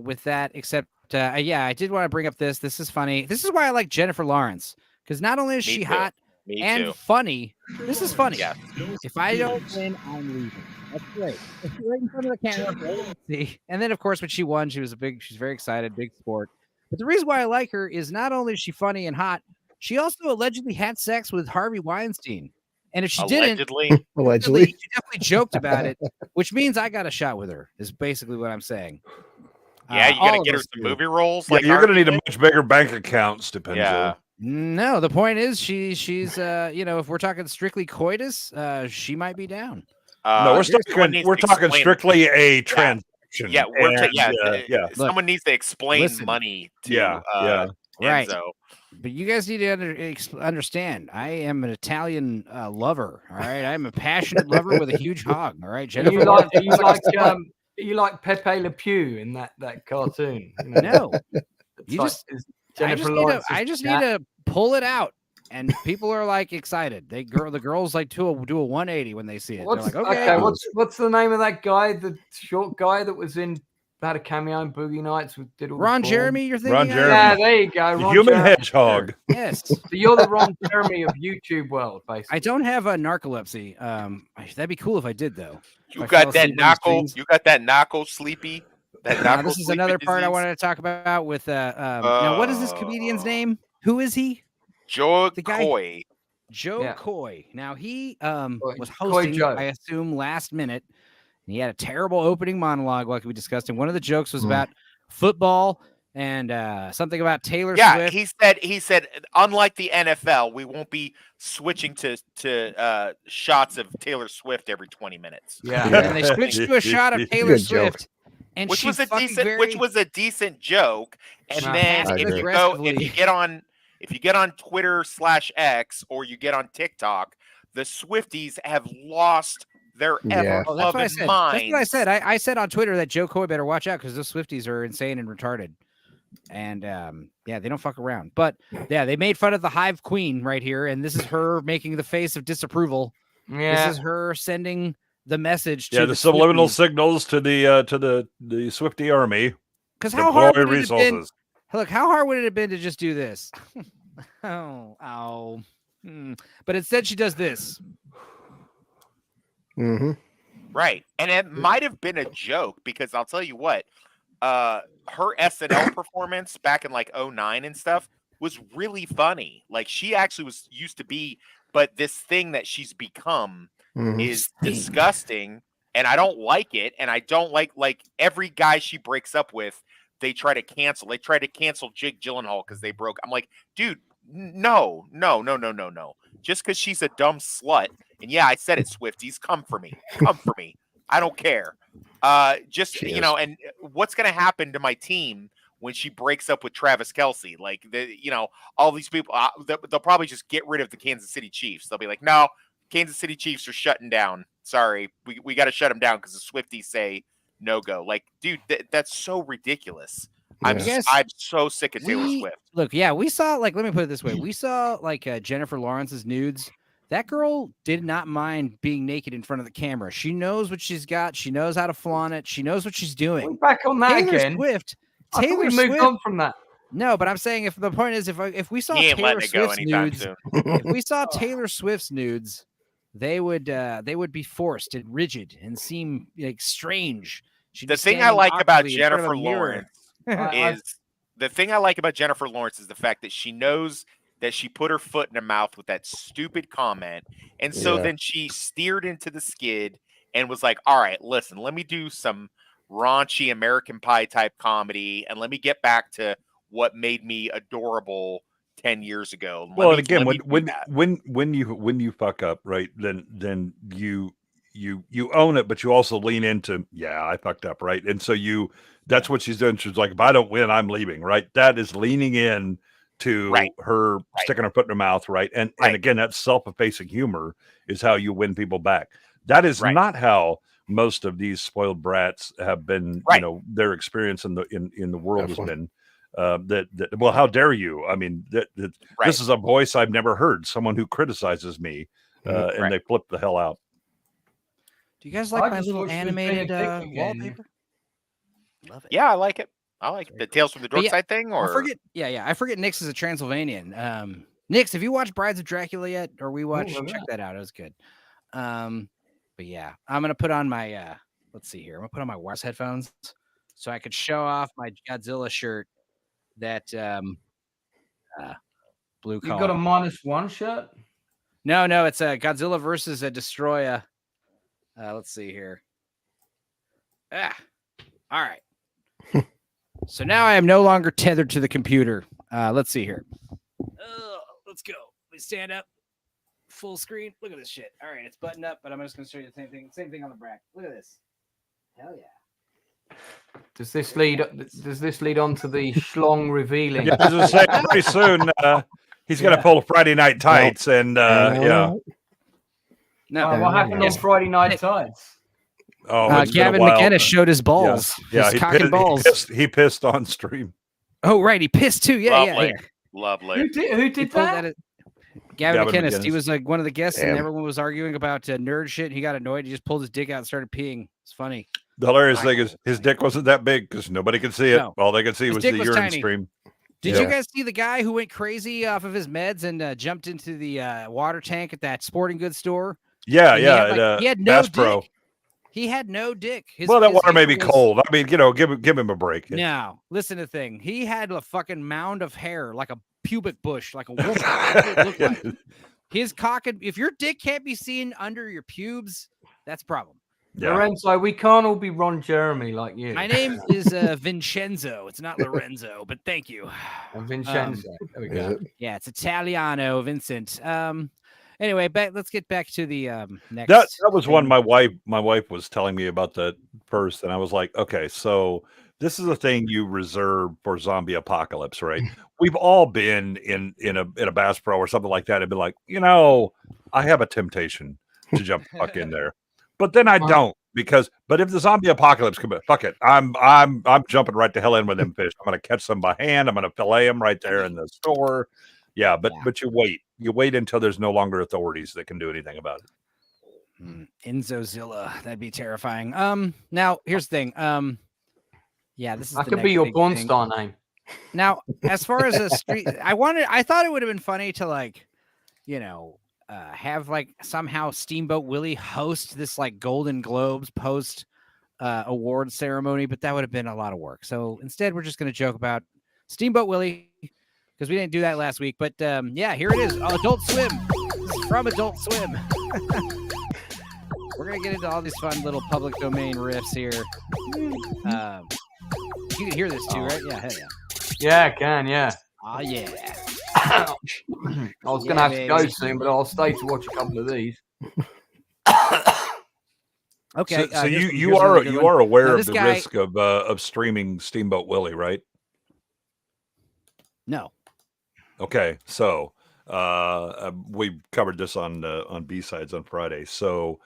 with that, except, I did want to bring up this. This is funny. This is why I like Jennifer Lawrence, because not only is she hot and funny, this is funny. Yeah. If I don't win, I'm leaving. That's great. Right in front of the camera. See. And then, of course, when she won, she's very excited, big sport. But the reason why I like her is not only is she funny and hot, she also allegedly had sex with Harvey Weinstein. And if she didn't, allegedly, she definitely joked about it, which means I got a shot with her, is basically what I'm saying. Yeah, you got to get her some movie roles. Yeah, you're going to need a much bigger bank account, Stupendo. Yeah. No, the point is she's if we're talking strictly coitus, she might be down. No, we're talking strictly a transaction. Yeah, someone needs to explain money to right. Enzo. But you guys need to understand, I am an Italian lover. All right, I'm a passionate lover with a huge hog. All right, Jennifer. You like Pepe Le Pew in that cartoon? No, I just need to pull it out, and people are like excited. The girls like do a 180 when they see it. They're like, okay. What's the name of that guy? The short guy that was in. Had a cameo in Boogie Nights with Ron Jeremy. You're thinking? Ron Jeremy. Yeah, there you go. Ron Human Jeremy. hedgehog. Yes. So you're the Ron Jeremy of YouTube world, basically. I don't have a narcolepsy. That'd be cool if I did, though. You got that knuckle sleepy. This is another part I wanted to talk about with. Now, what is this comedian's name? Who is he? Joe Coy. Joe Coy. Now he was hosting, I assume, last minute. He had a terrible opening monologue, like we discussed, and one of the jokes was about football and something about Taylor Swift. He said, unlike the NFL, we won't be switching to shots of Taylor Swift every 20 minutes. Yeah. And they switched to a shot of Taylor Swift, and which was a decent joke. And then if you get on Twitter /X or you get on TikTok, the Swifties have lost their ever-loving mind. That's what I said. I said on Twitter that Joe Coy better watch out because those Swifties are insane and retarded. And they don't fuck around. But yeah, they made fun of the Hive Queen right here, and this is her making the face of disapproval. Yeah. This is her sending the message to the subliminal signals to the Swiftie army. Because how hard would it have been? Look, how hard would it have been to just do this? But instead she does this. Mm-hmm. Right. And it might have been a joke because I'll tell you what, her SNL performance back in like 2009 and stuff was really funny. Like she actually used to be, but this thing that she's become is disgusting and I don't like it. And I don't like every guy she breaks up with they try to cancel. They try to cancel Jake Gyllenhaal because they broke. I'm like, dude, no. Just because she's a dumb slut, and yeah, I said it, Swifties, come for me. I don't care. And what's gonna happen to my team when she breaks up with Travis Kelce? Like, all these people, they'll probably just get rid of the Kansas City Chiefs. They'll be like, no, Kansas City Chiefs are shutting down. Sorry, we got to shut them down because the Swifties say no go. Like, dude, that's so ridiculous. I'm so sick of Taylor Swift. Look, yeah, we saw, like, let me put it this way. We saw, like, Jennifer Lawrence's nudes. That girl did not mind being naked in front of the camera. She knows what she's got. She knows how to flaunt it. She knows what she's doing. We're back on that again. Taylor Swift moved on from that. No, but I'm saying if the point is if we saw Taylor Swift's nudes, if we saw Taylor Swift's nudes, they would be forced and rigid and seem like strange. The thing I like about Jennifer Lawrence is the fact that she knows that she put her foot in her mouth with that stupid comment. And so then she steered into the skid and was like, all right, listen, let me do some raunchy American Pie type comedy. And let me get back to what made me adorable 10 years ago. Well, and again, when you fuck up, right, then you own it, but you also lean into, yeah, I fucked up, right? And so that's what she's doing. She's like, if I don't win, I'm leaving, right? That is leaning in to her sticking her foot in her mouth, right? And again, that self-effacing humor is how you win people back. That is not how most of these spoiled brats have been, their experience in the world has been. Well, how dare you? I mean, this is a voice I've never heard, someone who criticizes me, and they flip the hell out. Do you guys like my little animated wallpaper? Love it. Yeah, I like it. I like the Tales from the Dorkside thing. Or I forget Nix is a Transylvanian. Nix, have you watched Brides of Dracula yet? Or we watched? Check that out. It was good. But yeah, I'm gonna put on my let's see here. I'm gonna put on my wireless headphones so I could show off my Godzilla shirt. That blue collar. You got a -1 shirt? No, it's a Godzilla versus a Destroyer. Let's see here. All right. So now I am no longer tethered to the computer. Let's see here. Let's go. Let me stand up. Full screen. Look at this shit. All right, it's buttoned up, but I'm just going to show you the same thing. Same thing on the back. Look at this. Hell yeah. Does this lead on to the schlong revealing? Yeah, I was say pretty soon he's going to pull Friday Night Tights and No, what happened on Friday Night Tights? Gavin McInnes showed his balls. Yeah, his cock and balls. He pissed on stream. Oh, right, he pissed too. Yeah. Lovely. Who did that? Gavin McInnes. He was like one of the guests, and everyone was arguing about nerd shit. He got annoyed. He just pulled his dick out and started peeing. It's funny. The hilarious thing is his dick wasn't that big because nobody could see it. No. All they could see was the urine tiny. stream. Did you guys see the guy who went crazy off of his meds and jumped into the water tank at that sporting goods store? Yeah, he had no Bass dick. Pro. He had no dick. That water may be cold. I mean, give him a break. No, listen to the thing. He had a fucking mound of hair, like a pubic bush, like a wolf. It looked like. His cock, if your dick can't be seen under your pubes, that's a problem. Yeah. Lorenzo, we can't all be Ron Jeremy like you. My name is Vincenzo. It's not Lorenzo, but thank you. Vincenzo. There we go. Yeah, it's Italiano, Vincent. Anyway, let's get back to the next. That was one my wife was telling me about that first, and I was like, okay, so this is a thing you reserve for zombie apocalypse, right? We've all been in a Bass Pro or something like that and been like, I have a temptation to jump the fuck in there. But then I don't but if the zombie apocalypse comes, fuck it. I'm jumping right the hell in with them fish. I'm going to catch them by hand. I'm going to fillet them right there in the store. Yeah, but you wait until there's no longer authorities that can do anything about it. Enzozilla, that'd be terrifying. Now here's the thing. This is that could be your porn star name. Now, as far as a street, I thought it would have been funny to have somehow Steamboat Willie host this Golden Globes post award ceremony, but that would have been a lot of work. So instead, we're just going to joke about Steamboat Willie because we didn't do that last week. But here it is. Adult Swim. This is from Adult Swim. We're going to get into all these fun little public domain riffs here. you can hear this too, right? Yeah, hell yeah. Yeah, I can. Yeah. Oh yeah. I was gonna have to go soon, but I'll stay to watch a couple of these. Okay. So you are aware of the risk of streaming Steamboat Willie, right? No. Okay, so we covered this on B-Sides on Friday. So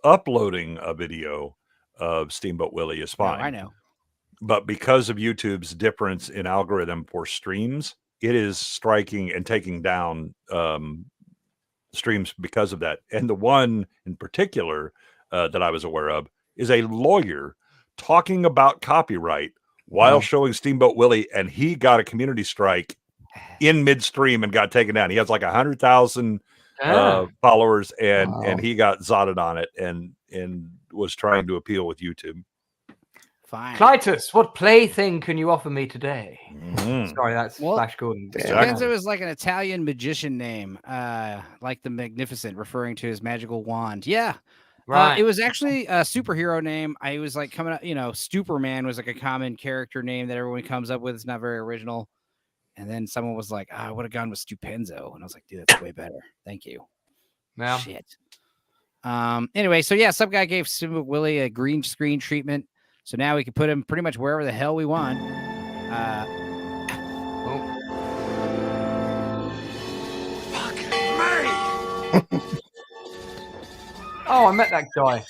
uploading a video of Steamboat Willie is fine. No, I know. But because of YouTube's difference in algorithm for streams, it is striking and taking down streams because of that. And the one in particular that I was aware of is a lawyer talking about copyright while showing Steamboat Willie, and he got a community strike in midstream and got taken down. He has like 100,000 followers, and he got zotted on it and was trying to appeal with YouTube. Fine. Clytus, what plaything can you offer me today? Sorry, that's Flash Gordon. Penzo is like an Italian magician name, like the Magnificent, referring to his magical wand. Yeah. Right. It was actually a superhero name. I was like coming up, Superman was like a common character name that everyone comes up with. It's not very original. And then someone was like, I would have gone with Stupenzo. And I was like, dude, that's way better. Thank you. Now. Shit. Anyway, so yeah, some guy gave Steamboat Willie a green screen treatment. So now we can put him pretty much wherever the hell we want. Fucking me! Oh, I met that guy.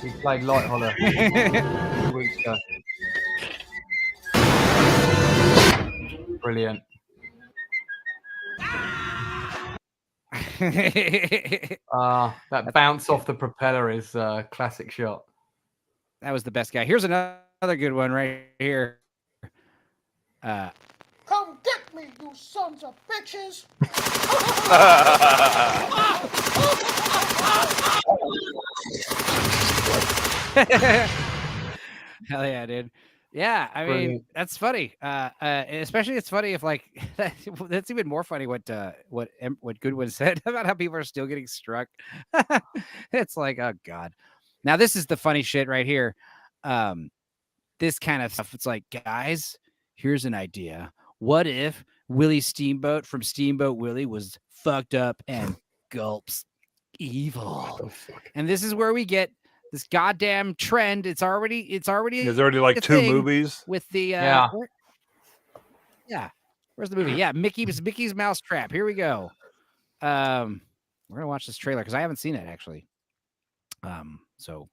He played Light Hollow 2 weeks ago. Brilliant. That bounce off the propeller is a classic shot. That was the best guy. Here's another good one right here. Come get me, you sons of bitches! Hell yeah, dude. Yeah, I mean, that's funny. Especially it's funny if like that's even more funny what Goodwin said about how people are still getting struck. It's like, oh god. Now this is the funny shit right here. This kind of stuff. It's like, guys, here's an idea. What if Willie Steamboat from Steamboat Willie was fucked up and gulps evil? And this is where we get this goddamn trend. There's already like 2 movies with the Where's the movie? Yeah, Mickey's Mousetrap. Here we go. We're gonna watch this trailer because I haven't seen it actually. So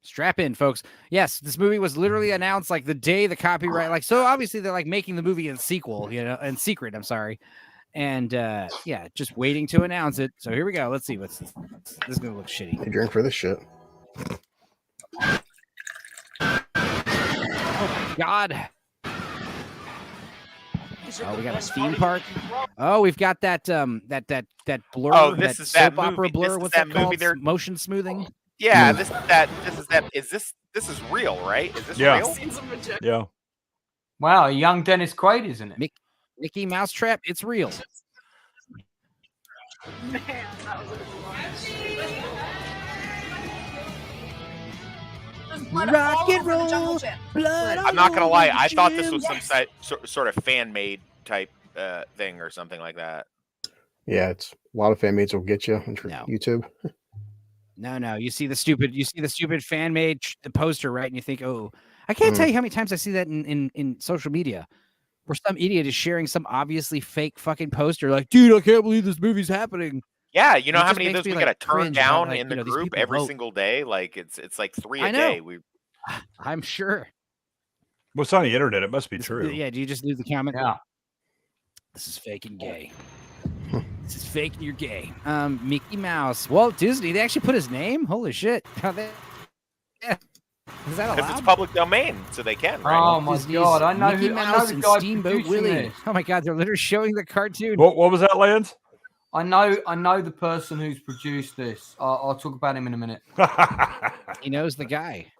strap in, folks. Yes, this movie was literally announced like the day the copyright, so obviously they're like making the movie in secret. I'm sorry. And just waiting to announce it. So here we go. Let's see what's this. This is gonna look shitty. I drink for this shit. Oh my god. Oh, we got a theme park. Oh, we've got that blur. Oh, this is that soap opera movie. blur. What's that called? Movie Motion smoothing. Yeah, this is real, right? Is this real? Yeah. Wow, young Dennis Quaid, isn't it? Mickey Mousetrap, it's real. Man, that was Rock and roll, blood. I'm not gonna lie. I thought this was some sort of fan made type thing or something like that. Yeah, it's a lot of fan mates will get you on YouTube. No. You see the stupid fan made the poster, right? And you think, oh, I can't tell you how many times I see that in social media, where some idiot is sharing some obviously fake fucking poster, like, dude, I can't believe this movie's happening. Yeah, you know how many of those we like gotta turn down in the these group people every vote. single day? Like it's like 3 I a know. day. I'm sure. Well, it's on the internet. It must be true. Yeah. Do you just leave the comment? Yeah. This is fake and gay. This is fake and you're gay. Mickey Mouse, Walt Disney. They actually put his name. Holy shit! Yeah. Is that allowed? Because it's public domain, so they can. Right? Oh my god! I know Mickey who. Mouse I know the and guy Steamboat producing Willie. this. Oh my god! They're literally showing the cartoon. What was that, Lance? I know the person who's produced this. I'll talk about him in a minute. He knows the guy.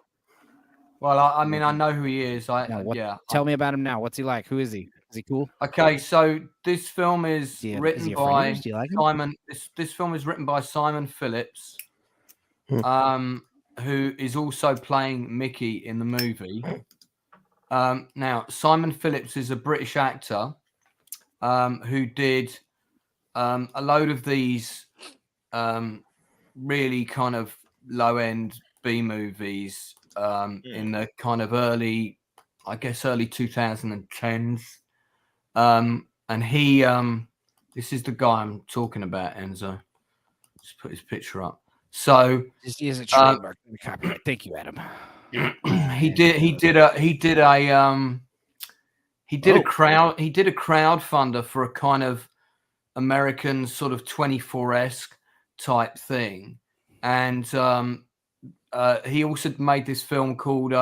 Well, I mean, I know who he is. Tell me about him now. What's he like? Who is he? Is he cool? Okay, so this film is written is he a by friend of yours? Do you like him? Simon. This film is written by Simon Phillips, who is also playing Mickey in the movie. Now, Simon Phillips is a British actor who did a load of these really kind of low-end B movies in the kind of early 2010s. And he, this is the guy I'm talking about, Enzo. Just put his picture up. So he is a trademark copyright. Thank you, Adam. He did a crowdfunder for a kind of American sort of 24-esque type thing, and he also made this film called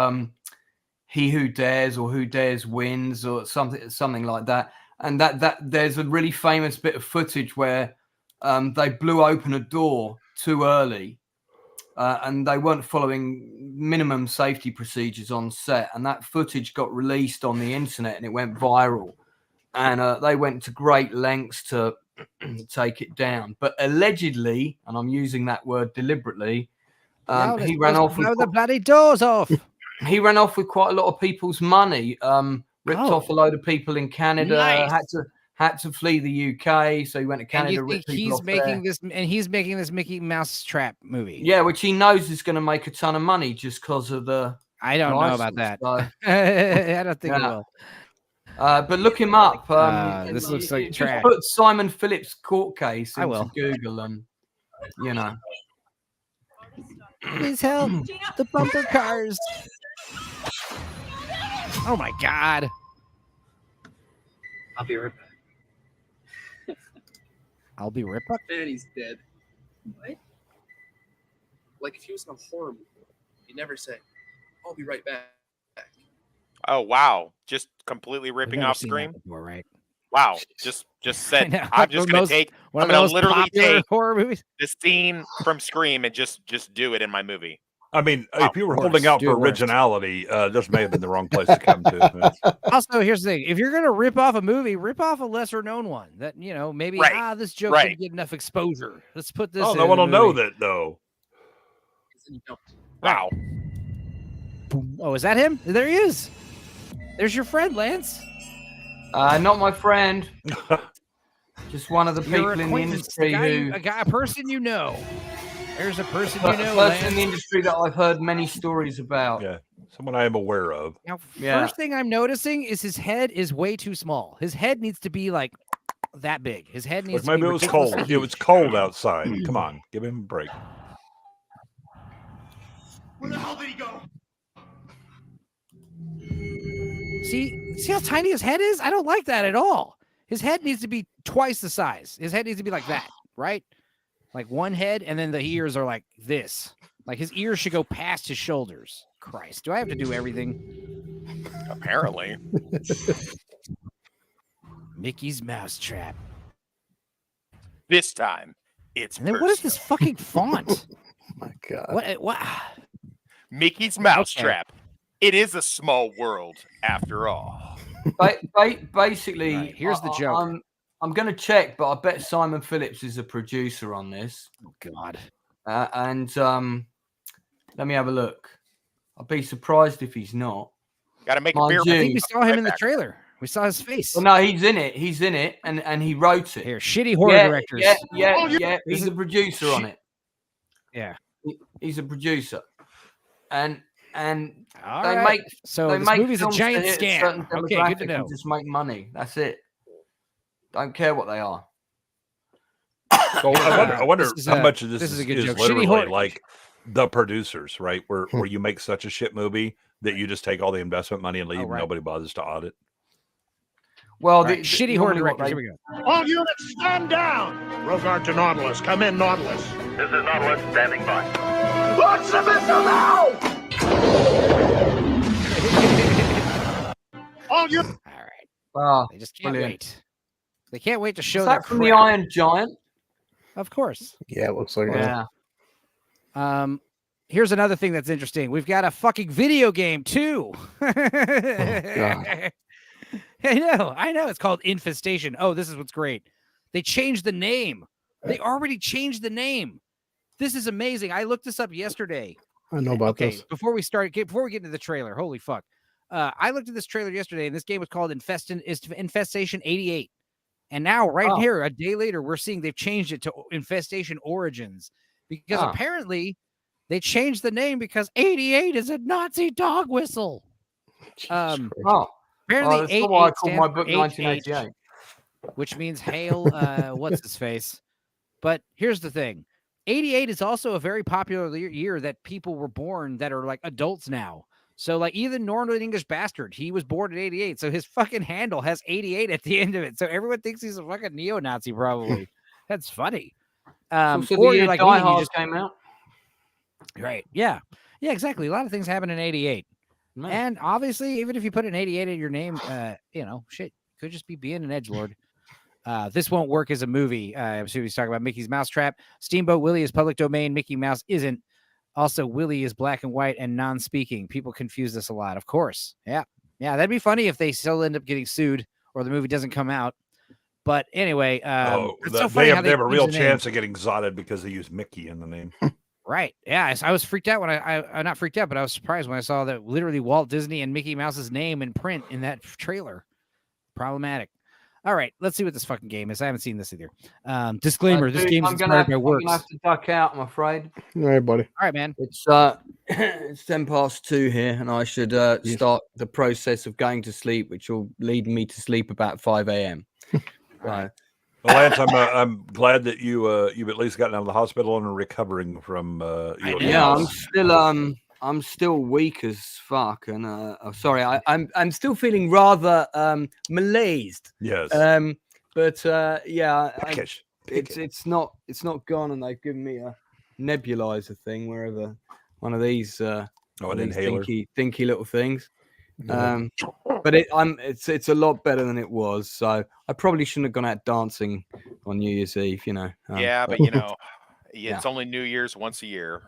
He Who Dares or Who Dares Wins or something like that. And that there's a really famous bit of footage where they blew open a door too early. And they weren't following minimum safety procedures on set. And that footage got released on the internet and it went viral. And they went to great lengths to take it down. But allegedly, and I'm using that word deliberately, he ran off with the bloody doors off. He ran off with quite a lot of people's money, ripped off a load of people in Canada, had to flee the UK, so he went to Canada. And you think he's making this Mickey Mouse Trap movie? Yeah, which he knows is going to make a ton of money just because of the. I don't know about that. So. I don't think it will. But look him up. This looks like trash. Put Simon Phillips court case into Google and Please help the bumper cars. Oh my God. I'll be right back. I'll be right back. And he's dead. What? Like if he was in a horror movie, he'd never say, I'll be right back. Oh wow. Just completely ripping off Scream. Before, right? Wow. Just said I'm just gonna take I'm gonna literally take horror movies. The scene from Scream and just do it in my movie. I mean, if you were holding out for originality, this may have been the wrong place to come to. Also, here's the thing: if you're gonna rip off a movie, rip off a lesser known one that maybe this joke didn't get enough exposure. Let's put this. Oh, no one will know that though. Wow. Oh, is that him? There he is. There's your friend, Lance. Not my friend. Just one of the people in the industry a person you know. There's a person in the industry that I've heard many stories about. Yeah, someone I am aware of. Now, first thing I'm noticing is his head is way too small. His head needs to be like that big. His head needs to be. Maybe it was cold. It was cold outside. Come on, give him a break. Where the hell did he go? See how tiny his head is? I don't like that at all. His head needs to be twice the size. His head needs to be like that, right? Like one head, and then the ears are like this. Like his ears should go past his shoulders. Christ, do I have to do everything? Apparently. Mickey's Mousetrap. This time, it's and then what is this fucking font? Oh my God. What? Mickey's Mousetrap. Okay. It is a small world after all. Basically, right, here's the joke. I'm going to check, but I bet Simon Phillips is a producer on this. Oh, God. And let me have a look. I'd be surprised if he's not. Got to make a beer. I think we saw him in the trailer. We saw his face. Well, no, he's in it. He's in it, and he wrote it. Here, shitty horror directors. Yeah. He's a producer on it. Yeah, he's a producer, and all right. So this movie's a giant scam. Okay, good to know. Just make money. That's it. Don't care what they are. So I wonder how much of this is literally like the producers, right? Where you make such a shit movie that you just take all the investment money and leave, and nobody bothers to audit. Well, the shitty horror directors. Here we go. All units, stand down. Regard to Nautilus. Come in, Nautilus. This is Nautilus standing by. Launch the missile now! All units. All right. Oh, they just can't wait. They can't wait to show that from the Iron Giant. Of course. Yeah, it looks like that. Here's another thing that's interesting. We've got a fucking video game too. Oh, God. I know. It's called Infestation. Oh, this is what's great. They changed the name. They already changed the name. This is amazing. I looked this up yesterday. I know about this. Before we get into the trailer, holy fuck. I looked at this trailer yesterday, and this game was called Infestation 88. And now, here, a day later, we're seeing they've changed it to Infestation Origins because apparently they changed the name because 88 is a Nazi dog whistle. Apparently, that's not why I called my book 1988, which means hail. What's his face? But here's the thing: 88 is also a very popular year that people were born that are like adults now. So, like, even Northern English Bastard, he was born in 88. So his fucking handle has 88 at the end of it. So everyone thinks he's a fucking neo-Nazi, probably. That's funny. So or you're like, Die Hard came out. Right. Yeah. Yeah, exactly. A lot of things happen in 88. Man. And obviously, even if you put an 88 in your name, shit, could just be being an edgelord. This won't work as a movie. I'm sure he's talking about Mickey's Mousetrap. Steamboat Willie is public domain. Mickey Mouse isn't. Also, Willie is black and white and non-speaking. People confuse this a lot, of course. Yeah. Yeah, that'd be funny if they still end up getting sued or the movie doesn't come out. But anyway, it's so funny they have a real chance of getting zotted because they use Mickey in the name. Right. Yeah, I was freaked out when I not freaked out, but I was surprised when I saw that literally Walt Disney and Mickey Mouse's name in print in that trailer. Problematic. All right, let's see what this fucking game is. I haven't seen this either. Disclaimer: this game is inspired by works. I'm gonna have to duck out, I'm afraid. All right, buddy. All right, man. It's 2:10 here, and I should start the process of going to sleep, which will lead me to sleep about 5 a.m. Right. Well, Lance, I'm glad that you've at least gotten out of the hospital and are recovering from. I'm still weak as fuck, and sorry, I'm still feeling rather malaised. Yes. It's not gone, and they've given me a nebulizer thing, wherever one of these an inhaler, dinky little things. But it's a lot better than it was. So I probably shouldn't have gone out dancing on New Year's Eve, but it's only New Year's once a year.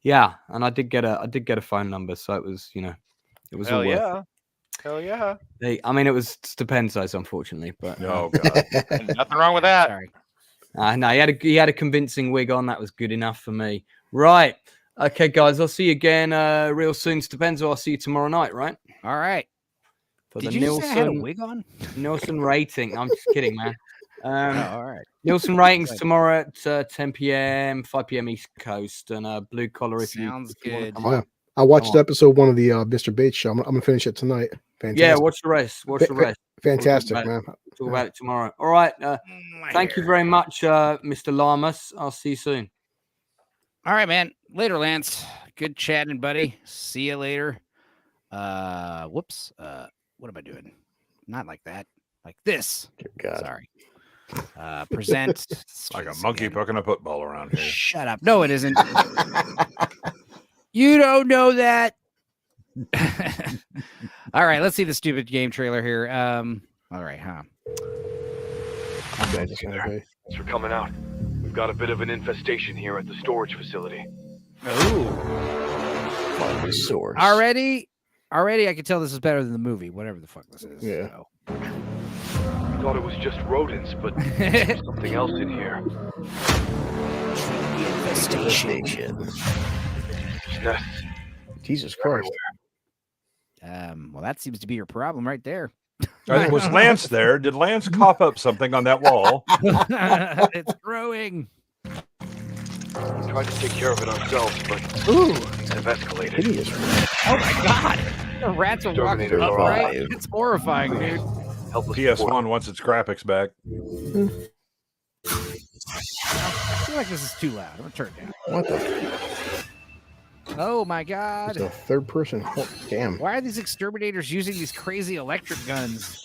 Yeah, and I did get a phone number, so it was it was Hell all worth Hell yeah. it was Stupenzos, unfortunately, but God, nothing wrong with that. Sorry. No, he had a convincing wig on. That was good enough for me. Right. Okay, guys, I'll see you again real soon. Stupenzo, I'll see you tomorrow night, right? All right. For Did the you Nielsen, say I had a wig on? Nielsen rating. I'm just kidding, man. All right. Nielsen ratings tomorrow at 10 p.m., 5 p.m. East Coast, and Blue Collar. Sounds good. I watched episode 1 of the Mr. Bates show. I'm gonna finish it tonight. Fantastic. Yeah, watch the rest. Fantastic, man. Talk about it tomorrow. All right. Thank you very much, Mr. Lamas. I'll see you soon. All right, man. Later, Lance. Good chatting, buddy. See you later. Whoops. What am I doing? Not like that. Like this. God. Sorry. Present. Like a monkey poking a football around here. Shut up. No, it isn't. You don't know that. All right, let's see the stupid game trailer here. All right, huh? Thanks for coming out. We've got a bit of an infestation here at the storage facility. Find the source. Already, I can tell this is better than the movie, whatever the fuck this is. Yeah. So. I thought it was just rodents, but there's something else in here. Infestation. Jesus Christ. Well, that seems to be your problem right there. Was Lance there? Did Lance cough up something on that wall? It's growing. We tried to take care of it ourselves, but have escalated. Hideous. Oh my god! The rats are walking upright. It's horrifying, dude. PS1 wants its graphics back. I feel like this is too loud. I'm gonna turn it down. What the? Oh my god! It's a third person. Oh, damn. Why are these exterminators using these crazy electric guns?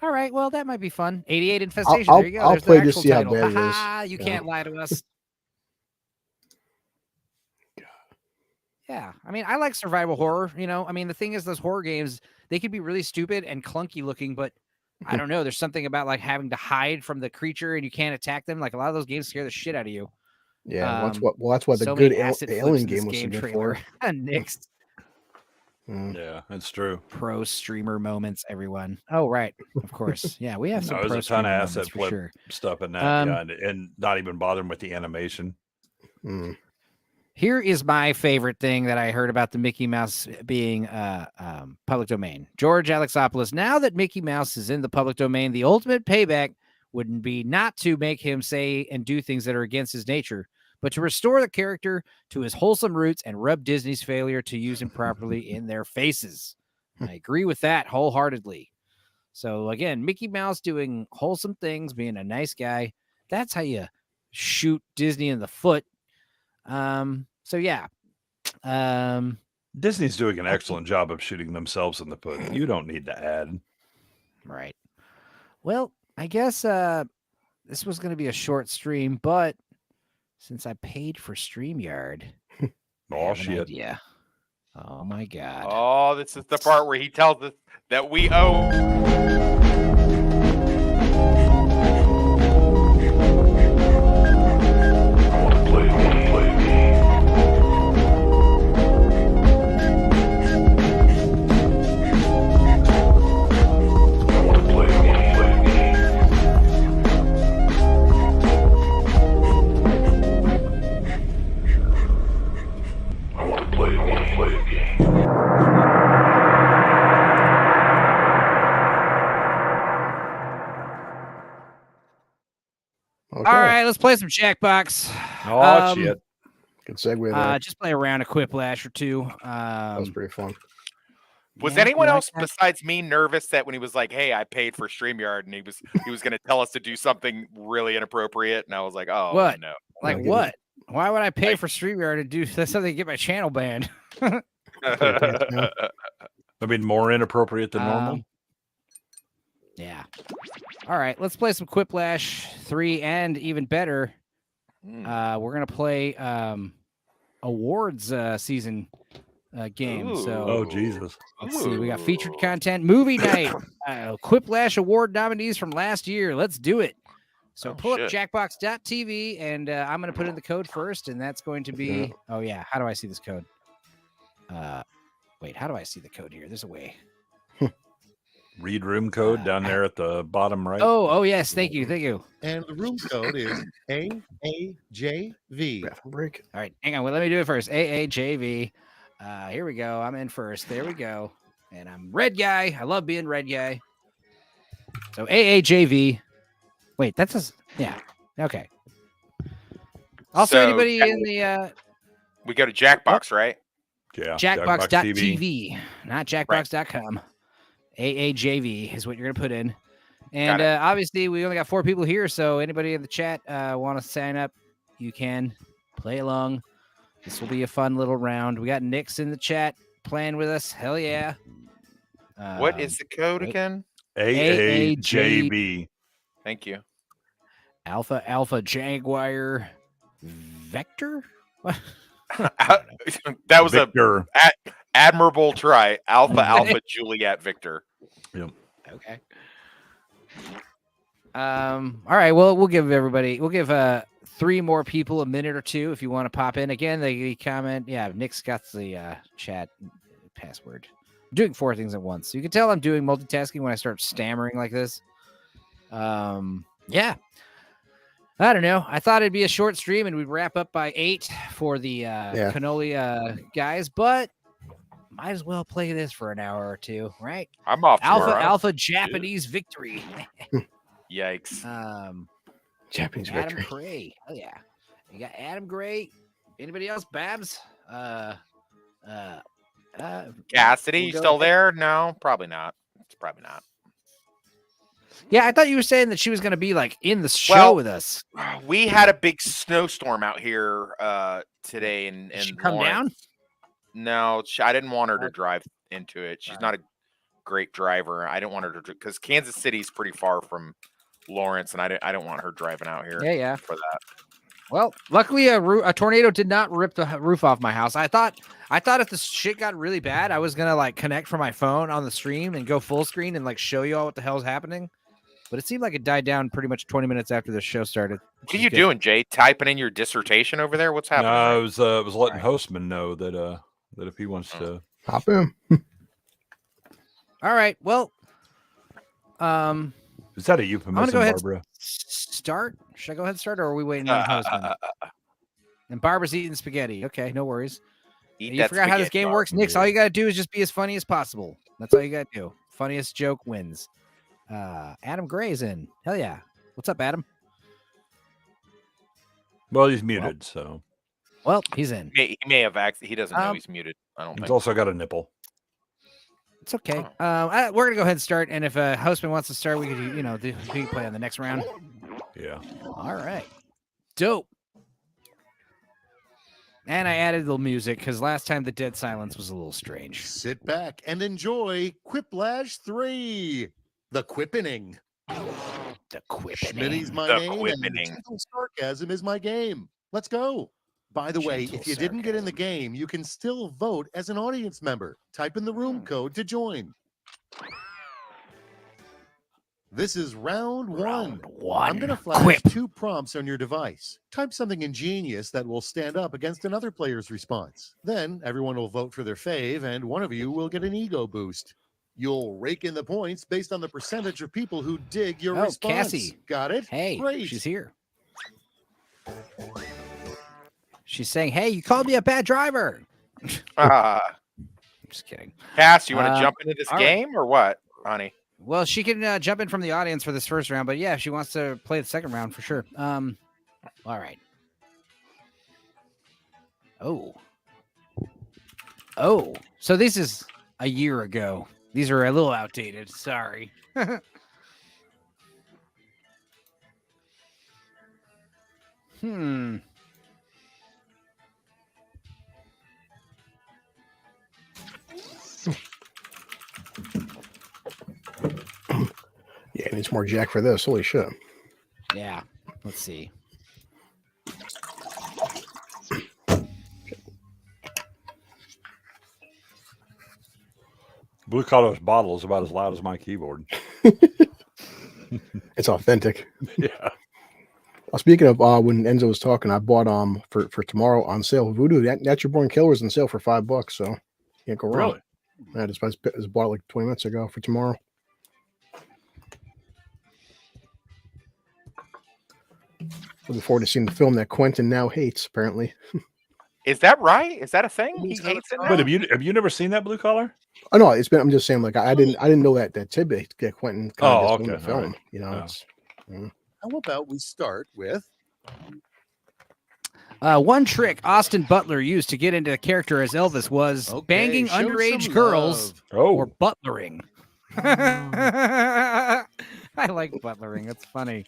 All right, well that might be fun. 88 infestation. There you go. I'll There's play the this, actual see how title. bad it is. Ha! You can't lie to us. Yeah, I mean, I like survival horror. I mean, the thing is, those horror games, they could be really stupid and clunky looking, but I don't know. There's something about like having to hide from the creature and you can't attack them. Like a lot of those games scare the shit out of you. Yeah, that's what the so good Alien game was so good trailer. for. Next. Yeah, that's true. Pro streamer moments, everyone. Oh, right. Of course. Yeah, we have some There's pro a ton of streamer asset moments for flip sure. stuff in that, and not even bothering with the animation. Here is my favorite thing that I heard about the Mickey Mouse being public domain. George Alexopoulos, now that Mickey Mouse is in the public domain, the ultimate payback wouldn't be not to make him say and do things that are against his nature, but to restore the character to his wholesome roots and rub Disney's failure to use him properly in their faces. I agree with that wholeheartedly. So again, Mickey Mouse doing wholesome things, being a nice guy. That's how you shoot Disney in the foot. So yeah. Disney's doing an excellent job of shooting themselves in the foot. You don't need to add. Right. Well, I guess this was going to be a short stream, but since I paid for StreamYard, oh shit. Yeah. Oh my God. Oh, this is the part where he tells us that we owe. Okay. All right, let's play some Jackbox. Oh, shit. Good segue there. Just play around a quiplash or two. That was pretty fun. Was anyone else besides me nervous that when he was like, "Hey, I paid for StreamYard," and he was going to tell us to do something really inappropriate, and I was like, "Oh, what? No, like what? Why would I pay for StreamYard to do something to get my channel banned?" I mean, more inappropriate than normal. Yeah. All right, let's play some Quiplash 3, and even better, we're gonna play awards season game. Ooh. So, oh Jesus! Let's see. We got featured content, movie night, Quiplash award nominees from last year. Let's do it. So pull up Jackbox.tv, and I'm gonna put in the code first, and that's going to be. Oh yeah, how do I see this code? Wait, how do I see the code here? There's a way. Read room code down there at the bottom right. Oh yes, thank you. And the room code is AAJV. Break. All right, hang on. Well, let me do it first. AAJV. Here we go. I'm in first. There we go. And I'm red guy. I love being red guy. So AAJV. Wait, that's a yeah. Okay. Also, So, anybody in the we go to Jackbox, right? Yeah. Jackbox.tv, not Jackbox.com. AAJV is what you're going to put in. And obviously, we only got 4 people here, so anybody in the chat want to sign up, you can play along. This will be a fun little round. We got Nick's in the chat playing with us. Hell yeah. What is the code again? AAJB. Thank you. Alpha Jaguar Vector? What? That was Victor. Admirable try. Alpha Juliet Victor. Yep. Okay. All right. Well, we'll give 3 more people a minute or two if you want to pop in. Again, the comment. Yeah, Nick's got the chat password. I'm doing 4 things at once. So you can tell I'm doing multitasking when I start stammering like this. Yeah. I don't know. I thought it'd be a short stream and we'd wrap up by 8 for the cannoli guys, but might as well play this for an hour or 2, right? I'm off. Alpha Japanese victory. Yikes. Japanese Adam victory. Gray. Oh yeah. You got Adam Gray. Anybody else? Babs? Cassidy, you still there? No, probably not. It's probably not. Yeah, I thought you were saying that she was going to be like in the show with us. We had a big snowstorm out here today, and Did she come down? No, I didn't want her to drive into it. She's not a great driver. I didn't want her to, because Kansas City's pretty far from Lawrence, and I don't want her driving out here. Yeah. For that. Well, luckily a tornado did not rip the roof off my house. I thought if the shit got really bad, I was gonna like connect from my phone on the stream and go full screen and like show you all what the hell's happening. But it seemed like it died down pretty much 20 minins after the show started. What are you doing, Jay? Typing in your dissertation over there? What's happening? I was letting Hostman know that if he wants to hop in. All right. Well, is that a euphemism, I'm gonna go ahead Barbara? Start. Should I go ahead and start, or are we waiting on Hostman? And Barbara's eating spaghetti. Okay, no worries. You forgot how this game works, Nix. All you got to do is just be as funny as possible. That's all you got to do. Funniest joke wins. Adam Gray's in. Hell yeah. What's up, Adam? Well, he's muted, so. Well, he's in. He may have he doesn't know he's muted. I don't think. He's also got a nipple. It's okay. We're going to go ahead and start. And if Hostman wants to start, we could, we can play on the next round. Yeah. All right. Dope. And I added a little music because last time the dead silence was a little strange. Sit back and enjoy Quiplash 3, the Quippening. The Quippening. Schmitty's my name, and gentle sarcasm is my game. Let's go. By the way, if you didn't get in the game, you can still vote as an audience member. Type in the room code to join. This is round one. I'm going to flash 2 prompts on your device. Type something ingenious that will stand up against another player's response. Then everyone will vote for their fave, and one of you will get an ego boost. You'll rake in the points based on the percentage of people who dig your response. Cassie. Got it? Hey, great. She's here. She's saying, hey, you called me a bad driver. I'm just kidding. Cass, you want to jump into this game right. or what, honey? Well, she can jump in from the audience for this first round, but yeah, if she wants to play the second round for sure. All right. Oh, so this is a year ago. These are a little outdated. Sorry. Yeah, it needs more Jack for this. Holy shit. Yeah. Let's see. Blue Collar's bottle is about as loud as my keyboard. It's authentic. Yeah. Speaking of when Enzo was talking, I bought for tomorrow on sale Voodoo. Natural Born Killer was on sale for $5, so can't go wrong. Really? I just bought it like 20 minutes ago for tomorrow. Looking forward to seeing the film that Quentin now hates. Apparently, is that right? Is that a thing? He hates it. But have you never seen that Blue Collar? Oh no, it's been. I'm just saying, like I didn't know that tidbit that Quentin. Okay. The film, right. You know. How about we start with one trick Austin Butler used to get into the character as Elvis was banging underage girls or butlering. I like butlering. That's funny.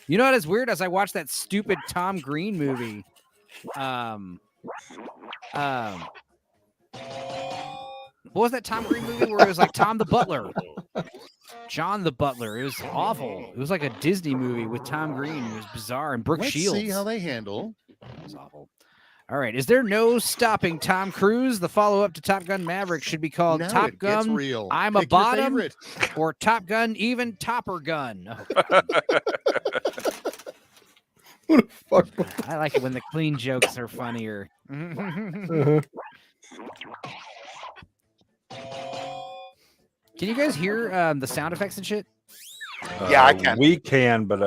You know what is weird? As I watched that stupid Tom Green movie, what was that Tom Green movie where it was like Tom the Butler? John the Butler. It was awful. It was like a Disney movie with Tom Green. It was bizarre. And Brooke Shields. Let's see how they handle. It was awful. All right. Is there no stopping Tom Cruise? The follow-up to Top Gun Maverick should be called Top Gun I'm a Bottom or Top Gun Even Topper Gun. Oh. What the fuck? I like it when the clean jokes are funnier. Uh-huh. Can you guys hear the sound effects and shit? Yeah, I can. We can, but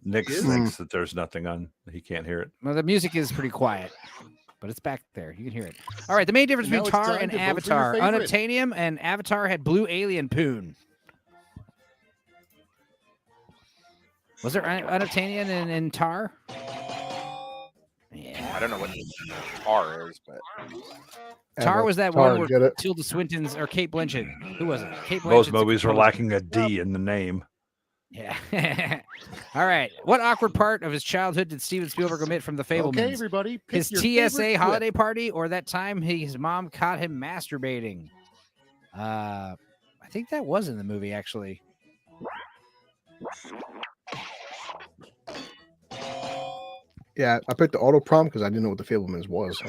Nick thinks that there's nothing on. He can't hear it. Well, the music is pretty quiet, but it's back there. You can hear it. All right. The main difference between Tar and Avatar. Unobtainium and Avatar had blue alien poon. Was there Unobtainium in Tar? Yeah. I don't know what Tar is, but Tar was that one where Tilda Swinton's or Kate Blanchett. Who was it? Kate Blanchett. Those movies were lacking a D in the name. Yeah. All right. What awkward part of his childhood did Steven Spielberg omit from The Fabelmans? Okay, everybody. His TSA holiday party or that time his mom caught him masturbating? I think that was in the movie, actually. Yeah, I picked the auto prompt because I didn't know what The Fabelmans was.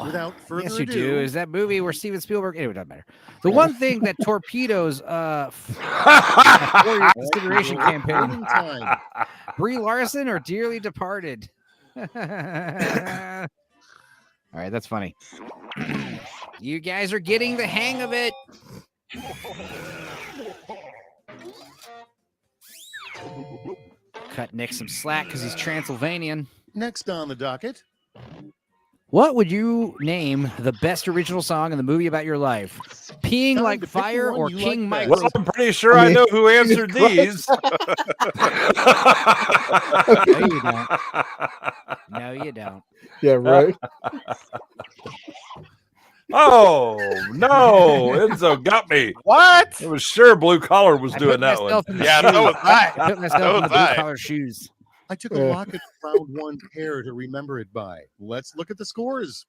Without further yes, you ado, do. Is that movie where Steven Spielberg? Anyway, it doesn't matter. The one thing that torpedoes for your consideration campaign: Brie Larson or Dearly Departed. All right, that's funny. You guys are getting the hang of it. Cut Nick some slack because he's Transylvanian. Next on the docket. What would you name the best original song in the movie about your life? Peeing Time Like to pick Fire the one or you King like Mike? best. Well, I'm pretty sure I know who answered these. No, you don't. No, you don't. Yeah, right. Oh no, Enzo got me. What? It was sure Blue Collar was I doing put that one. myself in the Yeah, shoes. so was I. I put myself So in the was blue I. collar shoes. I took a locket of round one pair to remember it by. Let's look at the scores.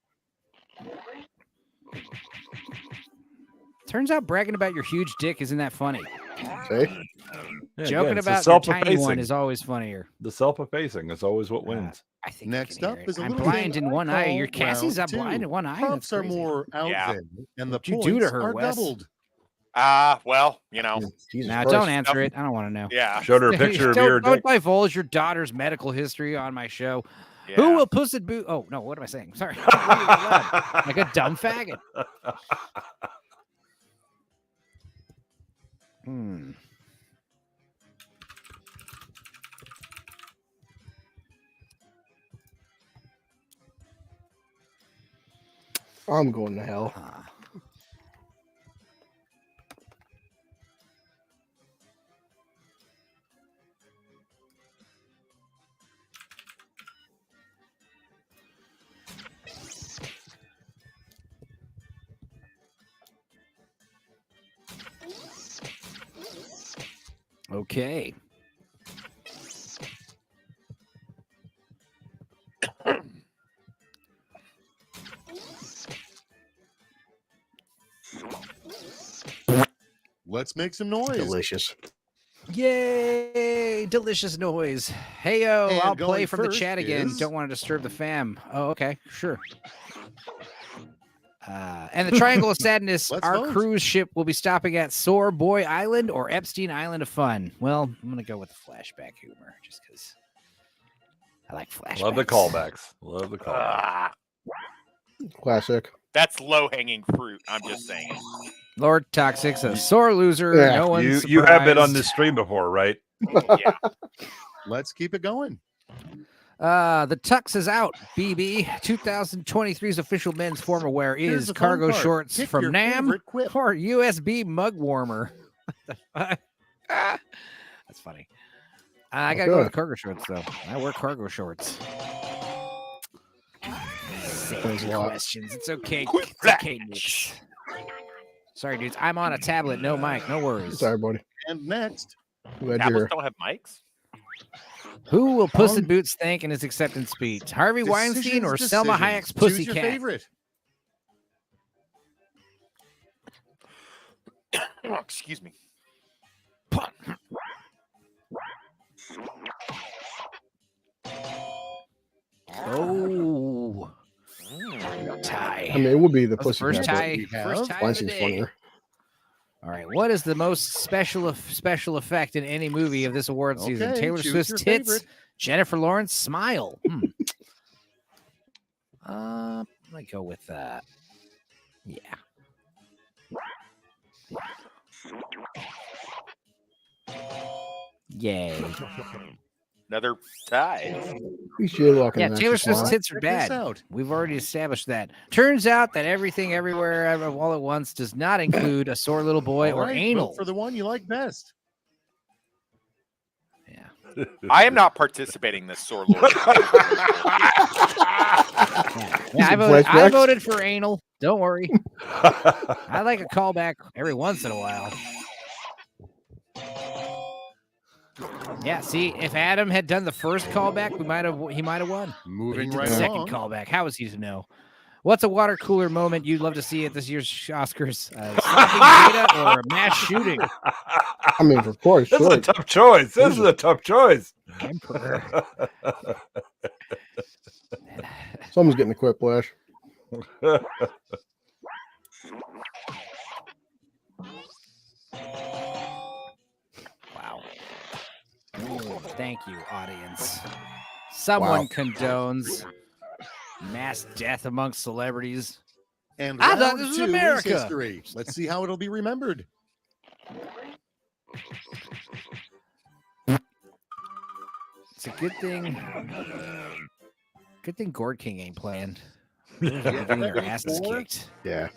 Turns out bragging about your huge dick isn't that funny. See? Yeah, Joking again, it's about the your tiny self-effacing. one is always funnier. The self-effacing is always what wins. I think Next you can up hear it. is a I'm little blind thing in I one eye. call Your Cassie's round blind two. in one eye. Prompts That's are crazy. more out Yeah. then, and the What'd you points do to her, are Wes? doubled. Well, you know. Jesus Now, Christ. don't answer it. I don't want to know. Yeah. Showed her a picture of your Don't dick. divulge your daughter's medical history on my show. Yeah. Who will Puss in Boot? Oh no, what am I saying? Sorry, like a dumb faggot. I'm going to hell. Okay. Let's make some noise. Delicious. Yay! Delicious noise. Heyo, And I'll play going from the first chat again. is- Don't want to disturb the fam. Oh, okay, sure. And the Triangle of Sadness, Let's our vote. cruise ship will be stopping at Sore Boy Island or Epstein Island of Fun. Well, I'm going to go with the flashback humor just because I like flashbacks. Love the callbacks. Love the callbacks. Ah, Classic. that's low hanging fruit. I'm just saying. Lord Toxic's a sore loser. Yeah. No one's You have been on surprised. this stream before, right? Yeah. Let's keep it going. The tux is out, BB. 2023's official men's formal wear Here's is the fun cargo part. shorts Pick from your NAM favorite quip. or USB mug warmer. That's funny. I gotta go with cargo shorts though. I wear cargo shorts. There's a lot. Questions. It's okay. It's okay, dudes. Sorry, dudes. I'm on a tablet. No mic. No worries. Sorry, buddy. And next, Glad Tablets you're don't have mics. Who will Puss in Boots thank in his acceptance speech? Harvey Weinstein or decisions, Selma decisions. Hayek's Choose your Pussycat? favorite. Oh, excuse me. Oh, tie. I mean, it would be the That was the pussy. first tie. First tie of the Weinstein's day. funnier. All right. What is the most special effect in any movie of this award season? Okay, Taylor choose Swift's your tits, favorite. Jennifer Lawrence smile. I might go with that. Yeah. Yay. Another tie. He's jaywalking. Yeah, that's Taylor just Swift's fine. tits are Check this bad. out. We've already established that. Turns out that everything, everywhere, all at once does not include a sore little boy All or right, anal. vote for the one you like best. Yeah. I am not participating in this sore lord. Yeah, I Flashbacks? voted for anal. Don't worry. I like a callback every once in a while. Yeah, see, if Adam had done the first callback, he might have won. But he Moving did right the second along. callback. How was he to know? What's a water cooler moment you'd love to see at this year's Oscars? Slapping data or a mass shooting? I mean, of course. This is a Sure. tough choice. This is a tough choice. Emperor. Someone's getting a quick flash. Wow. Thank you, audience. Someone Wow. condones mass death amongst celebrities. And I thought round this was 2 is America. history. Let's see how it'll be remembered. It's a good thing. Good thing Gord King ain't playing. Getting their asses kicked. Yeah.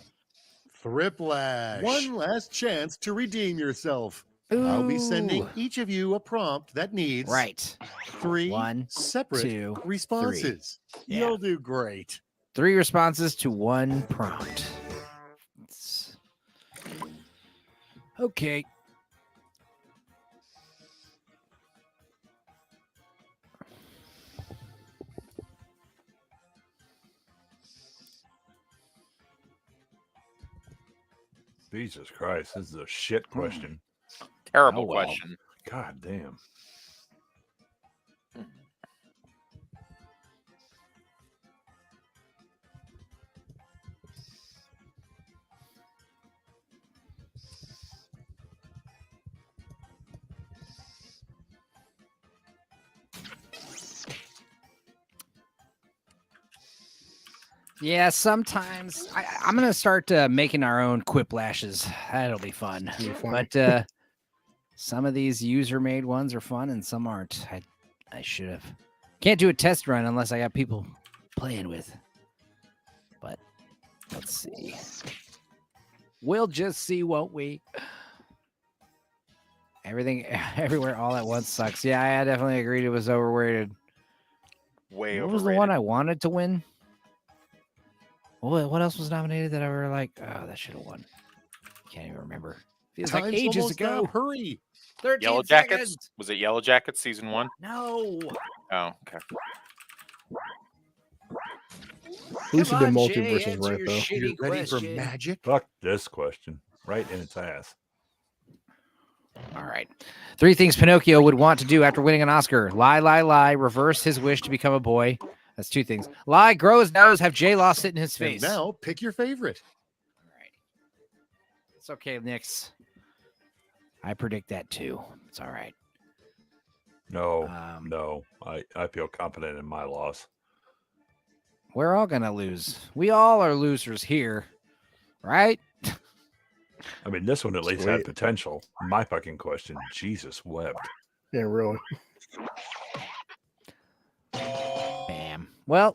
Thriplash. One last chance to redeem yourself. Ooh. I'll be sending each of you a prompt that needs 3 separate responses. Yeah. You'll do great. 3 responses to 1 prompt. Okay. Jesus Christ, this is a shit question. Terrible question. God damn. Yeah, sometimes I'm going to start making our own quiplashes. That'll be fun. But some of these user-made ones are fun and some aren't. I should have. Can't do a test run unless I got people playing with. But let's see. We'll just see, won't we? Everything, everywhere, all at once sucks. Yeah, I definitely agreed it was overrated. Way what overrated. was the one I wanted to win? What else was nominated that I were like, oh, that should have won? Can't even remember. Feels like ages ago. Up. Hurry. 13 Yellow seconds. Jackets? Was it Yellow Jackets season 1? No. Oh, okay. At least it did multiverses right, though. You ready for magic? Fuck this question. Right in its ass. All right. 3 things Pinocchio would want to do after winning an Oscar. Lie, lie, lie. Reverse his wish to become a boy. That's 2 things. Lie, grow his nose, have J-Law sit in his face. And now pick your favorite. All right. It's okay, Nix. I predict that too. It's all right. No, no. I feel confident in my loss. We're all going to lose. We all are losers here, right? I mean, this one at least had potential. My fucking question, Jesus wept. Yeah, really. Bam. Well,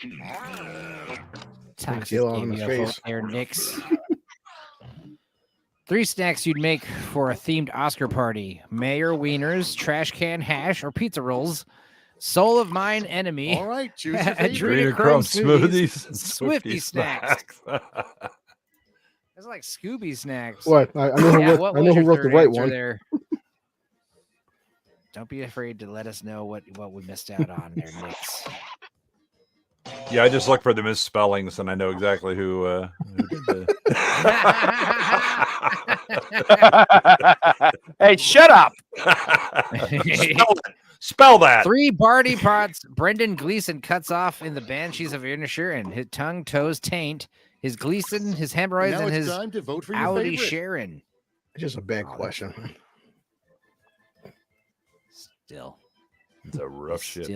Toxic gave you a vote there, Nix. 3 snacks you'd make for a themed Oscar party: mayor wieners, trash can hash, or pizza rolls. Soul of mine enemy. All right, choose your favorite. Adrenochrome smoothies. Swifty snacks. That's like Scooby snacks. What? I know who wrote the right one. There? Don't be afraid to let us know what we missed out on there, Nix. Yeah, I just look for the misspellings, and I know exactly who did the... Hey, shut up! Spell that. 3 Barty pots Brendan Gleeson cuts off in the Banshees of Inisherin. His tongue, toes, taint. His Gleeson, his hemorrhoids, and his time to vote for your Audi favorite. Sharon. It's just a bad question. Still. It's a rough shit.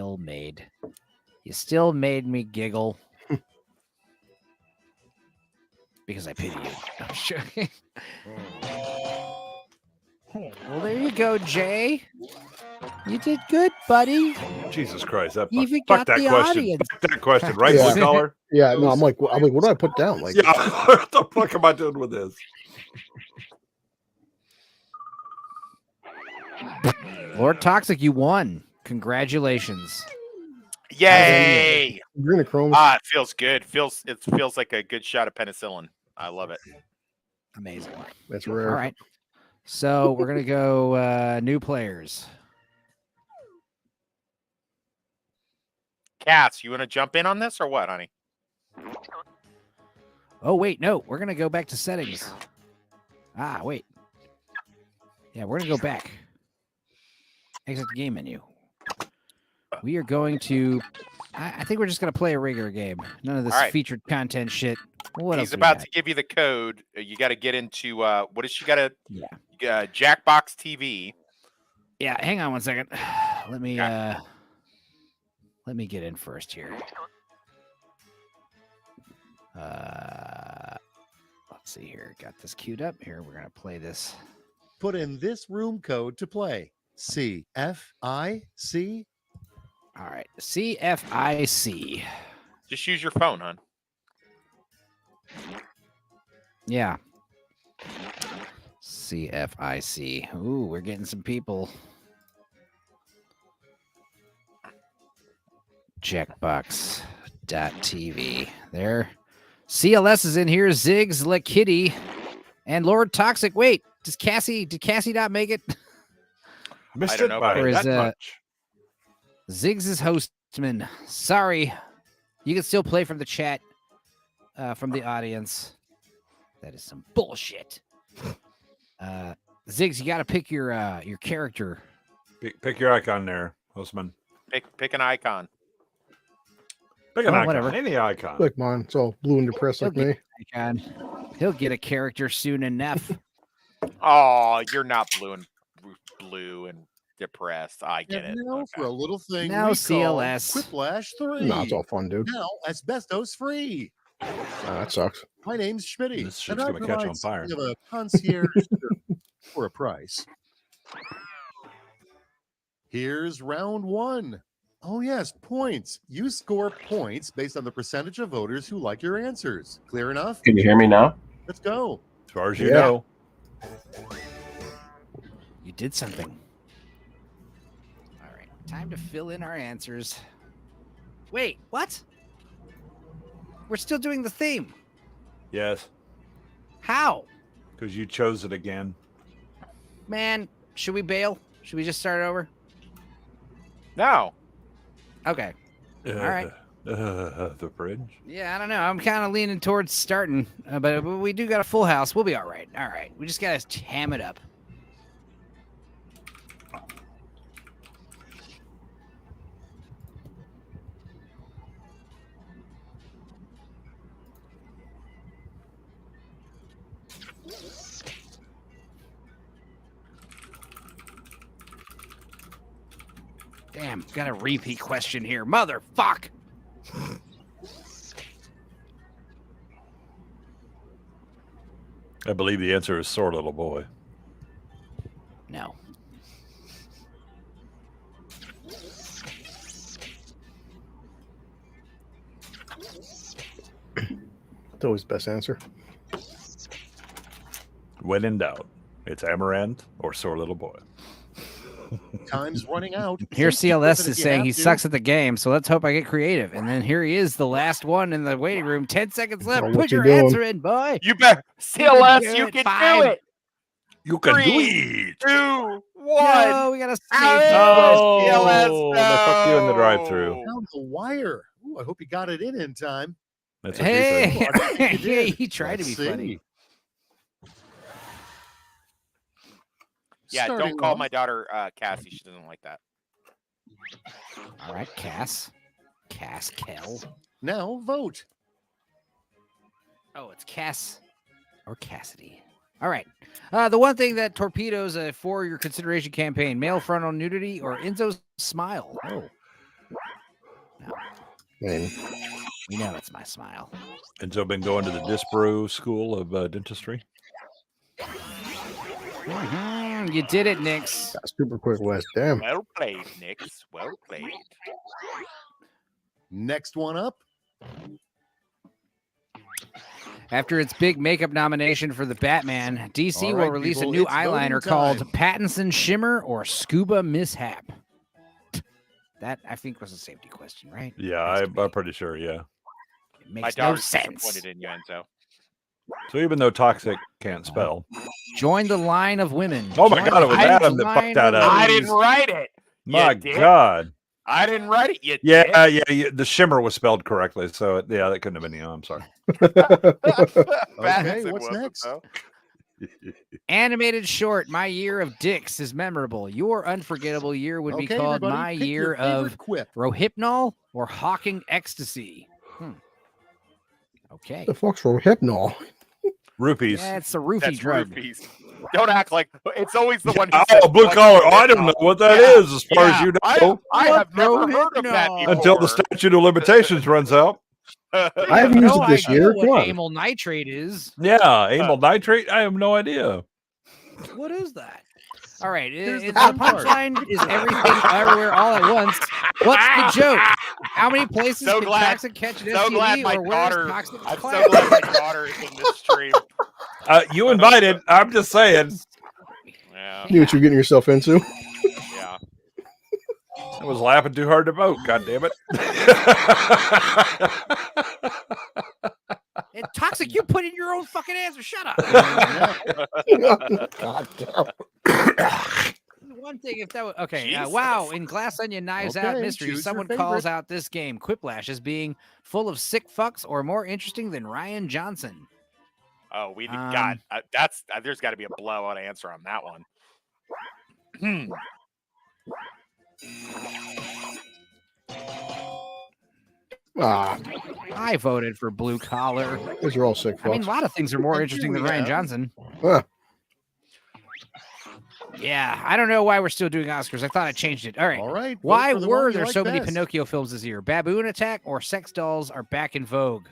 You still made me giggle. Because I pity you. I'm sure. Well, there you go, Jay. You did good, buddy. Jesus Christ! Fuck got that the question. audience. Fuck that question, right, blue collar? Yeah, no, I'm like, what do I put down? Like, yeah, what the fuck am I doing with this? Lord Toxic, you won. Congratulations. Yay! Adrenochrome. It feels good. It feels like a good shot of penicillin. I love it. Amazing. That's rare. All right. So we're gonna go new players. Cass, you want to jump in on this or what, honey? Oh wait, no, we're gonna go back to settings. Wait. Yeah, we're gonna go back. Exit the game menu. We are going to. I think we're just gonna play a regular game. None of this featured content shit. What He's else about to give you the code. You got to get into what is she got to? Yeah. Jackbox TV. Yeah. Hang on one second. Let me get in first here. Let's see here. Got this queued up here. We're gonna play this. Put in this room code to play. CFIC. All right, CFIC. Just use your phone, hon. Yeah. CFIC. Ooh, we're getting some people. Jackbox.tv. There. CLS is in here. Ziggs, Lekitty, and Lord Toxic. Wait, did Cassie not make it? Missed it by that much. Ziggs is hostman. Sorry. You can still play from the chat, from the audience. That is some bullshit. Ziggs, you got to pick your character. Pick your icon there, hostman. Pick an icon. Pick an icon. Whatever. Any icon. Look, mine. It's all blue and depressed like me. He'll get a character soon enough. Oh, you're not blue and depressed. I get it. Now for a little thing now we CLS. call Quiplash 3. No, it's all fun, dude. Now asbestos free. That sucks. My name's Schmitty. This shit's gonna catch on fire. Of a concierge for a price. Here's round 1. Oh yes, points. You score points based on the percentage of voters who like your answers. Clear enough? Can you hear me now? Let's go. As far as you know. You did something. All right, time to fill in our answers. Wait, what? We're still doing the theme. Yes. How? Because you chose it again. Man, should we bail? Should we just start over? No. Okay. All right. The fridge. Yeah, I don't know. I'm kind of leaning towards starting, but we do got a full house. We'll be all right. All right. We just got to ham it up. Damn, got a repeat question here. Motherfuck. I believe the answer is Sore Little Boy. No. It's always the best answer. When in doubt, it's Amaranth or Sore Little Boy. Time's running out. Here CLS is saying he sucks at the game, so let's hope I get creative. And then here he is, the last one in the waiting room. 10 seconds left. Put your answer in, boy. You better. CLS, you can do it. You can 3, do it. 2, 1. No, we got to save. Oh, Oh, they fucked you in the drive-through. Down the wire. Ooh, I hope you got it in time. That's a Hey, You did. he tried to be Let's see. funny. Yeah, Starting don't call off- my daughter Cassie. She doesn't like that. All right, Cass. Cass Kell. Now vote. Oh, it's Cass or Cassidy. All right. The one thing that torpedoes for your consideration campaign: male frontal nudity or Enzo's smile. Oh, no. Man. You know it's my smile. And so been going to the Disbrew School of Dentistry. You did it, Nix. That's super quick, Wes. Damn. Well played, Nix. Well played. Next one up. After its big makeup nomination for the Batman, DC All will right, release people, a new it's voting eyeliner time. called Pattinson Shimmer or Scuba Mishap. That, I think, was a safety question, right? Yeah, I'm pretty sure, yeah. It My makes no daughter's sense. disappointed in you, Enzo. So even though Toxic can't spell. Join the line of women. Oh my Join God, it was the Adam that line fucked that of up. I women. didn't write it. My You did? God. I didn't write it. You Yeah, did? yeah, the shimmer was spelled correctly. So, yeah, that couldn't have been you. I'm sorry. Okay, Pattinson what's wasn't, next? though. Animated short, My Year of Dicks is memorable. Your unforgettable year would be Okay, called everybody, My pick Year your favorite of quip. Rohypnol or Hawking Ecstasy. Okay. The fuck's wrong with Hypnol? Rupees. Yeah, it's a roofie That's drug. rupees. Don't act like it's always the one. Who Oh, says blue what collar. you I don't know what that Yeah, is, as far as you know. I have never heard of that before. Until the statute of limitations runs out. I haven't used it this idea year. what Come on. amyl nitrate is. Yeah, amyl nitrate. I have no idea. What is that? All right. Here's The the fun part. punchline is everything everywhere all at once. What's the joke? How many places So can glad- Toxic catch an So STD, glad my or where's daughter. Toxic I'm class? so glad my daughter is in this stream. You invited. I'm just saying. Yeah. Knew what you're getting yourself into. Yeah. I was laughing too hard to vote. God damn it. And Toxic, you put in your own fucking answer. Shut up. God One thing, if that was okay. Jesus. Wow. In Glass Onion Knives Out Okay, Mystery, choose your someone favorite. calls out this game Quiplash as being full of sick fucks or more interesting than Ryan Johnson. Oh, we Um, God. That's there's got to be a blowout answer on that one. I voted for Blue Collar. Those are all sick fucks. I mean, a lot of things are more And interesting here than we Ryan have- Johnson. Huh. Yeah, I don't know why we're still doing Oscars. I thought I changed it. All right. All right. vote Why for the were one you there like so many best. Pinocchio films this year? Baboon Attack or Sex Dolls are back in vogue.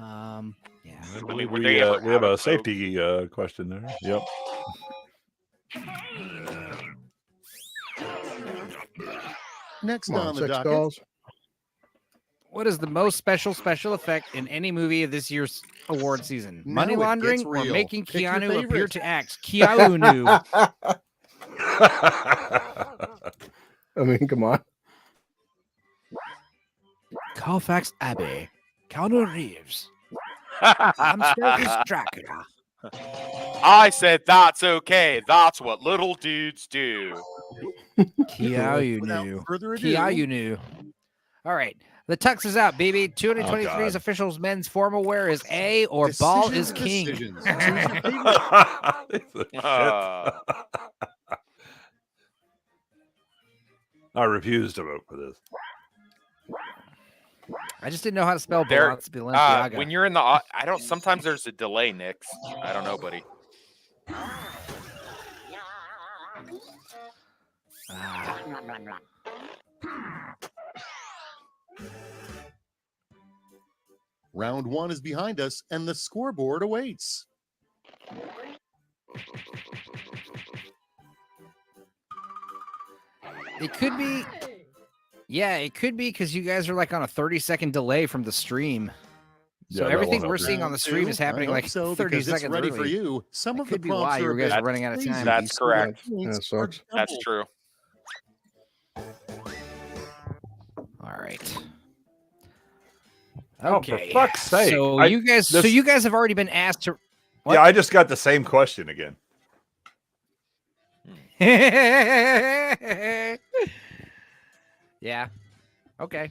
Yeah. I mean, believe were we they ever we have out a of safety question there. Yep. Next Come on, on the sex docket. dolls. What is the most special effect in any movie of this year's award season? Now Money it laundering gets or real. making Pick your Keanu appear favorite. to act? Keanu. I mean, come on. Colfax Abbey. Keanu Reeves. I'm Stoker's Dracula. I said that's okay. That's what little dudes do. Keanu. Further ado, Keanu. All right. The tux is out, baby. 2023's God. officials men's formal wear is A or ball decisions, is king. decisions. Choose your favorite. Shit. I refuse to vote for this. I just didn't know how to spell There- Balenciaga. when you're in the, I don't. Sometimes there's a delay, Nix. I don't know, buddy. Round one is behind us, and the scoreboard awaits. It could be. Yeah, it could be because you guys are like on a 30-second delay from the stream. So Yeah, that everything won't we're help seeing you. on the stream is happening I hope like so, 30 because it's seconds ready early. for you. Some That of the could be prompts why are you a guys bit are running out of crazy, time. That's so the correct. points Yeah, are sucks. That's double. true. All right. Oh, for fuck's sake. So I- you guys, this- have already been asked to. What? Yeah, I just got the same question again. Yeah. Okay.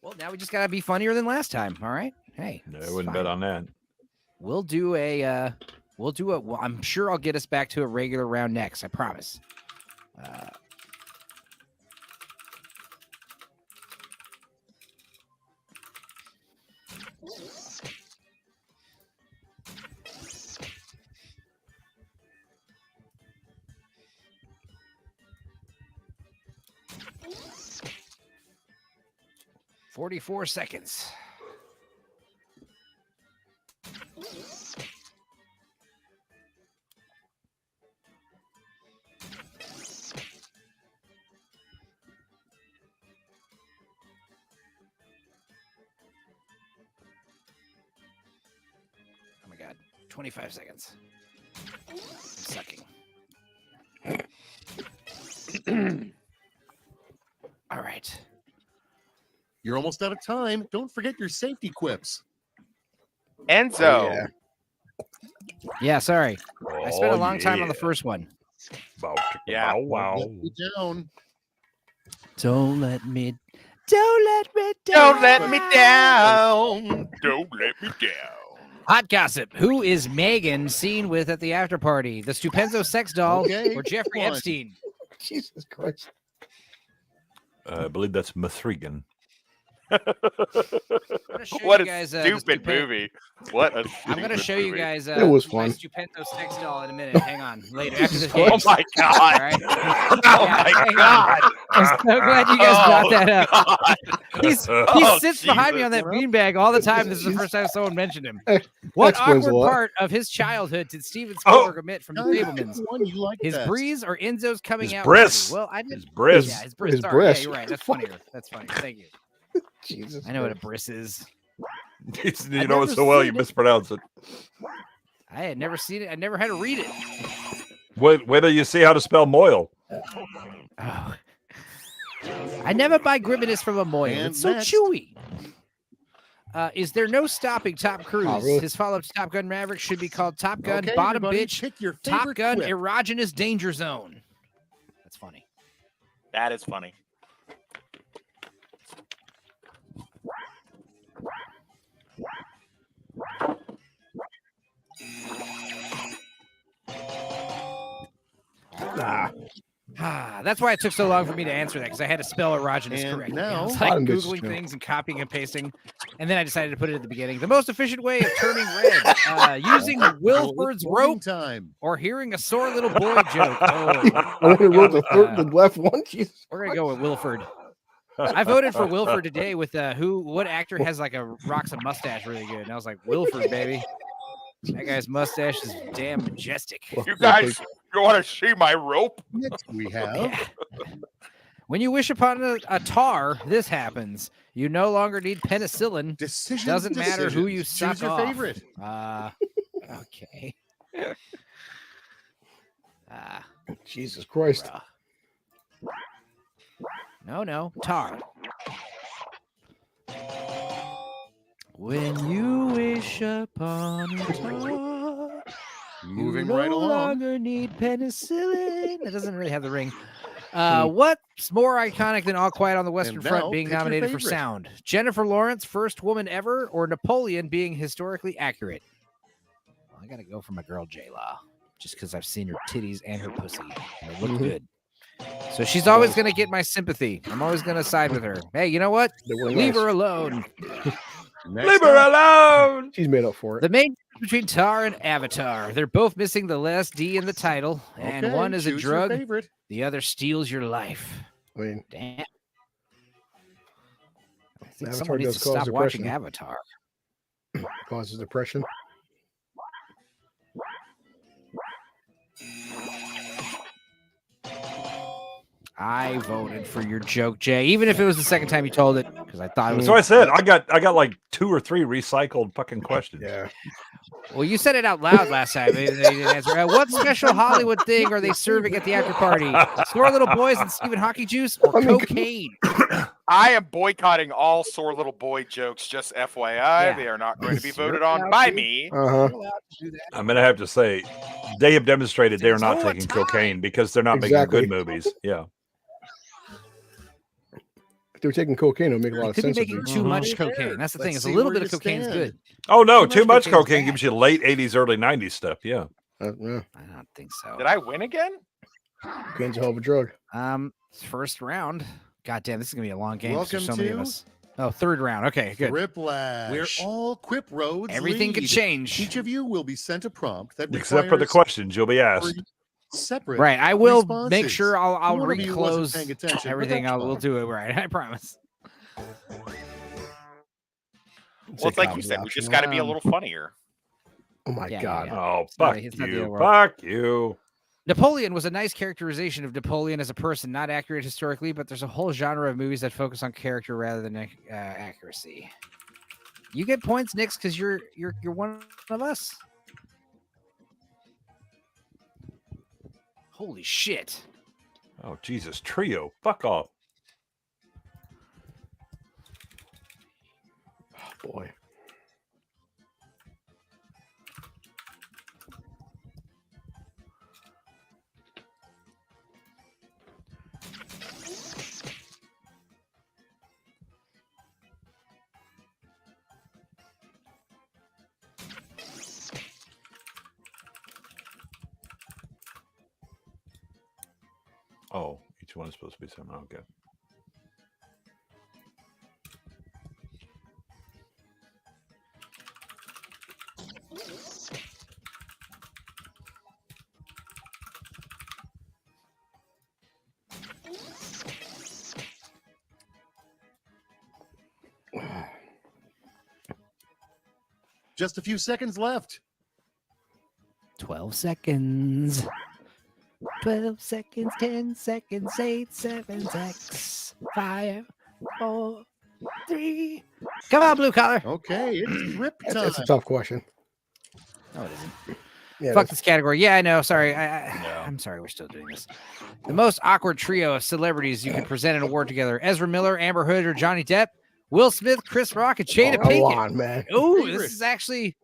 Well, now we just gotta be funnier than last time. All right. Hey. No, I it's wouldn't fine. bet on that. We'll do a. Well, I'm sure I'll get us back to a regular round next. I promise. "44 seconds." Oh my god. 25 seconds. I'm sucking. All right. You're almost out of time. Don't forget your safety quips. Enzo. Yeah. Yeah, sorry. I spent a Oh, long time on the yeah. first one. Bow, chicka, Yeah. bow, wow. Let me down. Don't let me down. Don't let me down. Don't let me down. Hot gossip. Who is Megan seen with at the after party? The Stupenzo sex doll Okay, or Jeffrey come on. Epstein? Jesus Christ. I believe that's Mithrigan. What you a guys, stupid movie. What a I'm going to show you movie. guys It was my fun. stupendo sex doll in a minute. Hang on. Later. After this game. Oh my god. All right? Oh Yeah, my hang on. god. I'm so glad you guys brought Oh, that up. God. He Oh, sits behind me Jesus. on that beanbag all the time. This is the first time someone mentioned him. That What explains a awkward lot. part of his childhood did Steven Spielberg omit from the Fablemans? One you like His best. breeze or Enzo's coming His out? breasts. Well, I did. His breasts. Yeah, his breast. His Sorry. breast. Yeah, you're right. That's funnier. That's funny. Thank you. Jesus. I know what a bris is. You know it so well, you mispronounce it. I had never seen it. I never had to read it. Wait till you see how to spell moil. Oh. I never buy Grimanis from a moil. And It's so next. chewy. Is there no stopping Top Cruise? Oh, really? His follow-up to Top Gun Maverick should be called Top Gun Okay, Bottom everybody, Bitch pick your Top favorite Gun quip. Erogenous Danger Zone. That's funny. That is funny. That's why it took so long for me to answer that, because I had to spell erogenous And correctly. now- I was like Bottom bitch is Googling true. things and copying and pasting, and then I decided to put it at the beginning. The most efficient way of turning red, using Wilford's Voting rope time. or hearing a sore little boy joke. Oh, I only wrote the left one. Jesus. we're gonna go with Wilford. I voted for Wilford today with what actor has like rocks a mustache really good, and I was like, Wilford, baby. That guy's mustache is damn majestic. You guys, you want to see my rope? Next we have When you wish upon a tar, this happens. You no longer need penicillin. decisions. Doesn't matter who you decisions. suck Choose your off. favorite. Okay. Jesus Christ. No, tar. When you wish upon a tar, Moving you right no along. longer need penicillin. It doesn't really have the ring. What's more iconic than All Quiet on the Western And Front now, being pick your nominated for favorite. sound? Jennifer Lawrence, first woman ever, or Napoleon being historically accurate? Well, I got to go for my girl J-Law, just because I've seen her titties and her pussy, and they look good. So she's always going to get my sympathy. I'm always going to side with her. Hey, you know what? Leave her alone. Leave her alone. She's made up for it. The main difference between Tar and Avatar, they're both missing the last D in the title, and Okay, one is a choose your drug, favorite. the other steals your life. I mean, Damn. I think Avatar someone needs does to cause stop watching depression. Avatar. causes depression. I voted for your joke, Jay, even if it was the second time you told it, because I thought it was. So I said I got like 2 or 3 recycled fucking questions. Yeah. Well, you said it out loud last time. They didn't answer. What special Hollywood thing are they serving at the after party? Sore little boys and Stephen Hockey juice or cocaine? I am boycotting all sore little boy jokes. Just FYI, they are not going to be voted on by me. I'm gonna have to say, they have demonstrated they are not taking cocaine because they're not making good movies. Yeah. If they were taking cocaine, it would make a lot of Could be sense. making too much cocaine. That's the thing. It's a little bit of cocaine is good. Oh no, too much cocaine's cocaine gives you late 80s, early 90s stuff. Yeah. Yeah. I don't think so. Did I win again? Cocaine's a hell of a drug. First round. God damn, this is gonna be a long game. Welcome There's so many of to us. Oh, third round. Okay, good. Whiplash. Where all quip roads Everything could lead. change. Each of you will be sent a prompt that Except for the requires questions you'll be asked. separate. Right. I will responses. make sure I'll One of you wasn't paying reclose attention, but everything. that's We'll fine. do it right. I promise. Well, it's like you said, we just got to be a little funnier. Oh my God. Oh, It's not- fuck it's not the you. end of the world. Fuck you. Napoleon was a nice characterization of Napoleon as a person, not accurate historically, but there's a whole genre of movies that focus on character rather than accuracy. You get points, Nix, because you're one of us. Holy shit! Oh Jesus, trio. Fuck off. Oh, boy. Oh, each one is supposed to be something. Okay. Just a few seconds left. 12 seconds. 12 seconds, 10 seconds, 8, 7, 6, 5, 4, 3. Come on, blue collar. Okay, it's grip time. That's a tough question. No, it isn't. Yeah, Fuck this category. Yeah, I know. Sorry. I'm sorry we're still doing this. The most awkward trio of celebrities you can present an award together. Ezra Miller, Amber Heard, or Johnny Depp. Will Smith, Chris Rock, and Jada Pinkett. Come on, man. Ooh, this is actually...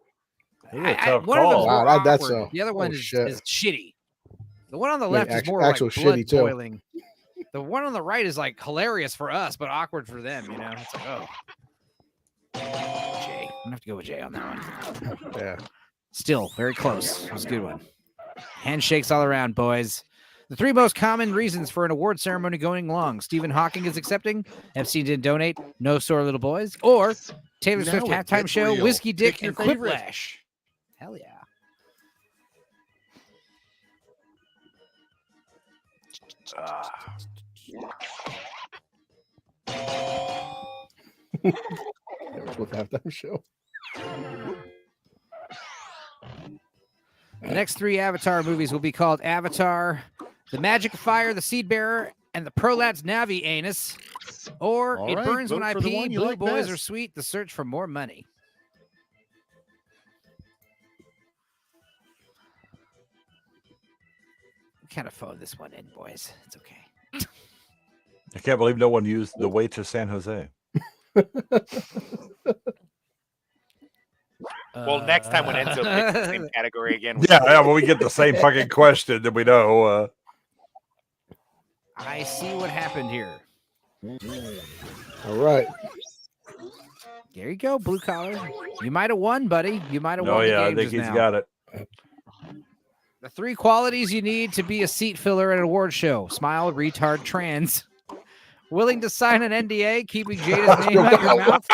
One of them Wow, that's a, the other one is shitty. The one on the Wait, left is more actual like blood shitty, too. boiling. The one on the right is like hilarious for us, but awkward for them. You know, it's like, oh, Jay. I'm gonna have to go with Jay on that one. Yeah. Still very close. It was a good one. Handshakes all around, boys. The 3 most common reasons for an award ceremony going long: Stephen Hawking is accepting, Epstein didn't donate, no sore little boys, or Taylor Swift Now it halftime gets show, real. Whiskey Dick, Pick your and favorite. Quiplash. Hell yeah. Never supposed to have that show. The next 3 Avatar movies will be called Avatar, The Magic of Fire, The Seed Bearer, and The Prolapse Navi Anus. Or All It right, Burns When vote I for the Pee, one you Blue like Boys best. Are Sweet, The Search for More Money. Kind of phoned this one in, boys. It's okay. I can't believe no one used The Way to San Jose. Well, next time when Enzo picks the same category again. Yeah, when we get the same fucking question, then we know. I see what happened here. All right. There you go, blue collar. You might have won, buddy. You might have won. Oh, the yeah, I game think just he's now. got it. The 3 qualities you need to be a seat filler at an award show: smile, retard, trans. Willing to sign an NDA, keeping Jada's name out your mouth.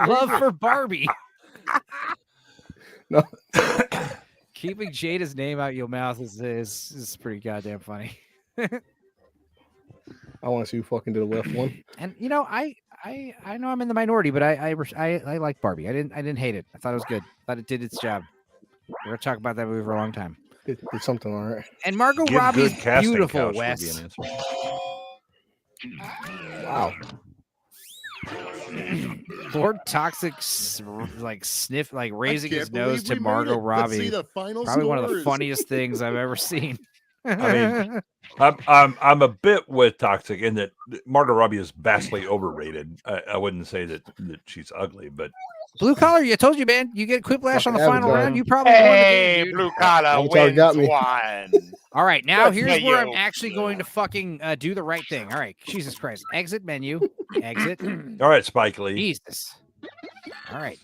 Love for Barbie. No. Keeping Jada's name out your mouth is pretty goddamn funny. I want to see who fucking did the left one. And you know, I know I'm in the minority, but I like Barbie. I didn't hate it. I thought it was good. I thought it did its job. We're gonna talk about that movie for a long time. Did something all right. And Margot Give Robbie's good casting beautiful, couch would be Wes. an answer. Wow. Lord Toxic sniff raising can't his nose believe to we made Margot it. Let's see Robbie. the final Probably one of the scores. funniest things I've ever seen. I mean, I'm a bit with Toxic in that Margot Robbie is vastly overrated. I wouldn't say that she's ugly, but Blue collar, I told you, man. You get Quiplash on the Fucking final Avatar. round. You probably won the game, dude. Blue collar Avatar wins got me. one. All right, now Good here's for where I'm you. actually going to fucking do the right thing. All right, Jesus Christ. Exit menu. Exit. all right, Spike Lee. Jesus. All right.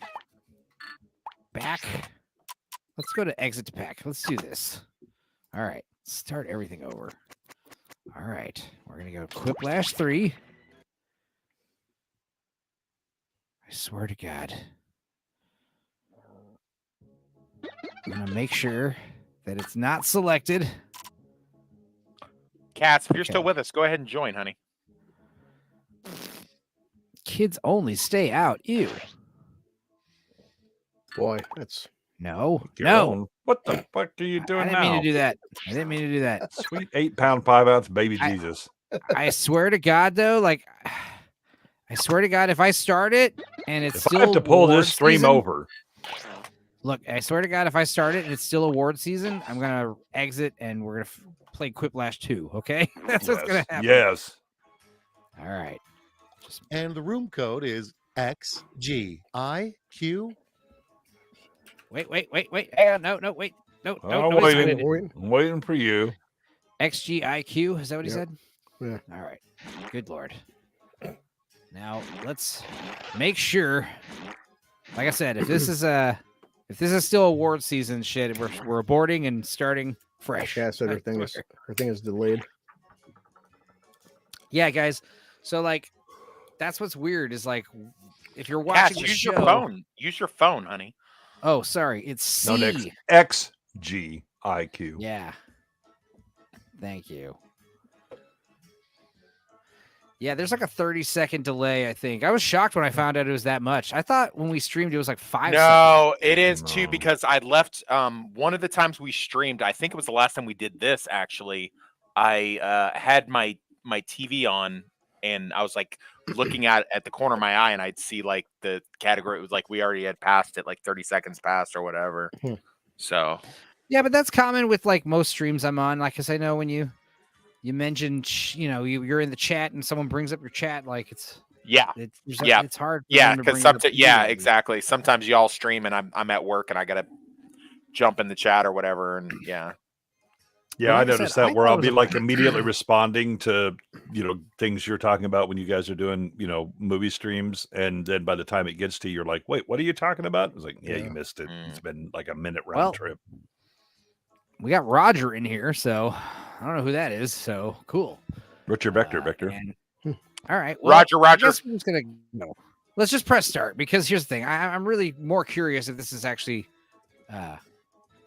Back. Let's go to exit to pack. Let's do this. All right. Start everything over. All right. We're going to go Quiplash 3. I swear to God. I'm going to make sure that it's not selected. Cats, if you're still with us, go ahead and join, honey. Kids only, stay out. Ew. Boy, that's No. Your No. own. What the fuck are you I doing didn't now? mean to do that. I didn't mean to do that. Sweet 8-pound, 5-ounce baby I- Jesus. I swear to God, though, I swear to God, if I start it and it's If still I have to pull award this stream season- over, Look, I swear to God, if I start it and it's still award season, I'm gonna exit and we're gonna play Quiplash 2. Okay, that's what's gonna happen. Yes. All right. And the room code is XGIQ. Wait. Hang on. No. Wait. No. I'm no, waiting. I'm waiting for you. XGIQ. Is that what he said? Yeah. All right. Good Lord. Now let's make sure. Like I said, if this is still award season shit, we're aborting and starting fresh. Yeah, so her thing is delayed. Yeah, guys. So that's what's weird is if you're Cats, watching the use show. your phone. Use your phone, honey. Oh, sorry. It's C. No, next XGIQ. Yeah. Thank you. Yeah, there's like a 30-second delay, I think. I was shocked when I found out it was that much. I thought when we streamed it was like 5 seconds. No, it is too, because I left one of the times we streamed, I think it was the last time we did this actually. I had my TV on and I was like looking at the corner of my eye and I'd see like the category. It was like we already had passed it, like 30 seconds past or whatever. So yeah, but that's common with like most streams I'm on. Like, cause I know when you mentioned, you're in the chat and someone brings up your chat, like it's hard. Because exactly. Sometimes y'all stream and I'm at work and I gotta jump in the chat or whatever, and yeah. Yeah, I noticed that where I'll be like immediately responding to, things you're talking about when you guys are doing, movie streams. And then by the time it gets to you, you're like, wait, what are you talking about? I was like, yeah, you missed it. It's been like a minute round trip. We got Roger in here, so I don't know who that is. So cool. Richard Vector. All right. Well, Roger. Let's just press start, because here's the thing. I'm really more curious if this is actually,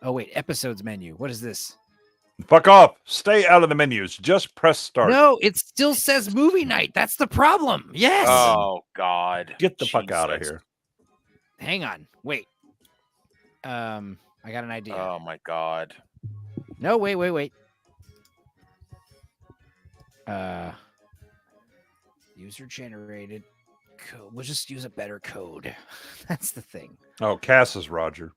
episodes menu. What is this? Fuck off. Stay out of the menus. Just press start. No, it still says movie night. That's the problem. Yes. Oh, God. Get the fuck out of here. Hang on. Wait. I got an idea. Oh, my God. No, wait. User generated code. We'll just use a better code. That's the thing. Oh, Cass is Roger.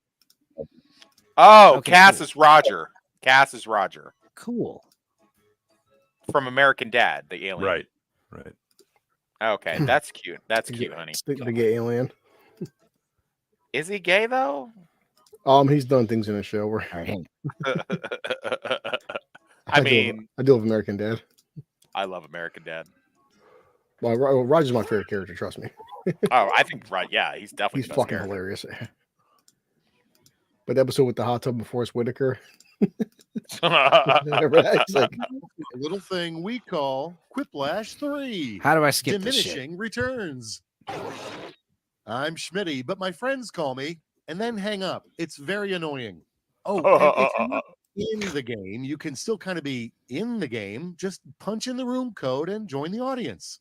Oh, okay, Cass is Roger. Cass is Roger. Cool. From American Dad, the alien. Right. Okay, that's cute. That's cute, honey. The gay alien. Is he gay though? He's done things in a show where. I mean, I deal with American Dad. I love American Dad. Well, Roger's my favorite character. Trust me. Oh, I think he's definitely he's fucking hilarious. But the episode with the hot tub of Forrest Whitaker. It's like a little thing we call Quiplash 3. How do I skip Diminishing returns. I'm Schmitty, but my friends call me and then hang up. It's very annoying. Oh, and if you're not in the game, you can still kind of be in the game. Just punch in the room code and join the audience.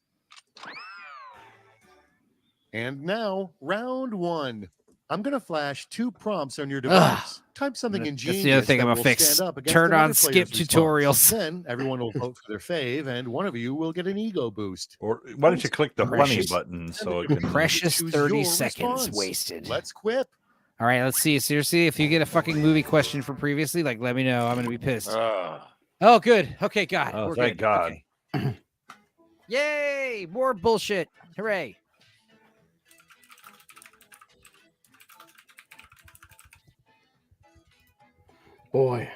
And now, round 1. I'm going to flash 2 prompts on your device. Type something ingenious. That's the other thing I'm going to fix. Turn on skip tutorials. Then everyone will vote for their fave, and one of you will get an ego boost. Or why don't you click the funny button so it can... Precious 30 seconds wasted. Let's quip. All right, let's see. Seriously, if you get a fucking movie question from previously, like, let me know. I'm going to be pissed. Oh, good. Okay, God. Oh, thank God. Okay. Yay! More bullshit. Hooray. Boy.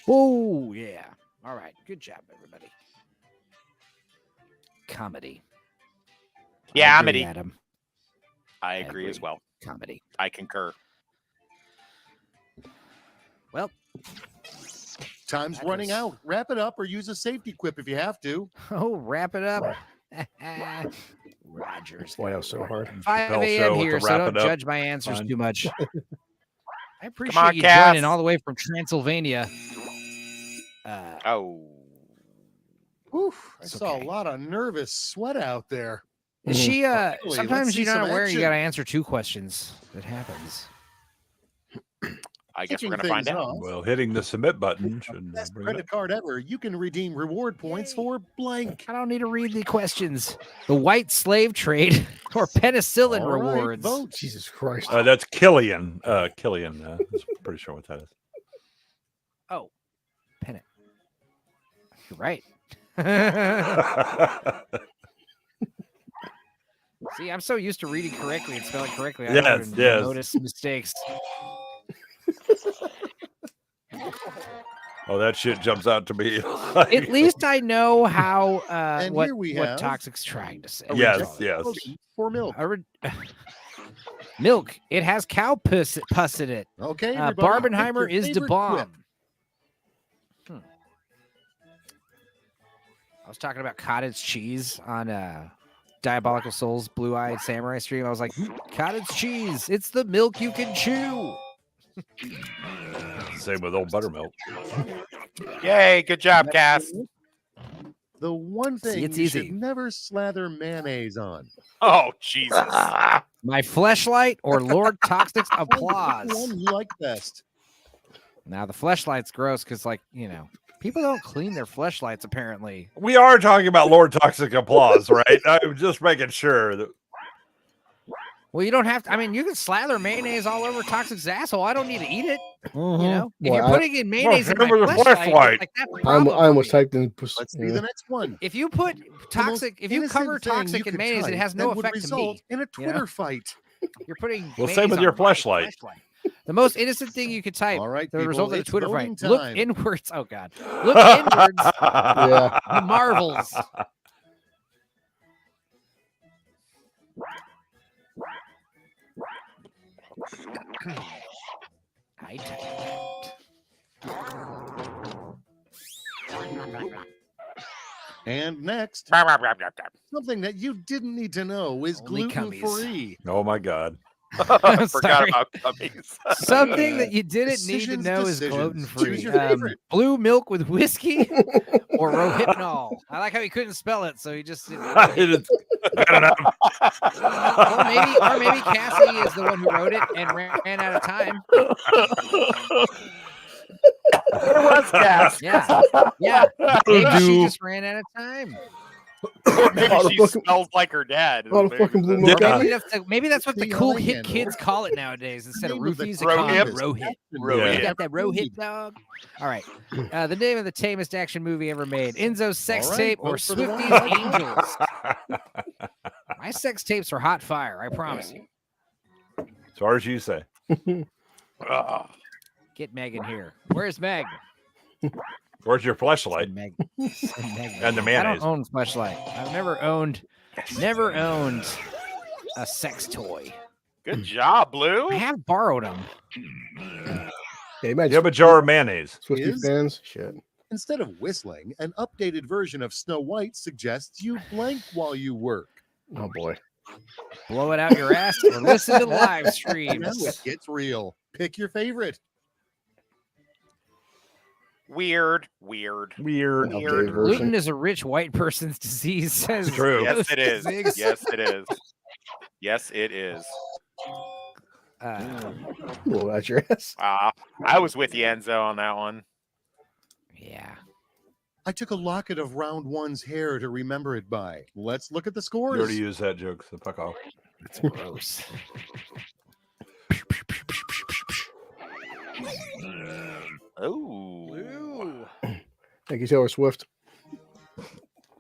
Oh, yeah. All right. Good job, everybody. Comedy. Yeah, comedy. Adam. I agree as well. Comedy. I concur. Well, time's running out. Wrap it up or use a safety quip if you have to. Oh, wrap it up. Rogers. Boy, that was so hard. 5 a.m. here, so don't judge my answers too much. I appreciate you Cass. joining all the way from Transylvania. Oof, I saw a lot of nervous sweat out there. Is she sometimes you're not aware you action. gotta answer 2 questions. It happens. I guess we're Kicking gonna find things out. off, Well, hitting the submit button should best bring it credit up. card ever. You can redeem reward points for blank. I don't need to read the questions. The white slave trade or penicillin All right, rewards. vote. Jesus Christ. That's Killian. Killian. I'm pretty sure what that is. Oh, pen it. You're right. See, I'm so used to reading correctly and spelling correctly. I don't even notice mistakes. Oh, that shit jumps out to me. At least I know how what have Toxic's trying to say. Yes. For milk. Milk. It has cow puss in it. Okay. Barbenheimer is the bomb. I was talking about cottage cheese on Diabolical Souls Blue-Eyed Samurai stream. I was like, cottage cheese. It's the milk you can chew. Same with old buttermilk. Yay, good job, Cass. The one thing it's you easy. should never slather mayonnaise on. Oh, Jesus. My fleshlight or Lord Toxic's applause. The one you like best. Now, the fleshlight's gross because, like, you know, people don't clean their fleshlights, apparently. We are talking about Lord Toxic applause, right? I'm just making sure that. Well, you don't have to. I mean, you can slather mayonnaise all over Toxic's asshole. I don't need to eat it. Mm-hmm. You know, if Well, you're putting in mayonnaise in my remember the fleshlight, fleshlight. like that I almost typed in. Let's see the next one. If you put Toxic, if you cover Toxic in mayonnaise, it has no effect to me. In a Twitter fight. You're putting. Well, same with your fleshlight. The most innocent thing you could type. All right, the people, result of the it's Twitter voting fight. Look time. inwards. Oh God. Look inwards. Yeah. The marvels. I And next, something that you didn't need to know is Only gluten-free. Oh my God. I forgot Sorry. about gummies. Something that you didn't need to Decisions, know is decisions. gluten free. Choose your favorite. Blue milk with whiskey or rohypnol. I like how he couldn't spell it, so he just didn't. It's good enough. or maybe Cassie is the one who wrote it and ran out of time. Where was Cass? Yeah. Maybe she just ran out of time. Maybe she smells like her dad. Oh, the fucking blue milk. Or maybe that's what the See how cool they hip handle kids it. call it nowadays. Instead of Name of the roofies, they call Rohip. it Rohip. Rohip. You got that Rohip dog? All right. The name of the tamest action movie ever made. Enzo's sex All right, tape or vote for the one Swifty's you like. Angels. My sex tapes are hot fire, I promise you. As far as you say. Ugh. Get Megan here. Where's Meg? Where's your fleshlight? Meg. And the I mayonnaise. don't own fleshlight. I've never owned a sex toy. Good job, Blue. I have borrowed them. Hey, You have a jar of mayonnaise. Swifty Is- fans. Shit. Instead of whistling, an updated version of Snow White suggests you blank while you work. Oh boy. Blow it out your ass or listen to live Now streams. it gets real. Pick your favorite. Weird. Okay, version. Gluten is a rich white person's disease, says True. Yes, it is. Ziggs. Yes, it is. Yes, it is. Blow out your ass. I was with you, Enzo, on that one. Yeah. I took a locket of round one's hair to remember it by. Let's look at the You scores. already used that joke, so fuck off. It's gross. Oh. Thank you, Taylor Swift.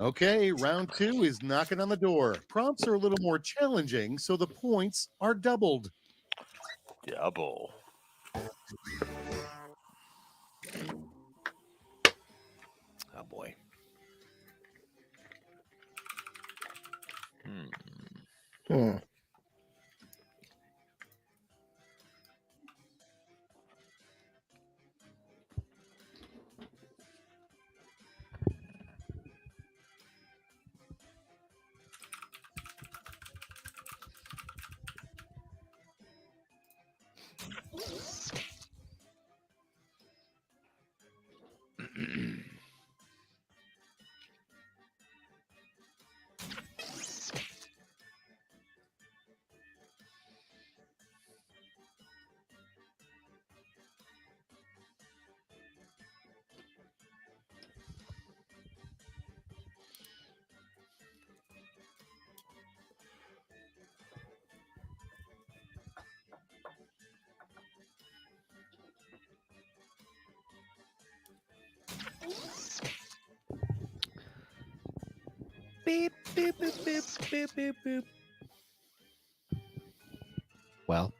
Okay, round two is knocking on the door. Prompts are a little more challenging, so the points are doubled. Double. Oh boy. Hmm. Beep, beep, beep, beep, beep, beep, beep. Well,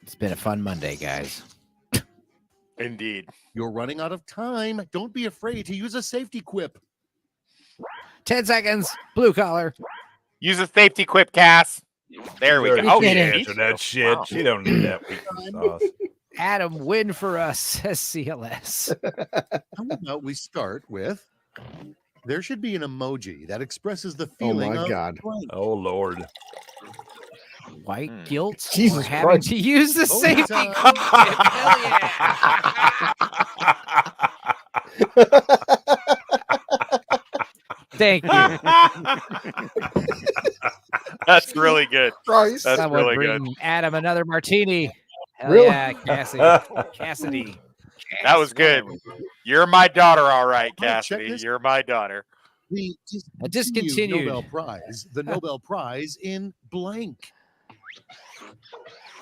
it's been a fun Monday, guys. Indeed. You're running out of time. Don't be afraid to use a safety quip. 10 seconds. Blue collar. Use a safety quip, Cass. There we go. Already Oh, did she it. beat answered you. that shit. Wow. She don't need that weak sauce. Adam, win for us, says CLS. How about we start with there should be an emoji that expresses the Oh feeling my of God. blank. Oh Lord. White guilt Jesus or having Christ. to use the Voting safety time. quip. Hell yeah. Thank you. That's really good. Christ. That's Someone really bring good. Adam another martini. Hell Really? yeah, Cassidy. That was good. You're my daughter, all right, Right, check Cassidy. this. You're my daughter. The A discontinued. Nobel Prize, the Nobel Prize in blank.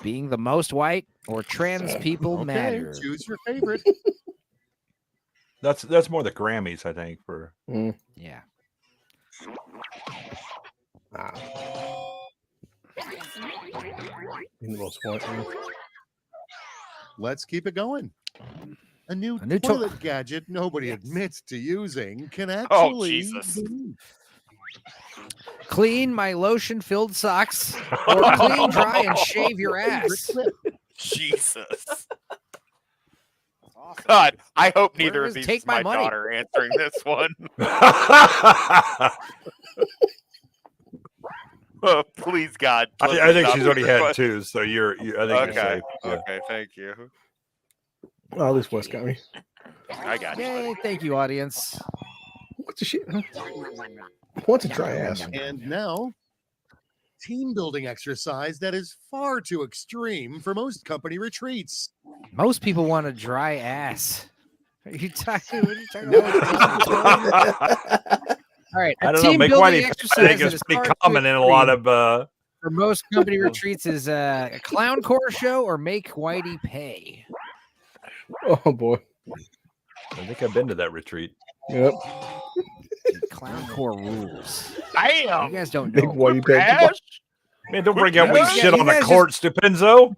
Being the most white or trans people Okay, matter. choose your favorite. That's more the Grammys, I think. For Yeah. Let's keep it going. A new toilet gadget nobody admits to using can actually Jesus. Clean my lotion-filled socks or clean, dry, and shave your ass. Jesus. God, I hope neither Where of is these take is my my money? daughter answering this one. Oh, please, God. I think she's already had two, so I think you're Okay. safe. Yeah. Okay, thank you. Oh, this West got me. I got you. Yay, thank you, audience. What's the shit? What's a dry ass? And now, team building exercise that is far too extreme for most company retreats. Most people want a dry ass. Are you talking? What are you talking about? All right, I a don't know. team Make building whitey. I exercise think that it's is pretty far too common in a lot extreme of. for most company retreats is a clown core show or make whitey pay. Oh boy. I think I've been to that retreat. Yep. Clown core rules. Damn. You guys don't Big know. whitey peg. Man, don't bring out You weak guys- shit you on the guys court, Stupenzo.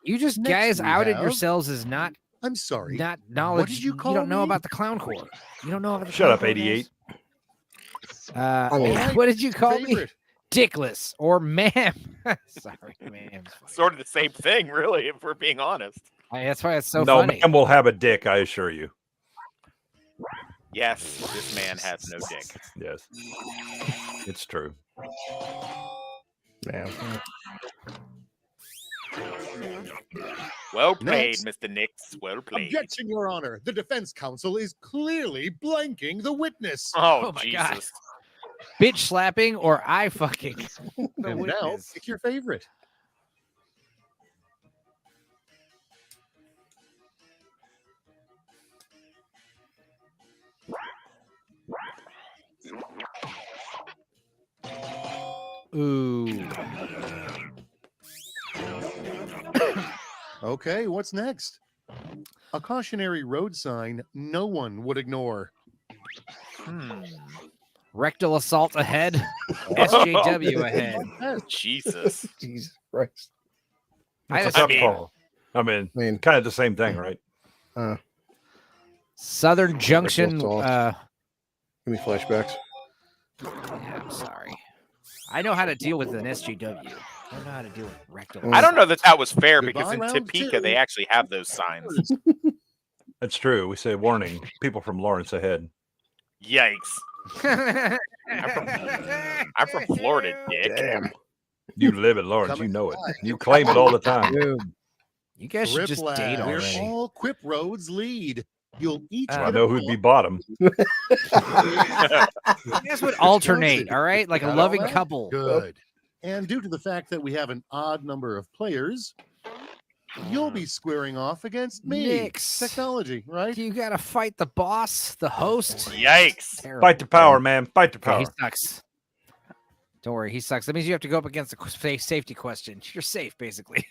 You just Next guys we outed have- yourselves as not I'm sorry. knowledge. What did you call don't know me? about the clown core. You don't know about the Shut clown up, core, 88. guys? I mean- All right, What did you call me? favorite. Dickless or ma'am. Sorry, ma'am. Sort of the same thing, really, if we're being honest. That's why it's so No funny. man will have a dick, I assure you. Yes, this man has no dick. Yes, it's true. Man. Well played, Next. Mr. Nix. Well played. Objection, Your Honor. The defense counsel is clearly blanking the witness. Oh, my God. Jesus. Bitch slapping or eye fucking. The And now, witness. pick your favorite. Ooh. Okay, what's next? A cautionary road sign no one would ignore. Rectal assault ahead. SJW ahead. Jesus. Jesus Christ. I It's just- a tough mean- call. I mean, I mean- kind of the same thing, right? Southern Junction. assault. Give me flashbacks. Yeah, I'm sorry. I know how to deal with an SJW. I don't know how to deal with rectal. I don't know that was fair because Goodbye, in round Topeka two. they actually have those signs. That's true. We say warning, people from Lawrence ahead. Yikes. I'm from Florida, dick. Damn. You live in Lawrence, you Coming know it. live. You claim it all the time. Dude, you guys should Rip just Lab, date where already. all quip roads lead. You'll each I get know a who'd be bottom. You guys would alternate, all right? Like a Got all loving that? couple. Good. And due to the fact that we have an odd number of players, you'll be squaring off against me. Nix. Technology, right? You gotta fight the boss, the host. Yikes. Terrible. Fight the power, man. Fight the Okay, power. he sucks. Don't worry, he sucks. That means you have to go up against the safety question. You're safe, basically.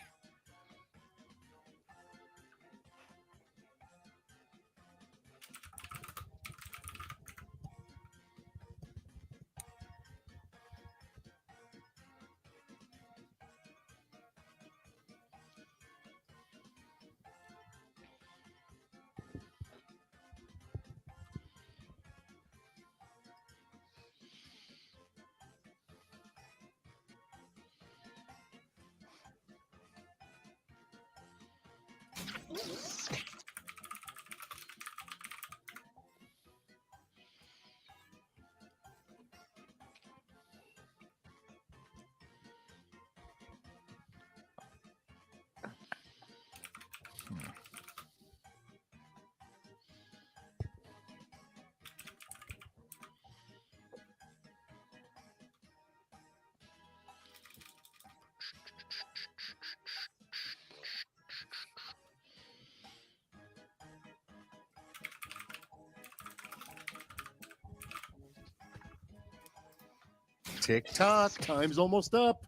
Tick tock, time's almost up.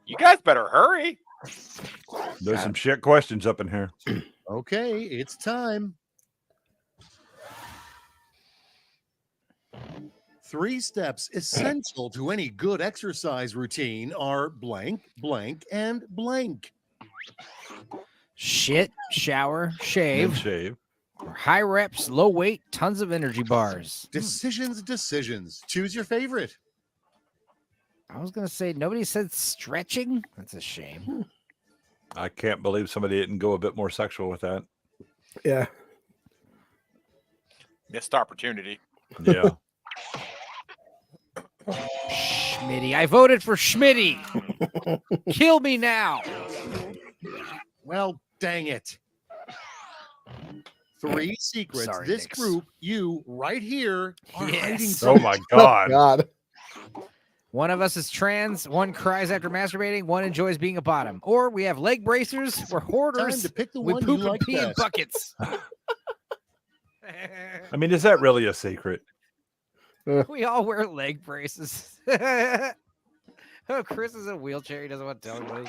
You guys better hurry. There's some shit questions up in here. Okay, it's time. 3 steps essential to any good exercise routine are blank, blank, and blank. Shit, shower, shave. Then shave. High reps, low weight, tons of energy bars. Decisions. Choose your favorite. I was going to say, nobody said stretching. That's a shame. I can't believe somebody didn't go a bit more sexual with that. Yeah. Missed opportunity. Yeah. Schmitty. I voted for Schmitty. Kill me now. Well, dang it. 3 secrets. Sorry, This Nix. group, you right here, are hiding Yes. Oh my God. God. One of us is trans, one cries after masturbating, one enjoys being a bottom. Or we have leg bracers, we're Time hoarders, to pick the we one you poop and like pee in best. buckets. I mean, is that really a secret? We all wear leg braces. Oh, Chris is in a wheelchair. He doesn't want to tell anybody.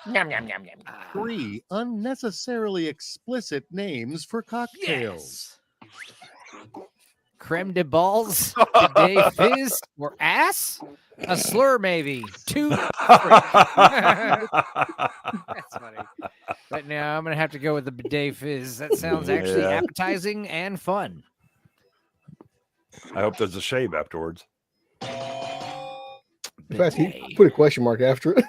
Yum, yum, yum, yum. 3 unnecessarily explicit names for cocktails. Creme de balls, bidet fizz, or ass? A slur, maybe. 2. That's funny. But no, I'm going to have to go with the bidet fizz. That sounds actually Yeah. appetizing and fun. I hope there's a shave afterwards. In fact, he put a question mark after it.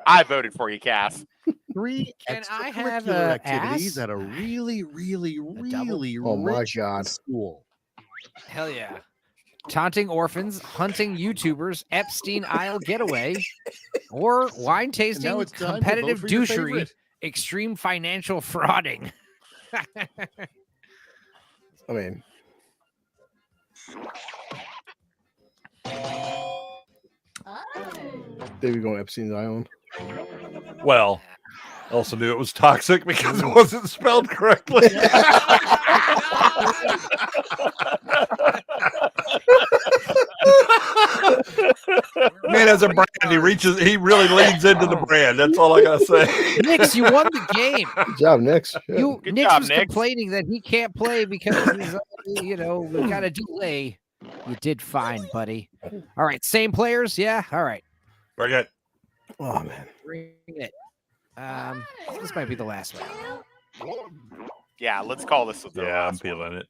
I voted for you, Cass. 3 Can I have extracurricular a activities ass? at a really Oh my rich God. school. Hell yeah. Taunting orphans, hunting YouTubers, Epstein Isle getaway, or wine And tasting, now it's time to vote competitive for your douchery, favorite. extreme financial frauding. I mean, there we go, Epstein's Island. Well, I also knew it was toxic because it wasn't spelled correctly. Man, as a brand, he really leans into the brand. That's all I gotta say. Nix, you won the game. Good job, Nix. Yeah. Good Nix job, was Nix. complaining that he can't play because he's, we got a delay. You did fine, buddy. All right, same players, yeah. All right, Very good. Oh man. bring it. This might be the last one. Yeah, let's call this the Yeah, I'm last one. feeling it.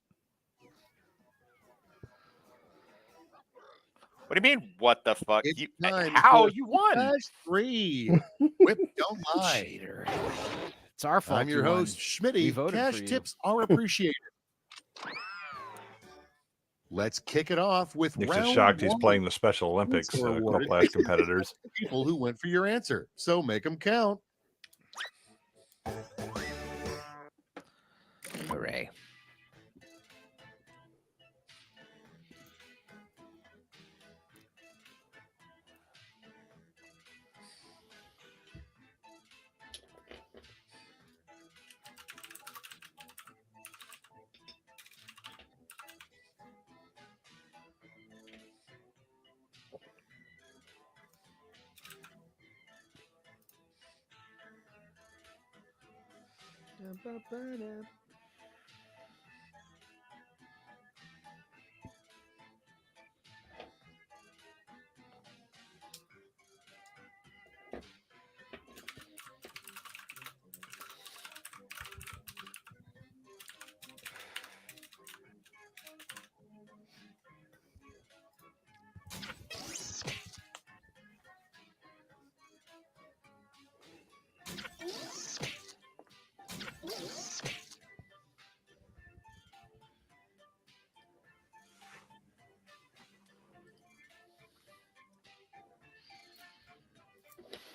What do you mean? What the fuck? It's You, time how for you won? Flash 3. Whip, don't lie. Cheater. It's our fault. I'm your you won. host, We Schmitty. voted Cash for you. tips are appreciated. Let's kick it off with Nick's round just shocked he's 1. playing the Special Olympics Points are awarded class competitors. to people who went for your answer. So make them count. Hooray.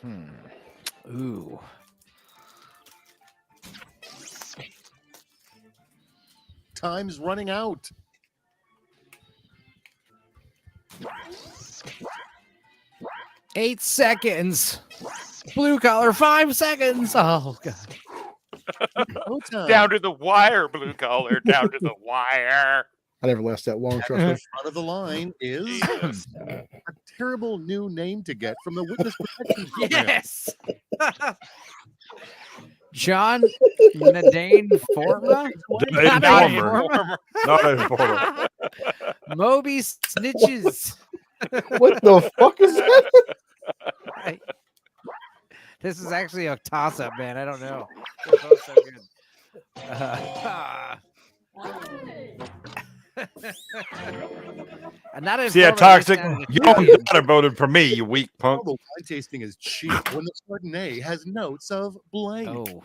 Ooh. Time's running out. Eight seconds. Blue collar, 5 seconds. Oh, God. Down to the wire, blue collar. Down to the wire. I never last that long. Trust The me. front of the line is a terrible new name to get from the Witness Protection Program. Yes. John Nadine Forma? Not Informer. Moby Snitches. What the fuck is that? This is actually a toss-up, man. I don't know. They're both so good. And that is Toxic. You don't have voted for me, you weak punk. The wine tasting is cheap when the Chardonnay has notes of blank. Oh.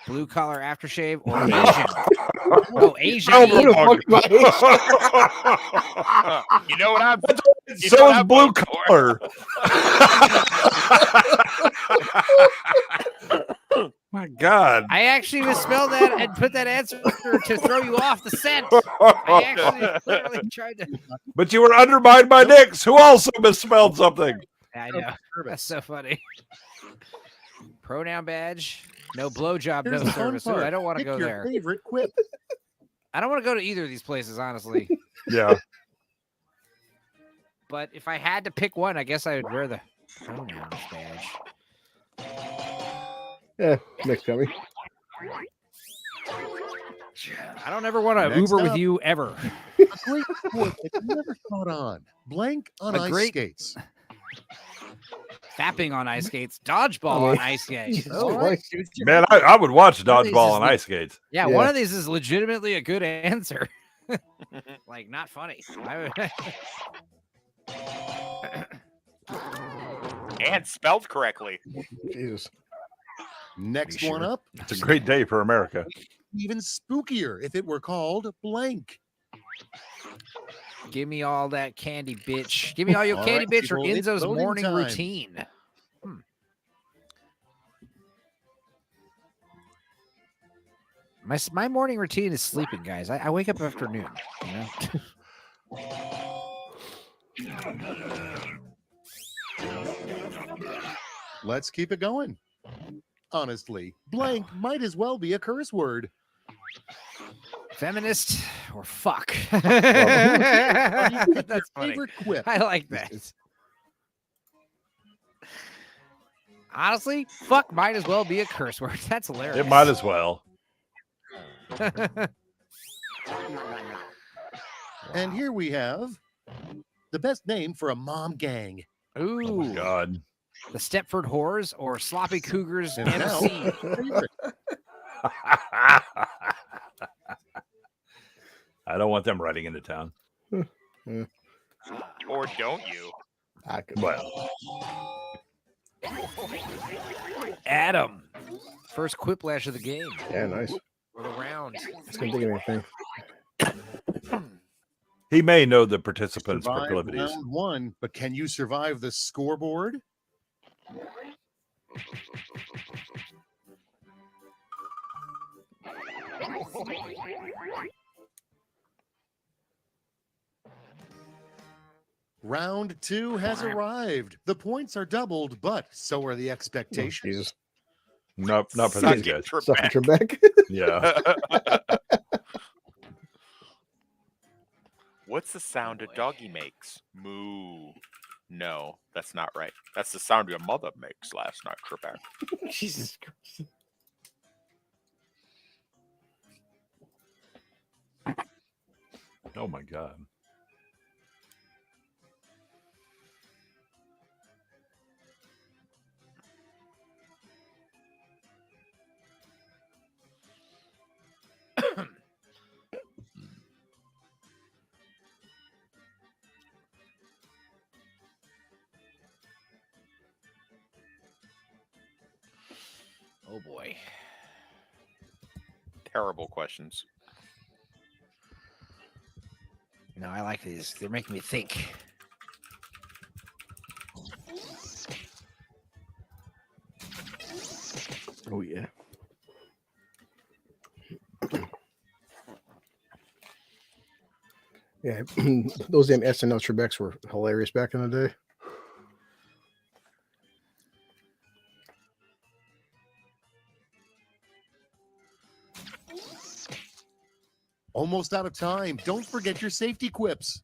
Blue collar aftershave or Asian? Oh, Asian. You know what I'm So is blue collar. My God. I actually misspelled that and put that answer to throw you off the scent. I actually literally tried to. But you were undermined by Nix, who also misspelled something. I know. That's so funny. Pronoun badge. No blowjob, no service. Ooh, I don't want to go there. Favorite quip. I don't want to go to either of these places, honestly. Yeah. But if I had to pick one, I guess I would wear the pronouns badge. Yeah, next coming. I don't ever want to Next Uber up. with you ever. A great sport that you never caught on. Blank on A ice great- skates. Fapping on ice skates, dodgeball on ice skates. Oh, Man, I would watch One of these dodgeball is on le- ice skates. yeah, one of these is legitimately a good answer. Like, not funny. And spelled correctly. Jesus. Next one up. It's a great day for America. Even spookier if it were called blank. Give me all that candy, bitch. Give me all your All candy, right, bitch, or people, it's Enzo's voting morning time. routine. My morning routine is sleeping, guys. I wake up after noon. You know? Let's keep it going. Honestly, blank might as well be a curse word. Feminist or fuck. Your That's funny. favorite quip. I like that. Honestly, fuck might as well be a curse word. That's hilarious. It might as well. And here we have the best name for a mom gang. Ooh. Oh my God. The Stepford Whores or Sloppy Cougars And now, MC. favorite. I don't want them riding into town. Or don't you? I could. Well, Adam. First quiplash of the game. Yeah, nice. Or the round. It's gonna think of anything. he may know the participants' Survive proclivities. round one, but can you survive the scoreboard? Round two has arrived. The points are doubled, but so are the expectations. Jesus. Nope, not for Suck these it, guys. Trebek. Suck at your back. Yeah. What's the sound a doggy makes? Moo. No, that's not right. That's the sound your mother makes last night, Trebek. Jesus Christ. Oh my God. Oh boy. Terrible questions. No, I like these. They're making me think. Oh yeah. Yeah, those damn SNL Trebeks were hilarious back in the day. Almost out of time. Don't forget your safety quips.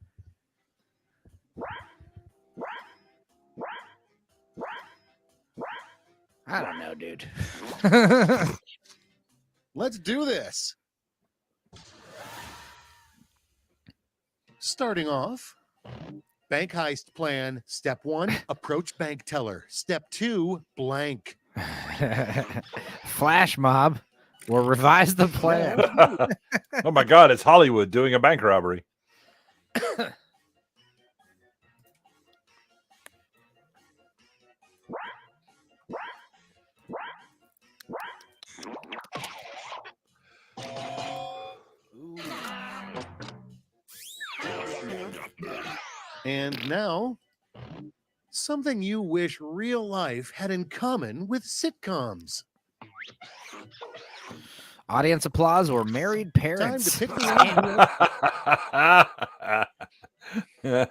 I don't know, dude. Let's do this. Starting off, bank heist plan. Step 1, approach bank teller. Step 2, blank. Flash mob will revise the plan. Oh my God, it's Hollywood doing a bank robbery. And now, something you wish real life had in common with sitcoms. Audience applause or married parents. Time to pick the one.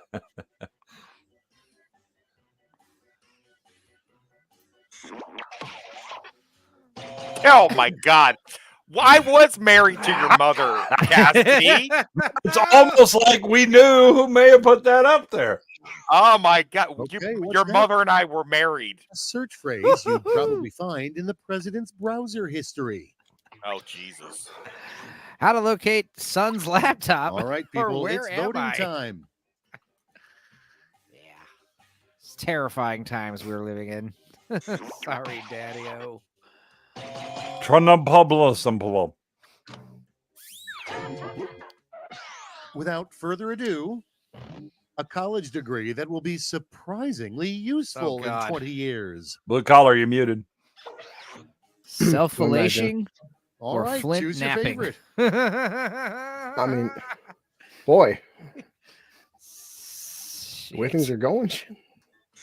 Oh my God. I was married to your mother, Cassidy. It's almost like we knew who may have put that up there. Oh my God. Okay, your mother and I were married. A search phrase you'd probably find in the president's browser history. Oh, Jesus. How to locate son's laptop. All right, or people, where it's am voting I? time. It's terrifying times we're living in. Sorry, Daddy-O. Without further ado, a college degree that will be surprisingly useful in 20 years. Blue collar, you're muted. Self-filation All or right, Flint choose napping. your favorite. I mean, boy, the way things are going.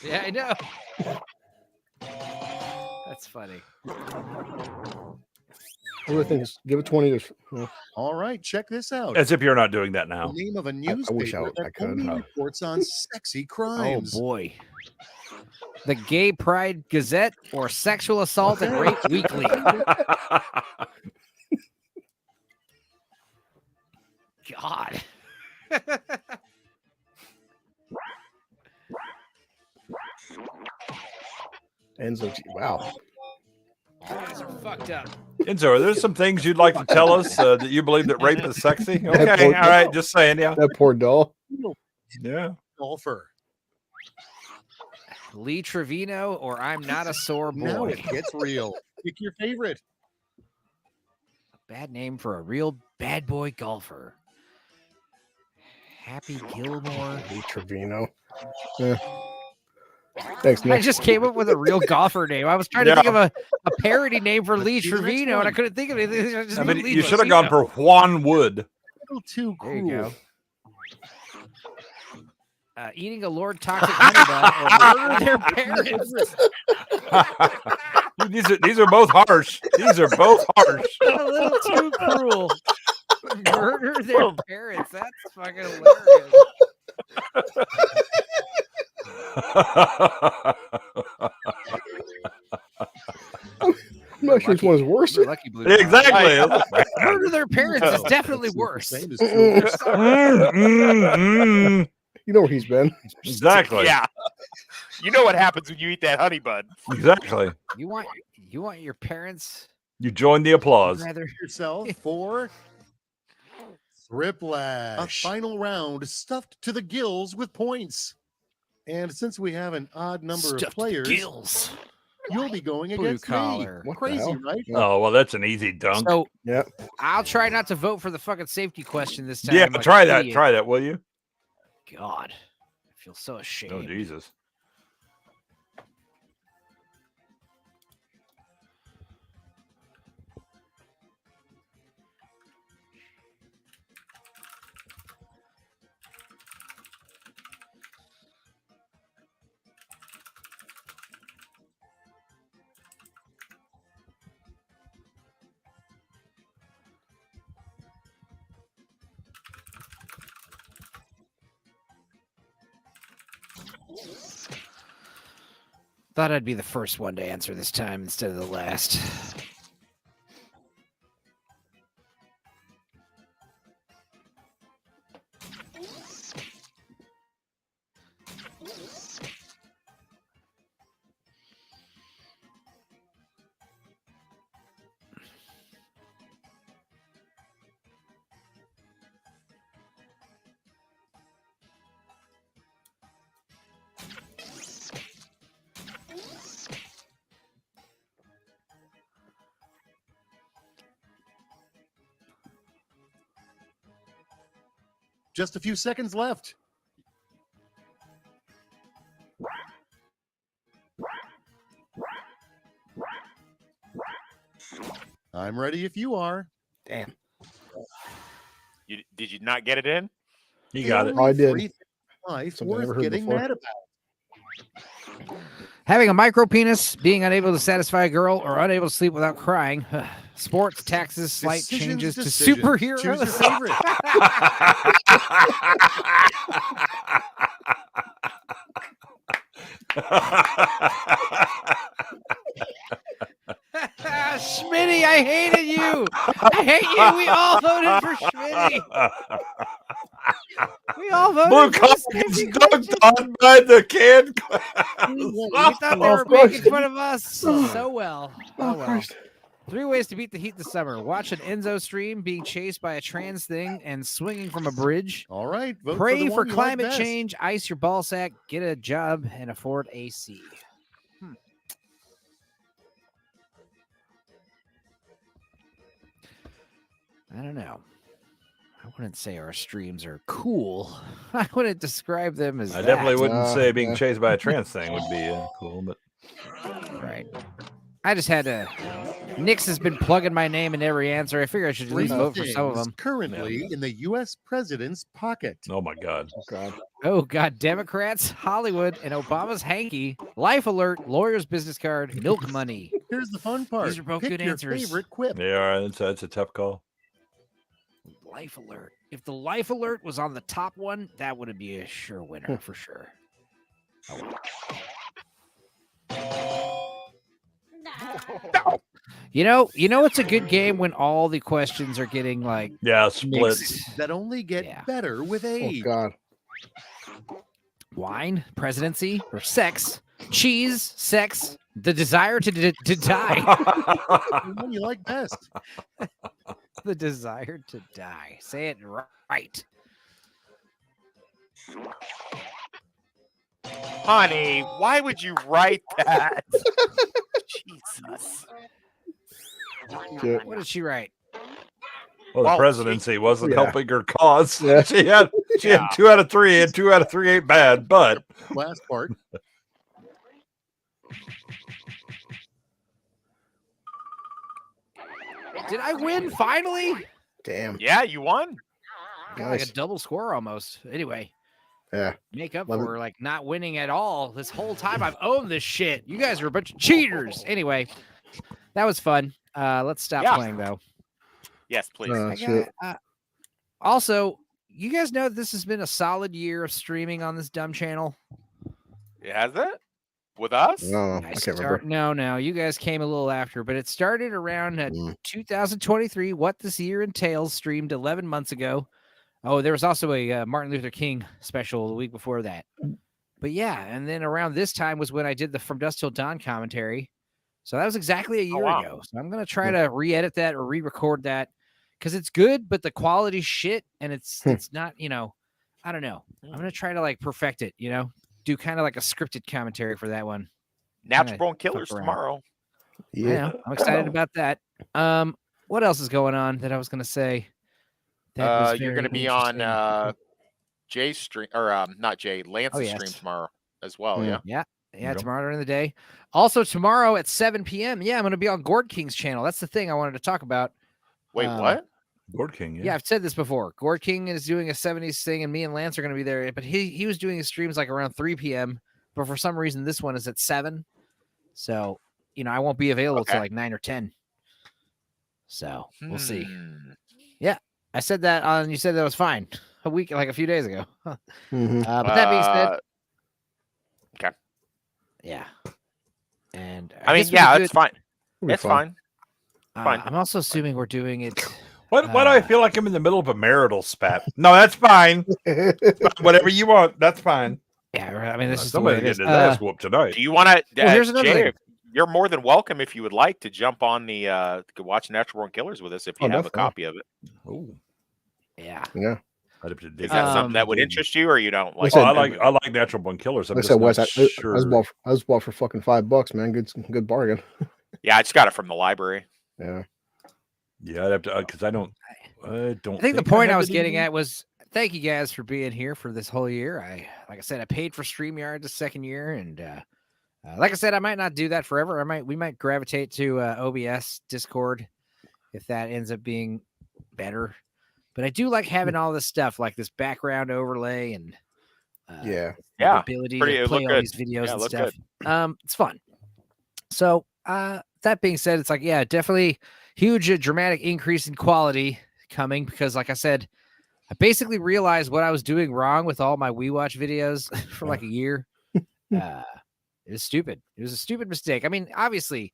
Yeah, I know. That's funny. Other things, give it 20 years. All right, check this out. As if you're not doing that now. The name of a I wish newspaper I that could. only reports on sexy crimes. Oh boy. The Gay Pride Gazette or Sexual Assault and Rape Weekly. God. Enzo, wow. You guys are fucked up. Enzo, are there some things you'd like to tell us that you believe that rape is sexy? Okay, all right, just saying, yeah. That poor doll. Yeah. Golfer. Lee Trevino or I'm Not a Sore Boy. Now it gets real. Pick your favorite. Bad name for a real bad boy golfer. Happy Gilmore. Lee Trevino. Yeah. Thanks, Nick. I just came up with a real golfer name. I was trying to think of a parody name for Lee Trevino, and I couldn't think of anything. I mean, you should have gone for Juan Wood. A little too There you cruel. go. Eating a Lord Toxic honey bun or murder their parents. These are both harsh. These are both harsh. A little too cruel. Murder their parents. That's fucking hilarious. I'm not sure which one's worse. Lucky Blue. Exactly. Murder their parents is definitely worse. You know where he's been. Exactly. Yeah. You know what happens when you eat that honey bud. Exactly. You want your parents You join the applause. rather Yourself for Thriplash. A final round stuffed to the gills with points. And since we have an odd number of players, gills. you'll be going Blue against collar. me. What the Crazy, hell? right? Oh, well, that's an easy dunk. So Yeah. I'll try not to vote for the fucking safety question this time. Yeah, like try an that. idiot. Try that, will you? God, I feel so ashamed. Oh, Jesus. Thought I'd be the first one to answer this time instead of the last. Just a few seconds left. I'm ready if you are. Damn. Did you not get it in? You got it. Oh, I did. Life Something I never worth heard getting before. mad about. Having a micro penis, being unable to satisfy a girl, or unable to sleep without crying. Sports, taxes, slight changes to superheroes. Choose your favorite. Schmitty, I hated you. I hate you. We all voted for Schmitty. We all voted Blue for collar the gets same dunked on by the canned We thought they were making fun of us so well. Oh, well. 3 ways to beat the heat this summer. Watch an Enzo stream being chased by a trans thing and swinging from a bridge. All right. Vote Pray for, for the one you like climate best. change, ice your ball sack, get a job, and afford AC. I don't know. I wouldn't say our streams are cool. I wouldn't describe them as I definitely that. wouldn't say being chased by a trans thing would be cool, but Right. I just had to. Nix has been plugging my name in every answer. I figure I should at least vote for some of them. Currently in the U.S. president's pocket. Oh my God. Oh God. Oh God, Democrats, Hollywood, and Obama's hanky. Life alert, lawyer's business card, milk money. Here's the fun part. These are both Pick good your answers. favorite quip. they are. It's a tough call. Life alert. If the life alert was on the top one, that would be a sure winner for sure. You know, it's a good game when all the questions are getting like split. That only get better with Oh age. God. Wine, presidency, or sex, cheese, sex, the desire to die. The one you like best. The desire to die. Say it right. Honey, why would you write that? Jesus. What did she write? Well, the Well, presidency wasn't yeah. helping her cause. Yeah. She had 2 out of 3, and 2 out of 3 ain't bad, but Last part. Did I win finally? Damn. Yeah, you won. Got like Nice. a double score almost. Anyway, Yeah. make up Love it. for like not winning at all this whole time. I've owned this shit. You guys are a bunch of cheaters. Anyway, that was fun. Let's stop playing though. Yes, please. I got, also, you guys know that this has been a solid year of streaming on this dumb channel. Has it? With us? No, I can't remember. No, you guys came a little after, but it started around 2023. What this year entails, streamed 11 months ago. Oh, there was also a Martin Luther King special the week before that. But yeah, and then around this time was when I did the From Dusk Till Dawn commentary. So that was exactly a year ago. So I'm going to try to re-edit that or re-record that because it's good, but the quality's shit. And it's not, I don't know. I'm going to try to like perfect it, do kind of like a scripted commentary for that one. Natural Born Killers fuck around. tomorrow. Yeah, I'm excited about that. What else is going on that I was going to say? You're going to be on Jay's stream, or not Jay, Lance's stream tomorrow as well. Yeah. Yeah, tomorrow during the day. Also tomorrow at 7 p.m. Yeah, I'm going to be on Gord King's channel. That's the thing I wanted to talk about. Wait, what? Gord King. Yeah, I've said this before. Gord King is doing a 70s thing, and me and Lance are going to be there. But he was doing his streams like around 3 p.m. But for some reason, this one is at 7. So, I won't be available till like 9 or 10. So we'll see. Yeah, I said that on. You said that was fine a few days ago. But that being said, Yeah. And I mean, yeah, it's fine. It's fine. Fine. I'm also assuming we're doing it. Why do I feel like I'm in the middle of a marital spat? No, that's fine. Whatever you want, that's fine. Yeah, I mean, this is somebody getting his ass whooped tonight. Do you want to? Well, here's another thing. You're more than welcome if you would like to jump on the watch Natural Born Killers with us if you have a copy of it. Oh, yeah. Is that something that would interest you, or you don't like? I like Natural Born Killers. I said, Wes, I was bought for fucking $5, man. Good bargain. Yeah, I just got it from the library. Yeah. Yeah, I'd have to because I think the point I was getting at was thank you guys for being here for this whole year. Like I said, I paid for StreamYard the second year, and like I said, I might not do that forever. We might gravitate to OBS Discord if that ends up being better. But I do like having all this stuff, like this background overlay and the ability to play all these videos and stuff. It's fun. So that being said, it's like, yeah, definitely huge dramatic increase in quality coming because, like I said, I basically realized what I was doing wrong with all my WeWatch videos for like a year. It was stupid. It was a stupid mistake. I mean, obviously,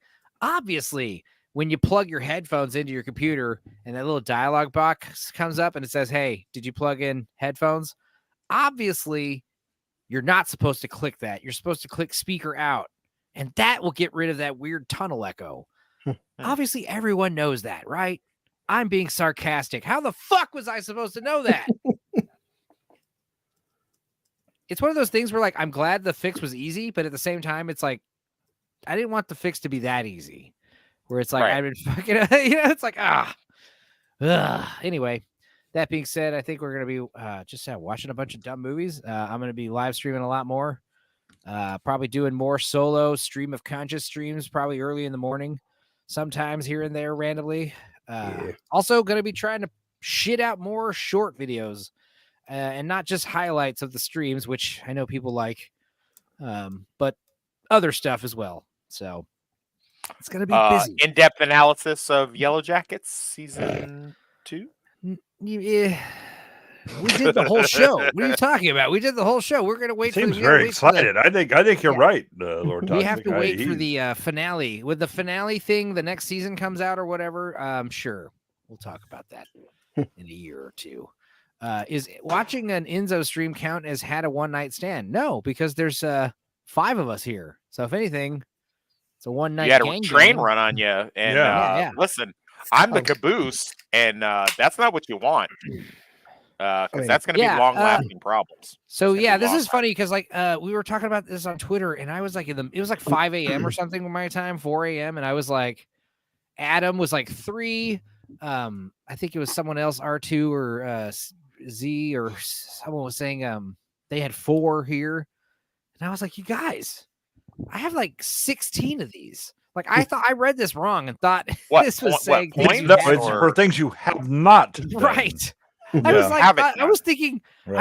when you plug your headphones into your computer and that little dialog box comes up and it says, hey, did you plug in headphones? Obviously, you're not supposed to click that. You're supposed to click speaker out, and that will get rid of that weird tunnel echo. Obviously, everyone knows that, right? I'm being sarcastic. How the fuck was I supposed to know that? It's one of those things where, like, I'm glad the fix was easy, but at the same time, it's like, I didn't want the fix to be that easy. Where it's like, I've been fucking, it's like, Anyway, that being said, I think we're going to be just watching a bunch of dumb movies. I'm going to be live streaming a lot more. Probably doing more solo stream of conscious streams, probably early in the morning, sometimes here and there randomly. Also going to be trying to shit out more short videos and not just highlights of the streams, which I know people like, but other stuff as well. So it's going to be busy. In-depth analysis of Yellow Jackets season 2. Yeah. We did the whole show. What are you talking about? We did the whole show. We're going to wait. Seems very excited. I think you're right, Lord Toxic. We have to wait for the finale. With the finale thing, the next season comes out or whatever. Sure, we'll talk about that in a year or two. Is watching an Enzo stream count as had a one night stand? No, because there's 5 of us here. So if anything, it's a one night. You had a train run on you, and listen, I'm the caboose, and that's not what you want. Because that's going to be long-lasting problems. So this is funny because like we were talking about this on Twitter, and I was like it was like 5 a.m. or something with my time, 4 a.m. and I was like, Adam was like 3. I think it was someone else, R2 or Z or someone was saying they had 4 here, and I was like, you guys, I have like 16 of these. Like I thought I read this wrong and thought this was saying for things you have not done. Right. I was like, I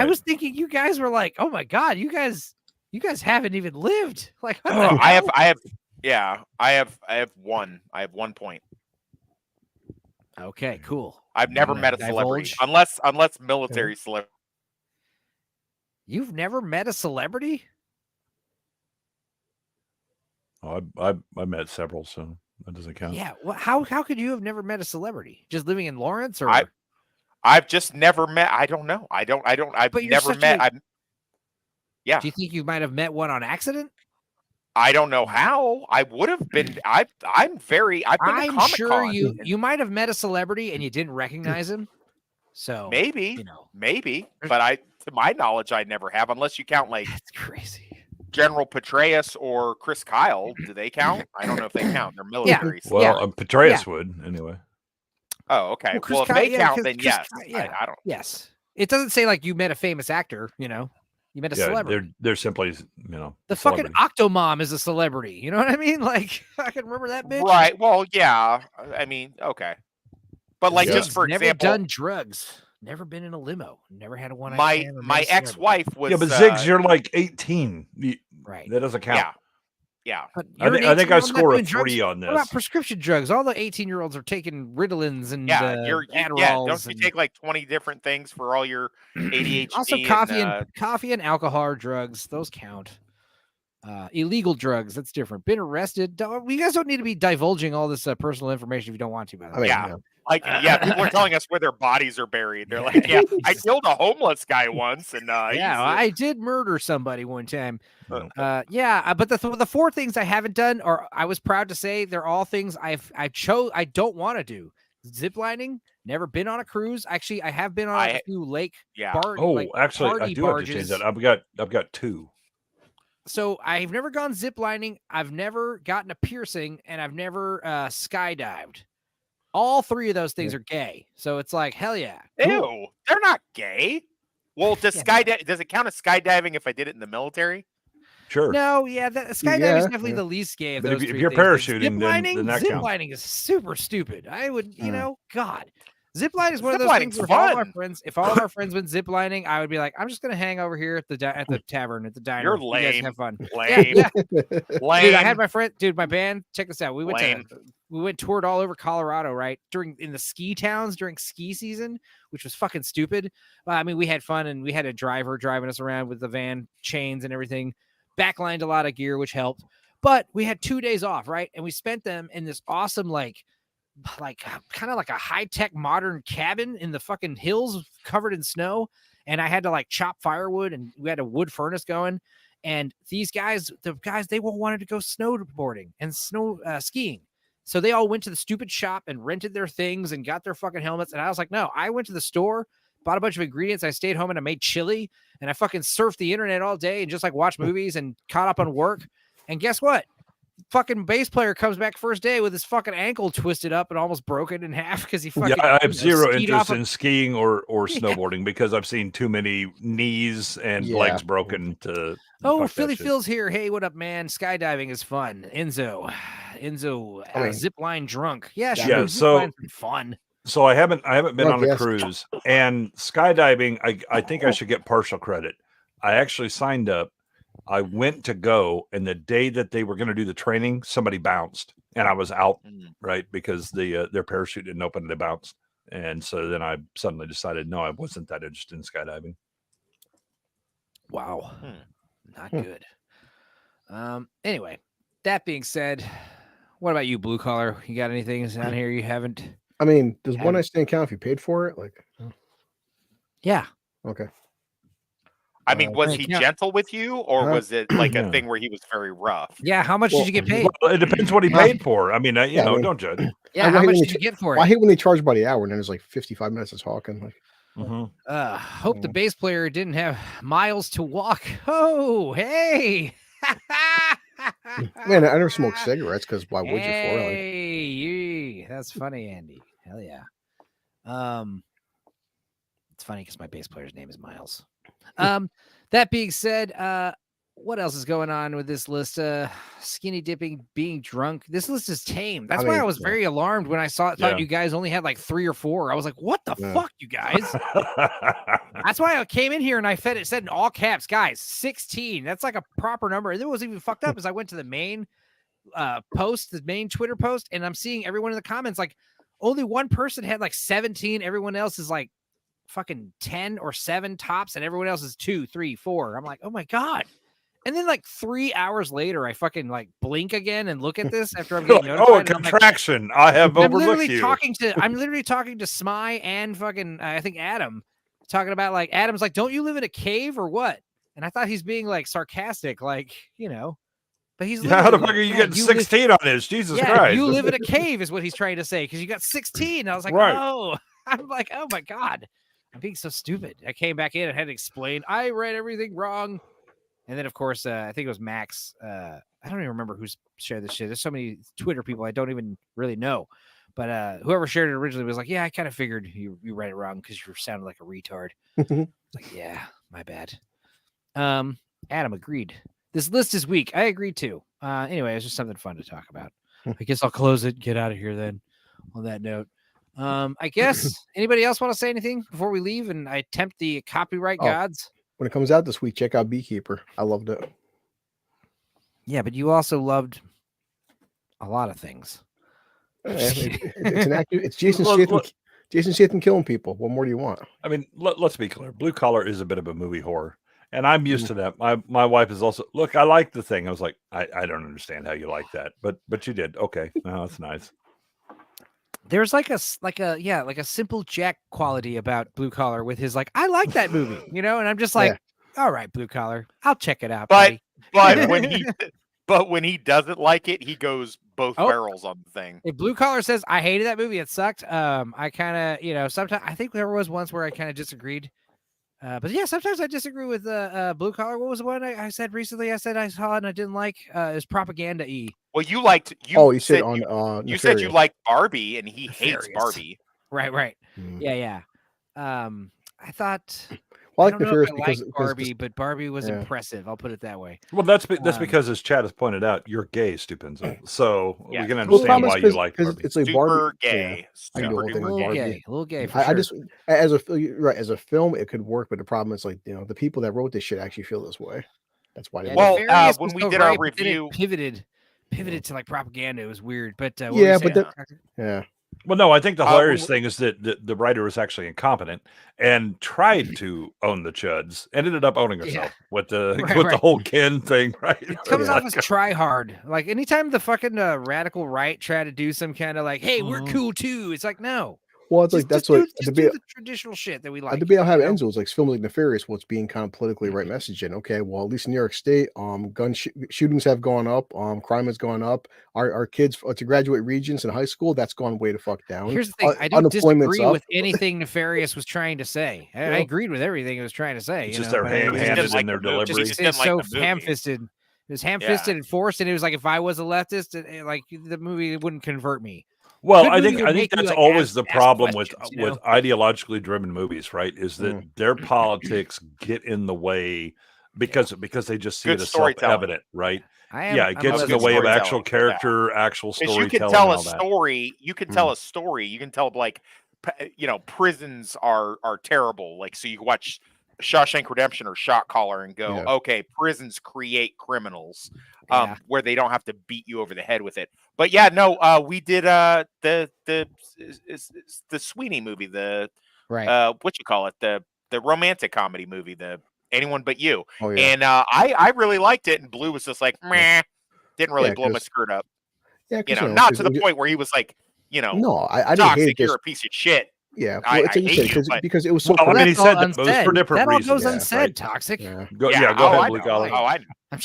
was thinking you guys were like, oh my God, you guys haven't even lived. Like, I have 1. I have 1 point. Okay, cool. I've never met a celebrity unless military celebrity. You've never met a celebrity? Oh, I met several, so that doesn't count. Yeah. Well, how could you have never met a celebrity? Just living in Lawrence, or I've just never met. I don't know. I've never met. Yeah. Do you think you might have met one on accident? I don't know how. I would have been. I'm sure you might have met a celebrity and you didn't recognize him. So maybe, but to my knowledge, I never have, unless you count like that's crazy. General Petraeus or Chris Kyle. Do they count? I don't know if they count. They're military. Yeah. Well, Petraeus would anyway. Oh, okay. Well, if they count, then yes. I don't. Yes. It doesn't say like you met a famous actor, you met a celebrity. They're simply, the fucking Octomom is a celebrity. You know what I mean? Like, I can remember that bitch. Right. Well, yeah. I mean, okay. But like, just for never example, done drugs, never been in a limo, never had a one. My ex-wife was. Yeah, but Ziggs, you're like 18. Right. That doesn't count. Yeah. I think I score a 3 on this. What about prescription drugs? All the 18-year-olds are taking Ritalins and Adderalls. Don't you take like 20 different things for all your ADHD? Also, coffee and alcohol are drugs. Those count. Illegal drugs, that's different. Been arrested. You guys don't need to be divulging all this personal information if you don't want to. By the way. People are telling us where their bodies are buried. They're like, yeah, I killed a homeless guy once, and I did murder somebody one time. But the 4 things I haven't done, or I was proud to say, they're all things I don't want to do. Ziplining, never been on a cruise. Actually, I have been on a few lake actually, I do have to change that. I've got 2. So I've never gone ziplining, I've never gotten a piercing, and I've never skydived. All 3 of those things are gay. So it's like, hell yeah. Ew, they're not gay. Well, does it count as skydiving if I did it in the military? Sure. No, skydiving is definitely the least gay of those 3 if you're things. parachuting, then that counts. Ziplining is super stupid. I would, God. Zipline is one of those Ziplining things where if all of our friends went ziplining, I would be like, I'm just gonna hang over here at the tavern, at the diner. You're lame. You guys have fun. Lame. Yeah. Lame. Dude, I had my friend, my band. Check this out. We went toured all over Colorado, right? In the ski towns during ski season, which was fucking stupid. I mean, we had fun, and we had a driver driving us around with the van chains and everything. Backlined a lot of gear, which helped. But we had 2 days off, right? And we spent them in this awesome, like kind of like a high-tech modern cabin in the fucking hills covered in snow. And I had to like chop firewood, and we had a wood furnace going. And these guys, they all wanted to go snowboarding and snow skiing. So they all went to the stupid shop and rented their things and got their fucking helmets. And I was like, no, I went to the store, bought a bunch of ingredients. I stayed home and I made chili, and I fucking surfed the internet all day and just like watched movies and caught up on work. And guess what? Fucking bass player comes back first day with his fucking ankle twisted up and almost broken in half because he fucking I have zero interest in skiing or snowboarding because I've seen too many knees and legs broken to. Oh, Philly Phil's here. Hey, what up, man? Skydiving is fun. Enzo, zip line drunk. Yeah, sure. Yeah, so fun. So I haven't been on a cruise, and skydiving. I think I should get partial credit. I actually signed up. I went to go, and the day that they were going to do the training, somebody bounced, and I was out, right, because their parachute didn't open and they bounced. And so then I suddenly decided, no, I wasn't that interested in skydiving. Wow. Not good. Anyway, that being said, what about you, Blue Collar? You got anything down here you haven't? I mean, does one night stand count if you paid for it? Like, yeah. Okay. I mean, was he gentle with you, or was it like a thing where he was very rough? Yeah. How much did you get paid? Well, it depends what he paid for. I mean, don't judge. Yeah. How much did you get for it? I hate when they charge by the hour and then there's like 55 minutes of talking. Like, hope the bass player didn't have miles to walk. Oh, hey. Man, I never smoked cigarettes because why would you for it? Hey, that's funny, Andy. Hell yeah. It's funny because my bass player's name is Miles. That being said, what else is going on with this list? Skinny dipping, being drunk. This list is tame. That's why I was very alarmed when I thought you guys only had like 3 or 4. I was like, what the fuck, you guys? That's why I came in here and it said in all caps, guys, 16. That's like a proper number. And it was even fucked up as I went to the main post, the main Twitter post, and I'm seeing everyone in the comments, like only one person had like 17. Everyone else is like fucking 10 or 7 tops, and everyone else is 2, 3, 4. I'm like, oh my God. And then like 3 hours later, I fucking like blink again and look at this after I'm getting notified. Oh, a contraction. I have overlooked you. I'm literally talking to Smy and fucking, I think Adam, talking about like, Adam's like, don't you live in a cave or what? And I thought he's being like sarcastic, like, but he's how the fuck are you getting 16 on this? Jesus Christ. You live in a cave is what he's trying to say, because you got 16. I was like, oh, I'm like, oh my God. I'm being so stupid. I came back in and had to explain. I read everything wrong. And then, of course, I think it was Max. I don't even remember who's shared this shit. There's so many Twitter people I don't even really know. But whoever shared it originally was like, yeah, I kind of figured you read it wrong because you sounded like a retard. Like, yeah, my bad. Adam agreed. This list is weak. I agree, too. Anyway, it's just something fun to talk about. I guess I'll close it. Get out of here then on that note. I guess anybody else want to say anything before we leave and I tempt the copyright gods? When it comes out this week, check out Beekeeper. I loved it. Yeah, but you also loved a lot of things. It's an actor. It's Jason Statham. Jason Statham killing people. What more do you want? I mean, let's be clear. Blue Collar is a bit of a movie whore, And I'm used to that. My wife is also, look, I like the thing. I was like, I don't understand how you like that, but you did. Okay, no, that's nice. There's like a simple Jack quality about Blue Collar with his like, I like that movie, and I'm just like, all right, Blue Collar, I'll check it out, buddy. But when he doesn't like it, he goes both barrels on the thing. If Blue Collar says I hated that movie, it sucked. I kind of, sometimes I think there was once where I kind of disagreed. But yeah, sometimes I disagree with Blue Collar. What was the one I said recently? I said I saw it and I didn't like. It was Propaganda E. Well, you liked. You said on. You said you liked Barbie, and he hates Barbie. Right. Yeah. I thought. Well, I don't know Nefarious if I liked Barbie, but Barbie was impressive. I'll put it that way. Well, that's because, as Chad has pointed out, you're gay, Stupinzo. So we can understand why you like Barbie. It's like super gay, a little gay. For I sure. just as a film, it could work, but the problem is like the people that wrote this shit actually feel this way. That's why. When we did our review, pivoted to like Propaganda. It was weird, but yeah. Well, no, I think the hilarious thing is that the writer was actually incompetent and tried to own the chuds and ended up owning herself with the whole Ken thing, right? It comes off as try hard. Like anytime the fucking radical right try to do some kind of like, hey, we're cool too. It's like, no. Well, it's like that's what the traditional shit that we like. The debate I'll have ends with like films like Nefarious, what's being kind of politically right messaging. Okay, well, at least in New York State, gun shootings have gone up, crime has gone up. Our kids to graduate regents in high school, that's gone way the fuck down. Here's the thing: I don't disagree with anything Nefarious was trying to say. I agreed with everything it was trying to say. It's just they're ham-handed in their delivery. It's so ham-fisted. It was ham-fisted and forced, and it was like if I was a leftist, like the movie wouldn't convert me. Well, I think that's always the problem with ideologically driven movies, right? Is that their politics get in the way because they just see it as self-evident, right? It gets in the way of actual character, actual storytelling. You can tell a story. You can tell a story. You can tell like, prisons are terrible. Like, so you watch Shawshank Redemption or Shot Caller and go, okay, prisons create criminals, where they don't have to beat you over the head with it. But we did the Sweeney movie, what you call it, the romantic comedy movie, the Anyone But You, and I really liked it, and Blue was just like, meh, didn't really blow my skirt up, not to the point where he was like, no, I didn't toxic, hate it. you're a piece of shit. Yeah, I hate you, because it was so. Well, I mean, he said that was for different reasons. That all goes unsaid. Toxic. Go ahead, Blue Collar. I know. I'm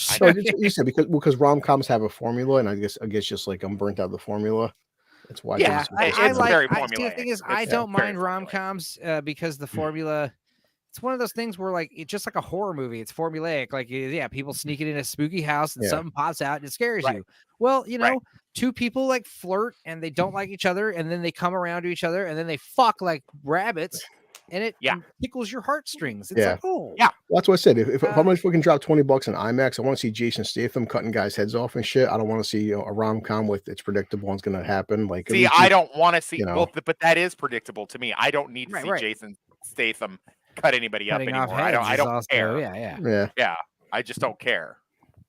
you said because rom-coms have a formula, and I guess just like I'm burnt out of the formula. That's why. Yeah, it's very formulaic. The thing is, I don't mind rom-coms because the formula. It's one of those things where like it's just like a horror movie. It's formulaic. Like people sneaking in a spooky house and something pops out and it scares you. Well, two people like flirt and they don't like each other, and then they come around to each other and then they fuck like rabbits, and it tickles your heartstrings. It's like, well, that's what I said. If I'm gonna fucking drop $20 in IMAX, I want to see Jason Statham cutting guys' heads off and shit. I don't want to see a rom-com with it's predictable and it's gonna happen. Like, see, I don't want to see. Well, but that is predictable to me. I don't need to see Jason Statham cut anybody up anymore. I don't care. Yeah. I just don't care.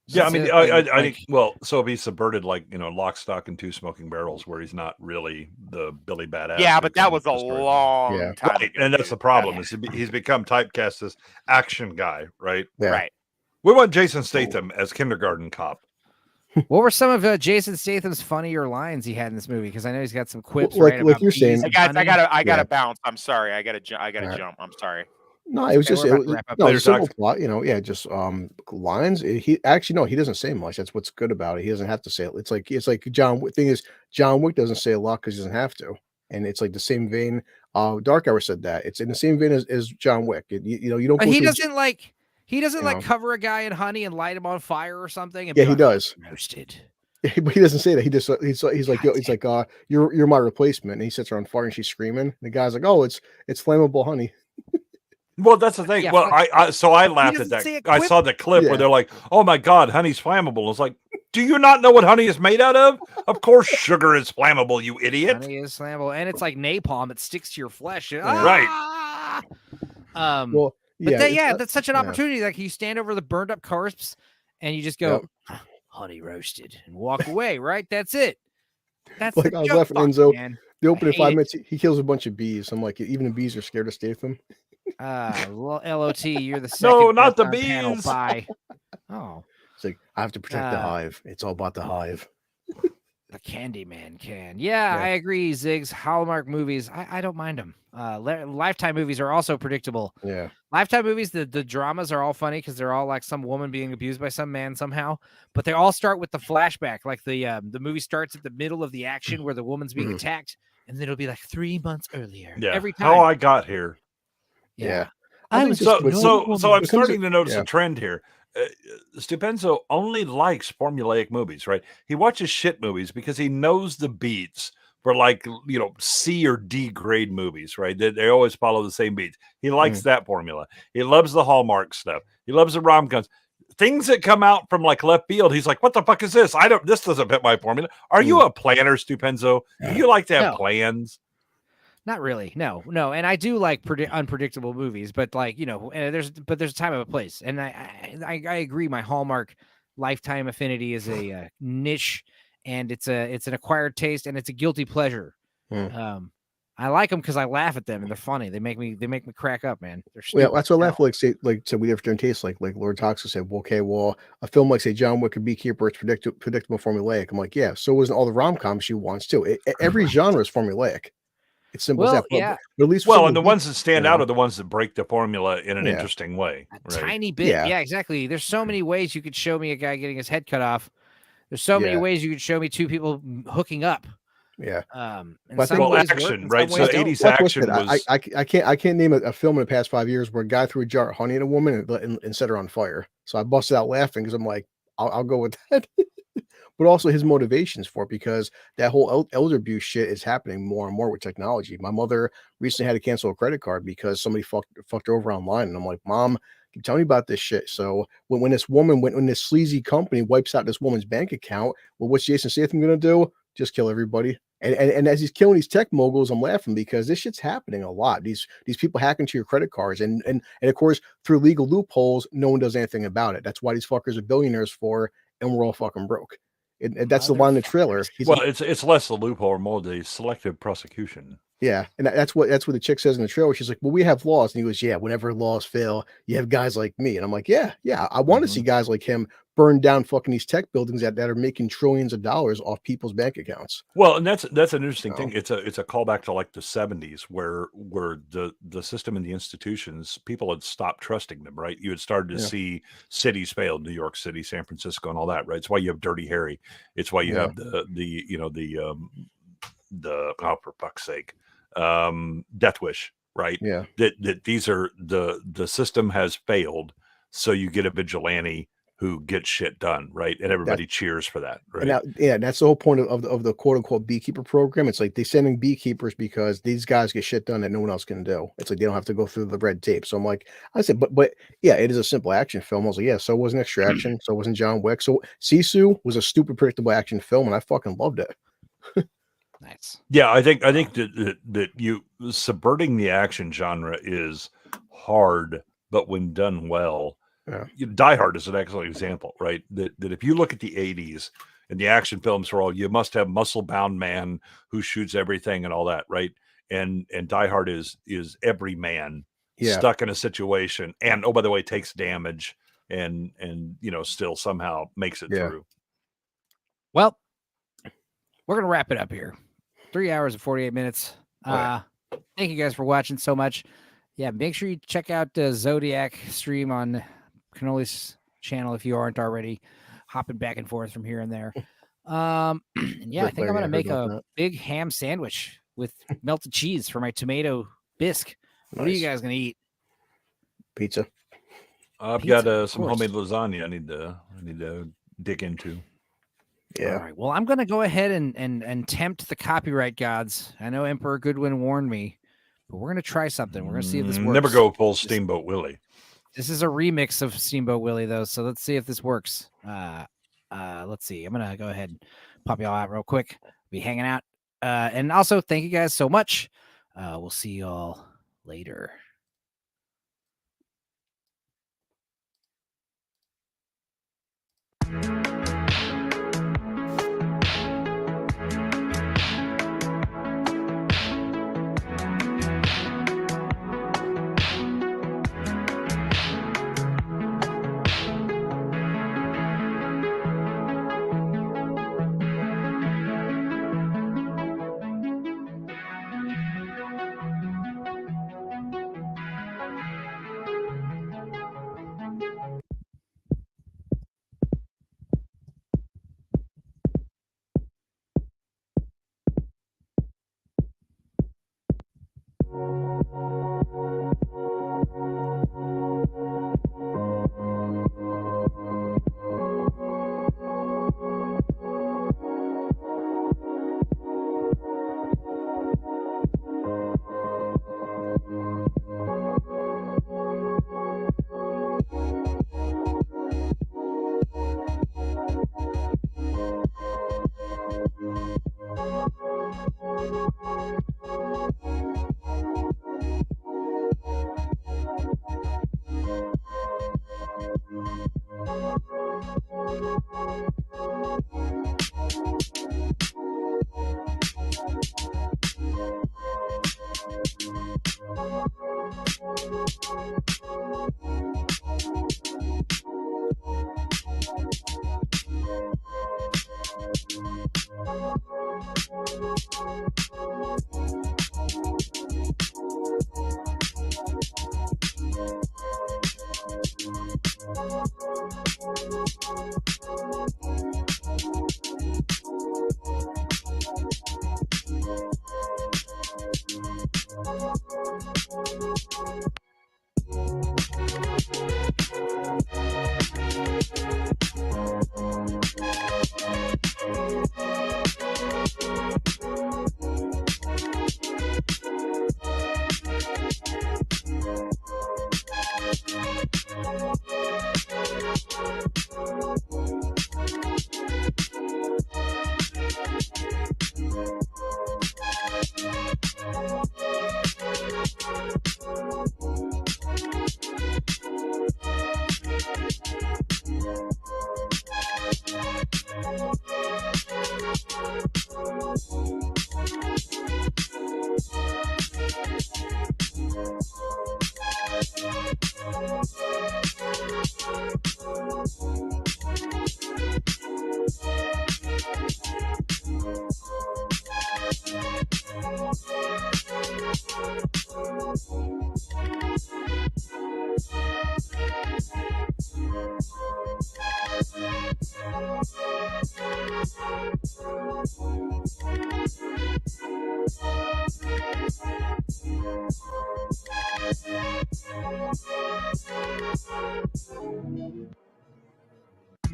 Yeah, I mean, I think so if he subverted like Lock, Stock, and Two Smoking Barrels, where he's not really the Billy Badass. Yeah, but that was a long time ago, and that's the problem is he's become typecast as action guy, right? Yeah. Right. We want Jason Statham as kindergarten cop. What were some of Jason Statham's funnier lines he had in this movie? Because I know he's got some quips. Like you're saying, I gotta bounce. I'm sorry. I gotta jump. I'm sorry. No, it was just a simple plot, just lines. He doesn't say much. That's what's good about it. He doesn't have to say it. It's like John Wick. Thing is, John Wick doesn't say a lot because he doesn't have to, and it's like the same vein. Dark Hour said that it's in the same vein as John Wick. You don't. But he doesn't cover a guy in honey and light him on fire or something. And he does. Roasted. But he doesn't say that. He's like, you're my replacement. And he sets her on fire and she's screaming. And the guy's like, oh, it's flammable honey. Well, that's the thing. Well, I laughed at that. I saw the clip where they're like, "Oh my God, honey's flammable." It's like, do you not know what honey is made out of? Of course, sugar is flammable, you idiot. Honey is flammable, and it's like napalm; it sticks to your flesh. Right. That's such an opportunity. Like you stand over the burned up corpse, and you just go, "Honey roasted," and walk away. Right? That's it. That's like I was laughing, Enzo. The opening 5 minutes, he kills a bunch of bees. I'm like, even the bees are scared of Statham. LOT, you're the second. No, not the panel. bees. Bye. Oh, it's like I have to protect the hive. It's all about the hive. The Candyman can. Yeah, I agree, Ziggs. Hallmark movies, I don't mind them. Lifetime movies are also predictable. Yeah. Lifetime movies, the dramas are all funny because they're all like some woman being abused by some man somehow, but they all start with the flashback. Like the movie starts at the middle of the action where the woman's being attacked, and then it'll be like 3 months earlier. Yeah. Every time. How I got here. Yeah. I was so I'm starting to notice a trend here. Stupenzo only likes formulaic movies, right? He watches shit movies because he knows the beats for like, C or D grade movies, right? They always follow the same beats. He likes that formula. He loves the Hallmark stuff. He loves the rom-coms. Things that come out from like left field, he's like, what the fuck is this? This doesn't fit my formula. Are you a planner, Stupenzo? Do you like to have plans? Not really. No. And I do like unpredictable movies, but like, there's a time and a place. And I agree. My Hallmark Lifetime affinity is a niche, and it's an acquired taste, and it's a guilty pleasure. I like them because I laugh at them and they're funny. They make me crack up, man. They're stupid. Well, that's what I laugh so we have different tastes. Like Lord Toxic said, well, okay, well, a film like say John Wick or Beekeeper, it's predictable formulaic. I'm like, yeah, so isn't all the rom-coms she wants too. Every genre is formulaic. It's simple as that. But at least and the ones that stand out are the ones that break the formula in an interesting way. A tiny bit. Yeah, exactly. There's so many ways you could show me a guy getting his head cut off. There's so many ways you could show me two people hooking up. Yeah. Action, right? So 80s action was. I can't name a film in the past 5 years where a guy threw a jar of honey at a woman and set her on fire. So I busted out laughing because I'm like, I'll go with that. But also his motivations for it, because that whole elder abuse shit is happening more and more with technology. My mother recently had to cancel a credit card because somebody fucked her over online. And I'm like, Mom, tell me about this shit. So when this woman, when this sleazy company wipes out this woman's bank account, well, what's Jason Statham going to do? Just kill everybody. And as he's killing these tech moguls, I'm laughing because this shit's happening a lot. These people hack into your credit cards, and of course through legal loopholes, no one does anything about it. That's why these fuckers are billionaires for, and we're all fucking broke. And that's the line in the trailer. It's less the loophole, more the selective prosecution. Yeah, and that's what the chick says in the trailer. She's like, "Well, we have laws," and he goes, "Yeah, whenever laws fail, you have guys like me." And I'm like, "Yeah, I want to see guys like him burn down fucking these tech buildings that are making trillions of dollars off people's bank accounts." Well, and that's an interesting thing. It's a callback to like the 70s where the system and the institutions, people had stopped trusting them, right? You had started to see cities fail, New York City, San Francisco, and all that, right? It's why you have Dirty Harry. It's why you have the for fuck's sake, Death Wish, right? Yeah. That these are the system has failed, so you get a vigilante who gets shit done, right? And everybody cheers for that, right? And that's the whole point of the quote unquote beekeeper program. It's like they send in beekeepers because these guys get shit done that no one else can do. It's like they don't have to go through the red tape. So I'm like, I said, but yeah, it is a simple action film. I was like, yeah, so wasn't Extraction, so wasn't John Wick. So Sisu was a stupid, predictable action film, and I fucking loved it. Nice. Yeah, I think that you subverting the action genre is hard, but when done well, Die Hard is an excellent example, right? That if you look at the 80s and the action films were all, you must have muscle-bound man who shoots everything and all that, right? And Die Hard is every man stuck in a situation, and oh, by the way, takes damage and still somehow makes it through. Well, we're gonna wrap it up here. 3 hours and 48 minutes. Thank you guys for watching so much. Yeah, make sure you check out the Zodiac stream on Cannoli's channel if you aren't already, hopping back and forth from here and there. I think I'm gonna make a big ham sandwich with melted cheese for my tomato bisque. What are you guys gonna eat? Pizza. I've got some homemade lasagna. I need to dig into. Yeah. All right. Well, I'm gonna go ahead and tempt the copyright gods. I know Emperor Goodwin warned me, but we're gonna try something. We're gonna see if this works. Never go full Steamboat Willie. This is a remix of Steamboat Willie, though, so let's see if this works. Let's see. I'm gonna go ahead and pop y'all out real quick. Be hanging out, and also thank you guys so much. We'll see y'all later.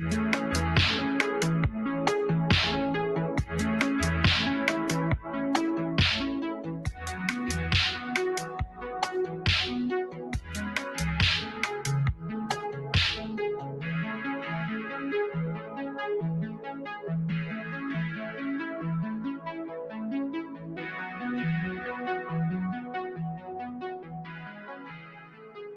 Bye.